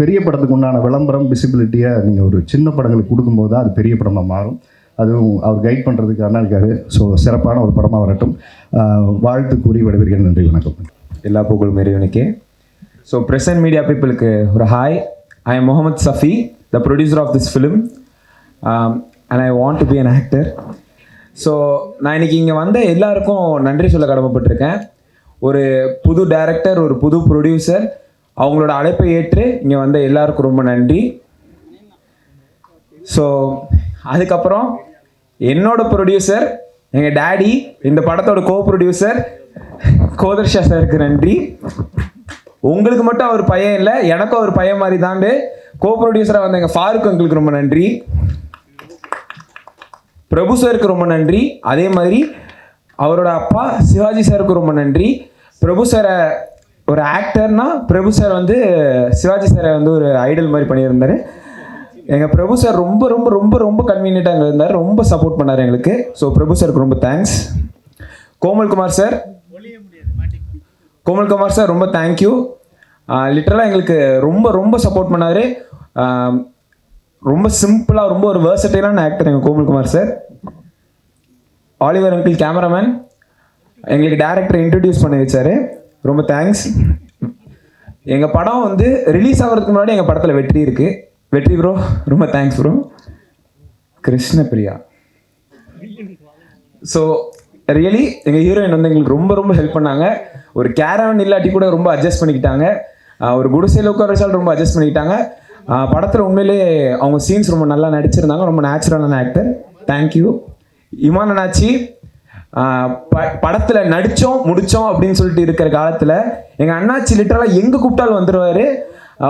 பெரிய படத்துக்கு உண்டான விளம்பரம் விசிபிலிட்டியை நீங்கள் ஒரு சின்ன படங்களுக்கு கொடுக்கும்போது தான் அது பெரிய படமாக மாறும். அதுவும் அவர் கைட் பண்ணுறதுக்கு அண்ணா இருக்காரு. ஸோ சிறப்பான ஒரு படமாக வரட்டும். வாழ்த்து கூறி விடைபெறுகிறேன். நன்றி, வணக்கம். எல்லா புகழும் இறைவனுக்கே. ஸோ பிரசன்ட் மீடியா பீப்புளுக்கு ஒரு hi. I am Mohammed Safi, the producer of this film, and I want to be an actor. So நான் இன்றைக்கி இங்கே வந்த எல்லாருக்கும் நன்றி சொல்ல கடமைப்பட்டிருக்கேன். ஒரு புது டைரக்டர், ஒரு புது ப்ரொடியூசர், அவங்களோட அழைப்பை ஏற்று இங்கே வந்த எல்லாருக்கும் ரொம்ப நன்றி. ஸோ அதுக்கப்புறம் என்னோட ப்ரொடியூசர், எங்கள் டேடி, இந்த படத்தோட கோ ப்ரொடியூசர் கோதர்ஷா சாருக்கு நன்றி. உங்களுக்கு மட்டும் அவர் பையன் இல்லை, எனக்கும் அவர் பையன் மாதிரி தாண்டு கோ ப்ரொடியூசராக வந்த எங்கள் ஃபாரூக் அங்கிளுக்கு ரொம்ப நன்றி. பிரபு சாருக்கு ரொம்ப நன்றி. அதே மாதிரி அவரோட அப்பா சிவாஜி சாருக்கு ரொம்ப நன்றி. பிரபு சாரை ஒரு ஆக்டர்னா பிரபு சார் வந்து சிவாஜி சாரை வந்து ஒரு ஐடல் மாதிரி பண்ணியிருந்தார். எங்கள் பிரபு சார் ரொம்ப ரொம்ப ரொம்ப ரொம்ப கன்வீனியண்ட்டாக அங்கே இருந்தார், ரொம்ப சப்போர்ட் பண்ணார் எங்களுக்கு. ஸோ பிரபு சாருக்கு ரொம்ப தேங்க்ஸ். கோமல்குமார் சார் ரொம்ப தேங்க்யூ. லிட்டரலாக எங்களுக்கு ரொம்ப ரொம்ப சப்போர்ட் பண்ணார். ரொம்ப சிம்பிளாக ரொம்ப ஒரு வேர்சட்டைலான ஆக்டர் எங்கள் கோமல்குமார் சார். ஆலிவர் அங்கிள் கேமராமேன் எங்களுக்கு டேரக்டரை இன்ட்ரடியூஸ் பண்ணி வச்சார், ரொம்ப தேங்க்ஸ். எங்கள் படம் வந்து ரிலீஸ் ஆகிறதுக்கு முன்னாடி எங்கள் படத்தில் வெற்றி இருக்குது. வெற்றி ப்ரோ, ரொம்ப thanks bro. Krishnapriya. So really எங்கள் ஹீரோயின் வந்து எங்களுக்கு ரொம்ப ரொம்ப ஹெல்ப் பண்ணாங்க. ஒரு கேரவன் இல்லாட்டி கூட ரொம்ப அட்ஜஸ்ட் பண்ணிக்கிட்டாங்க. ஒரு குடிசையில் உட்கார வச்சாலும் ரொம்ப அட்ஜஸ்ட் பண்ணிக்கிட்டாங்க. படத்தில் உண்மையிலே அவங்க சீன்ஸ் ரொம்ப நல்லா நடிச்சிருந்தாங்க. ரொம்ப நேச்சுரலான ஆக்டர். தேங்க்யூ. இமான் அண்ணாச்சி படத்தில் நடித்தோம் முடித்தோம் அப்படின்னு சொல்லிட்டு இருக்கிற காலத்தில் எங்கள் அண்ணாச்சி லிட்டரலாக எங்கே கூப்பிட்டாலும் வந்துடுவார்.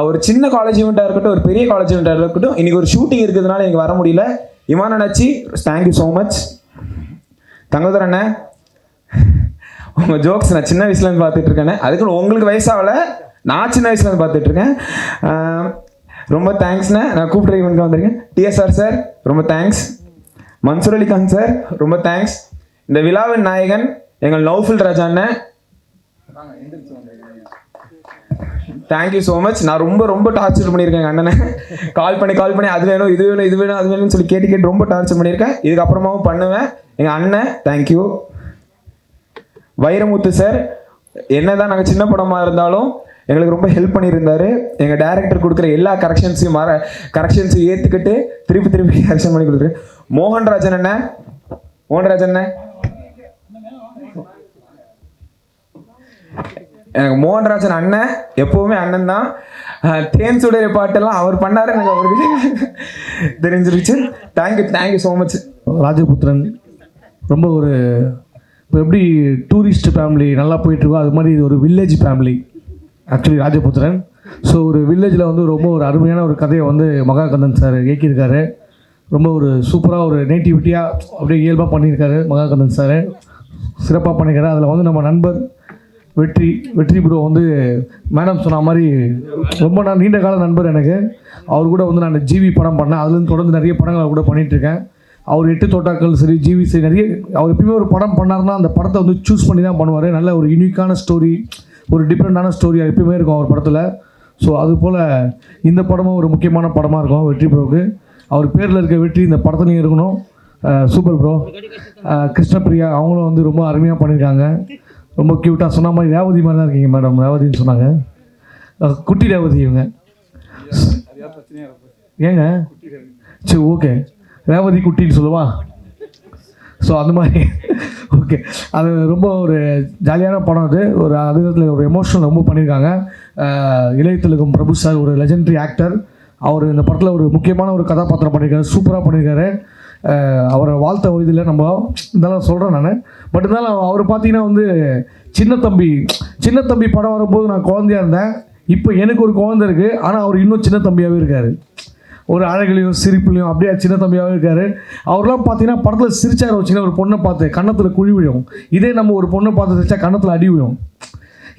ஒரு சின்ன காலேஜ் ஈவெண்ட்டாக இருக்கட்டும், ஒரு பெரிய காலேஜ் ஈவெண்ட்டாக இருக்கட்டும், இன்றைக்கி ஒரு ஷூட்டிங் இருக்கிறதுனால எனக்கு வர முடியல. Imman Annachi thank you so much. தங்கோதர் அண்ணன், உங்கள் ஜோக்ஸ் நான் சின்ன வயசுலேருந்து பார்த்துட்டு இருக்கேன். அதுக்கு உங்களுக்கு வயசாகல, நான் சின்ன வயசுலேருந்து பார்த்துட்ருக்கேன். ரொம்ப தேங்க்ஸ்ண்ணே. நான் கூப்பிட்ற ஈவெண்ட்க்கு வந்திருக்கேன். டிஎஸ்ஆர் சார் ரொம்ப தேங்க்ஸ். மன்சூர் அலிகான் சார் ரொம்ப தேங்க்ஸ். இந்த விழாவின் நாயகன் எங்கள் நௌஃபில் ராஜா அண்ணன், தேங்க்யூ ஸோ மச். நான் ரொம்ப ரொம்ப டார்ச்சர் பண்ணியிருக்கேன் எங்கள் அண்ணனை. கால் பண்ணி அது வேணும் இது வேணும் இது வேணும் அது வேணும்னு சொல்லி கேட்டு ரொம்ப டார்ச்சர் பண்ணியிருக்கேன். இதுக்கப்புறமாவும் பண்ணுவேன். எங்கள் அண்ணன் தேங்க்யூ. வைரமுத்து சார் என்னதான் நாங்கள் சின்ன படமாக இருந்தாலும் எங்களுக்கு ரொம்ப ஹெல்ப் பண்ணியிருந்தார். எங்கள் டைரக்டர் கொடுக்குற எல்லா கரெக்ஷன்ஸையும் ஏற்றுக்கிட்டு திருப்பி கரெக்ஷன் பண்ணி கொடுத்துரு. மோகன்ராஜன் அண்ணன் எனக்கு மோகன்ராஜன் அண்ணன் எப்போவுமே அண்ணன் தான். தேன் சுடரை பாட்டெல்லாம் அவர் பண்ணார், எனக்கு அவருக்கு தெரிஞ்சிருச்சு. Thank you so much. ராஜபுத்திரன் ரொம்ப ஒரு இப்போ எப்படி டூரிஸ்ட் ஃபேமிலி நல்லா போயிட்டுருக்கோ அது மாதிரி இது ஒரு வில்லேஜ் ஃபேமிலி ஆக்சுவலி ராஜபுத்திரன். ஸோ ஒரு வில்லேஜில் வந்து ரொம்ப ஒரு அருமையான ஒரு கதையை வந்து மகாகந்தன் சார் இயக்கியிருக்காரு. ரொம்ப ஒரு சூப்பராக ஒரு நேட்டிவிட்டியாக அப்படியே இயல்பாக பண்ணியிருக்காரு மகாகந்தன் சார், சிறப்பாக பண்ணியிருக்காரு. அதில் வந்து நம்ம நண்பர் வெற்றி ப்ரோ வந்து மேடம் சொன்ன மாதிரி ரொம்ப நான் நீண்ட கால நண்பர் எனக்கு. அவர் கூட வந்து நான் ஜிவி படம் பண்ணேன். அதுலேருந்து தொடர்ந்து நிறைய படங்கள் அவர் கூட பண்ணிகிட்ருக்கேன். அவர் 8 தோட்டாக்கள் சரி, ஜிவி சரி, நிறைய அவர் எப்பயுமே ஒரு படம் பண்ணார்னா அந்த படத்தை வந்து சூஸ் பண்ணி தான் பண்ணுவார். நல்ல ஒரு யூனிக்கான ஸ்டோரி, ஒரு டிஃப்ரெண்ட்டான ஸ்டோரி எப்பயுமே இருக்கும் அவர் படத்தில். ஸோ அதுபோல் இந்த படமும் ஒரு முக்கியமான படமாக இருக்கும் வெற்றி ப்ரோவுக்கு. அவர் பேரில் இருக்க வெற்றி இந்த படத்துலையும் இருக்கணும். Super bro. கிருஷ்ணபிரியா அவங்களும் வந்து ரொம்ப அருமையாக பண்ணியிருக்காங்க. ரொம்ப க்யூட்டாக சொன்ன மாதிரி ரேவதி மாதிரி தான் இருக்கீங்க மேடம். ரேவதின்னு சொன்னாங்க. குட்டி ரேவதி இவங்க. ஏங்க சரி ஓகே, ரேவதி குட்டின்னு சொல்லுவா. ஸோ அந்த மாதிரி ஓகே, அது ரொம்ப ஒரு ஜாலியான படம். அது ஒரு அதிகத்தில் ஒரு எமோஷனல் ரொம்ப பண்ணியிருக்காங்க. இளையத்திலகம் பிரபு சார் ஒரு லெஜெண்டரி ஆக்டர். அவர் இந்த படத்தில் ஒரு முக்கியமான ஒரு கதாபாத்திரம் பண்ணியிருக்காரு, சூப்பராக பண்ணியிருக்காரு. அவரை வாழ்த்த வயதில் நம்ம இதெல்லாம் சொல்கிறேன் நான். பட் இருந்தாலும் அவர் பார்த்தீங்கன்னா வந்து சின்ன தம்பி படம் வரும்போது நான் குழந்தையாக இருந்தேன். இப்போ எனக்கு ஒரு குழந்தை இருக்குது, ஆனால் அவர் இன்னும் சின்ன தம்பியாகவே இருக்கார். ஒரு அழகுலையும் சிரிப்புலையும் அப்படியே சின்ன தம்பியாகவே இருக்கார். அவர்லாம் பார்த்தீங்கன்னா படத்தில் சிரிச்சார வச்சுன்னா ஒரு பொண்ணை பார்த்து கன்னத்தில் குழி விழும். இதே நம்ம ஒரு பொண்ணை பார்த்து சிரிச்சா கன்னத்தில் அடி விழும்.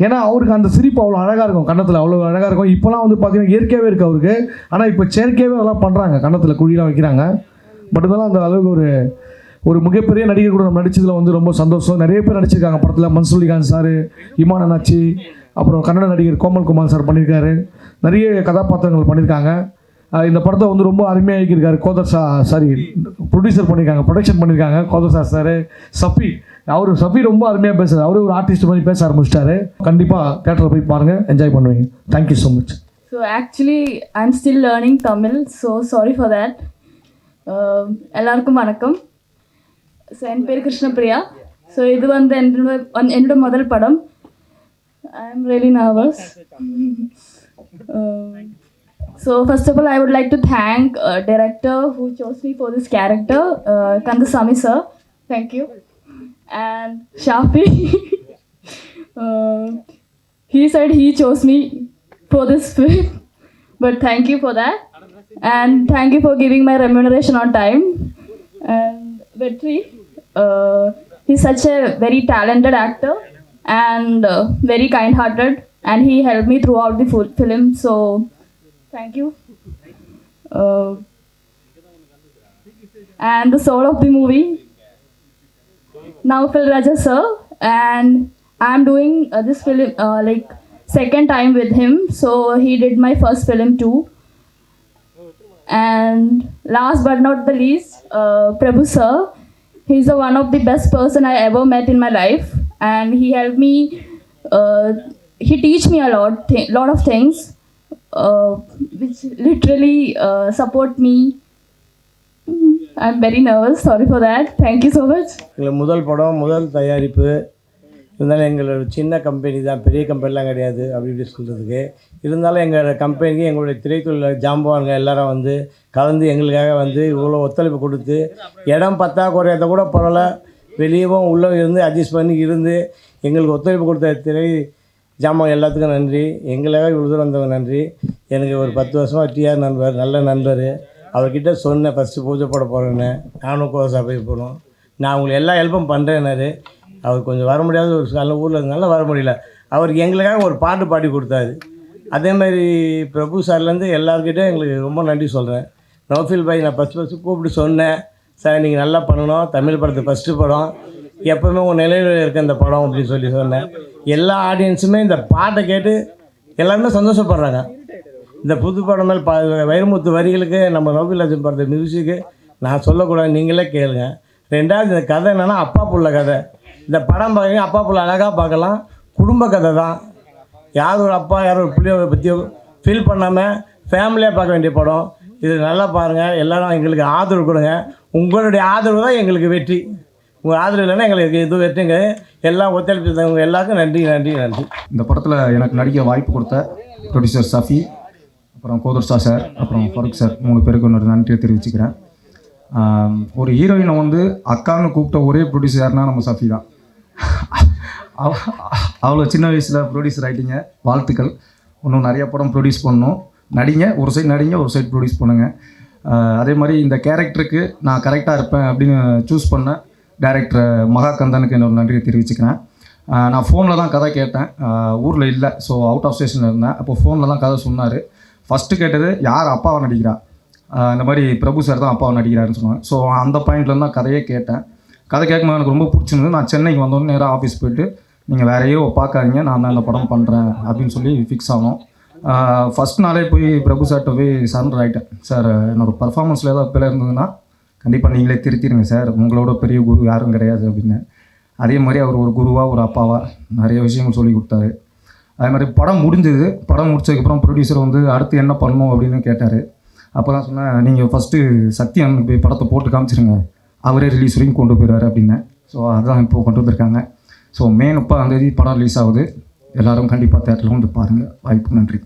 ஏன்னா அவருக்கு அந்த சிரிப்பு அவ்வளோ அழகாக இருக்கும், கன்னத்தில் அவ்வளோ அழகாக இருக்கும். இப்போலாம் வந்து பார்த்தீங்கன்னா இயற்கையாகவே இருக்குது அவருக்கு. ஆனால் இப்போ செயற்கையாகவே அதெல்லாம் பண்ணுறாங்க, கன்னத்தில் குழியெலாம் வைக்கிறாங்க. பட் இருந்தாலும் அந்த அளவுக்கு ஒரு மிகப்பெரிய நடிகர் கூட நம்ம நடித்ததில் வந்து ரொம்ப சந்தோஷம். நிறைய பேர் நடிச்சிருக்காங்க படத்தில். மன்சூர் அலிகான் சார், இமான் அண்ணாச்சி, அப்புறம் கன்னட நடிகர் கோமல் குமார் சார் பண்ணியிருக்காரு. நிறைய கதாபாத்திரங்கள் பண்ணியிருக்காங்க. இந்த படத்தை வந்து ரொம்ப அருமையாக இயக்கியிருக்காரு ப்ரொடியூசர் பண்ணியிருக்காங்க, ப்ரொடக்ஷன் பண்ணியிருக்காங்க கோதர் சார். சஃபி ரொம்ப அருமையாக பேசுகிறார். அவரு ஒரு ஆர்டிஸ்ட் மாதிரி பேச ஆரம்பிச்சிட்டாரு. கண்டிப்பாக தேட்டரில் போய் பாருங்கள், என்ஜாய் பண்ணுவீங்க. Thank you so much. So actually I am still learning Tamil, so sorry for that. எல்லாருக்கும் வணக்கம். ஸோ என் பேர் கிருஷ்ணபிரியா. ஸோ இது வந்து என்னோட முதல் படம். I am really nervous. So first of all, I would like to thank director who chose me for this character, Kandasamy sir. Thank you. And Shafi. He said he chose me for this film, but thank you for that. And thank you for giving my remuneration on time. And Vetri, he's such a very talented actor and very kind-hearted, and he helped me throughout the full film. So thank you. And the soul of the movie, Navfil Raja sir, and I'm doing this film like second time with him. So he did my first film too. And last but not the least, Prabhu sir. He's one of the best person I ever met in my life, and he helped me he teach me a lot of things, which literally support me. I'm very nervous. Sorry for that. Thank you so much. எங்களுக்கு முதல் படம், முதல் தயாரிப்பு இருந்தாலும் எங்களோட சின்ன கம்பெனி தான், பெரிய கம்பெனிலாம் கிடையாது அப்படி இப்படி சொல்கிறதுக்கு. இருந்தாலும் எங்கள் கம்பெனிக்கு எங்களுடைய திரைத்துறையில் ஜாம்பவான்கள் எல்லாரும் வந்து கலந்து எங்களுக்காக வந்து இவ்வளோ ஒத்துழைப்பு கொடுத்து, இடம் பற்றாக்குறையத்தை கூட பரவாயில்ல, வெளியவும் உள்ளே இருந்து அட்ஜஸ்ட் பண்ணி இருந்து எங்களுக்கு ஒத்துழைப்பு கொடுத்த திரை ஜாம்பவான் எல்லாத்துக்கும் நன்றி. எங்களுக்காக இவ்வளோ தூரம் வந்தவங்க நன்றி. எனக்கு ஒரு 10 வருஷமாக டிஆர் நண்பர், நல்ல நண்பர். அவர்கிட்ட சொன்னேன் ஃபஸ்ட்டு பூஜை போட போகிறேன்னு, நானும் கோசா போய் போகிறோம், நான் உங்களுக்கு எல்லா ஹெல்ப்பும் பண்ணுறேன்னாரு. அவர் கொஞ்சம் வர முடியாத ஒரு நல்ல ஊரில் இருந்தனால வர முடியல. அவருக்கு எங்களுக்காக ஒரு பாட்டு பாடி கொடுத்தாரு. அதேமாதிரி பிரபு சார்லேருந்து எல்லாருக்கிட்டே எங்களுக்கு ரொம்ப நன்றி சொல்கிறேன். நௌஃபில் பாய் நான் ஃபஸ்ட்டு கூப்பிட்டு சொன்னேன், சார் நீங்கள் நல்லா பண்ணணும், தமிழ் படத்து ஃபஸ்ட்டு படம், எப்போவுமே உங்கள் நிலையில் இருக்க இந்த படம் அப்படின்னு சொன்னேன். எல்லா ஆடியன்ஸுமே இந்த பாட்டை கேட்டு எல்லாருமே சந்தோஷப்படுறாங்க. இந்த புது படம் மேல் வைரமுத்து வரிகளுக்கு நம்ம நௌஃபில் ராஜன் படத்து மியூசிக்கு நான் சொல்லக்கூடாது, நீங்களே கேளுங்க. ரெண்டாவது இந்த கதை என்னென்னா அப்பா புள்ள கதை. இந்த படம் பார்க்குறீங்க, அப்பா புள்ள அழகாக பார்க்கலாம், குடும்ப கதை தான். யார் ஒரு அப்பா யார் ஒரு பிள்ளைய பற்றியோ ஃபீல் பண்ணாமல் ஃபேமிலியாக பார்க்க வேண்டிய படம். இது நல்லா பாருங்கள், எல்லோரும் எங்களுக்கு ஆதரவு கொடுங்க. உங்களுடைய ஆதரவு தான் எங்களுக்கு வெற்றி. உங்கள் ஆதரவு இல்லைன்னா எங்களுக்கு எதுவும் வெற்றிங்க. எல்லாம் ஒத்துழைப்பு தந்தவங்க எல்லாருக்கும் நன்றி நன்றி நன்றி. இந்த படத்தில் எனக்கு நடிக்க வாய்ப்பு கொடுத்த ப்ரொடியூசர் சஃபி, அப்புறம் கோதர்ஷா சார், அப்புறம் ஃபருக் சார், 3 பேருக்கு ஒரு நன்றியை தெரிவிச்சுக்கிறேன். ஒரு ஹீரோயினை வந்து அக்கான்னு கூப்பிட்ட ஒரே ப்ரொடியூசர் யாருன்னா நம்ம சஃபி தான். அவ்வளோ சின்ன வயசில் ப்ரொடியூசர் ஆகிட்டீங்க, வாழ்த்துக்கள். இன்னும் நிறைய படம் ப்ரொடியூஸ் பண்ணணும், நடிங்க, ஒரு சைடு நடிங்க, ஒரு சைடு ப்ரொடியூஸ் பண்ணுங்கள். அதே மாதிரி இந்த கேரக்டருக்கு நான் கரெக்டாக இருப்பேன் அப்படின்னு சூஸ் பண்ண டைரக்டர் மகா கந்தனுக்கு என்னோட நன்றியை தெரிவிச்சுக்கிறேன். நான் ஃபோனில் தான் கதை கேட்டேன், ஊரில் இல்லை, ஸோ அவுட் ஆஃப் ஸ்டேஷனில் இருந்தேன். அப்போ ஃபோனில் தான் கதை சொன்னார். ஃபஸ்ட்டு கேட்டது யார் அப்பாவை நடிக்கிறா, இந்த மாதிரி பிரபு சார் தான் அப்பாவை நடிக்கிறாருன்னு சொன்னாங்க. ஸோ அந்த பாயிண்ட்லேருந்து தான் கதையே கேட்டேன். கதை கேட்கும்போது எனக்கு ரொம்ப பிடிச்சிருந்தது. நான் சென்னைக்கு வந்தோடனே நேராக ஆஃபீஸ் போய்ட்டு, நீங்கள் வேறையோ பார்க்காதீங்க, நான் தான் இந்த படம் பண்ணுறேன் அப்படின்னு சொல்லி ஃபிக்ஸ் ஆனோம். ஃபஸ்ட் நாளே போய் பிரபு சார்கிட்ட போய் சரண்டர் ஆகிட்டேன். சார் என்னோடய பர்ஃபார்மன்ஸில் ஏதாவது பிள்ளை இருந்ததுன்னா கண்டிப்பாக நீங்களே திருத்திடுங்க சார், உங்களோட பெரிய குரு யாரும் கிடையாது அப்படின்னு. அதே மாதிரி அவர் ஒரு குருவாக ஒரு அப்பாவாக நிறைய விஷயங்கள் சொல்லி கொடுத்தாரு. அதே மாதிரி படம் முடிஞ்சது. படம் முடிச்சதுக்கப்புறம் ப்ரொடியூசர் வந்து அடுத்து என்ன பண்ணணும் அப்படின்னு கேட்டார். அப்போ தான் சொன்னேன், நீங்கள் ஃபஸ்ட்டு சத்யன் போய் படத்தை போட்டு காமிச்சிருங்க, அவரே ரிலீஸ் வரைக்கும் கொண்டு போயிடுவார் அப்படின்னேன். ஸோ அதுதான் இப்போது கொண்டு வந்திருக்காங்க. ஸோ மே 30ஆம் தேதி படம் ரிலீஸ் ஆகுது. எல்லோரும் கண்டிப்பாக தேட்டரில் வந்து பாருங்கள். வாய்ப்பு நன்றி.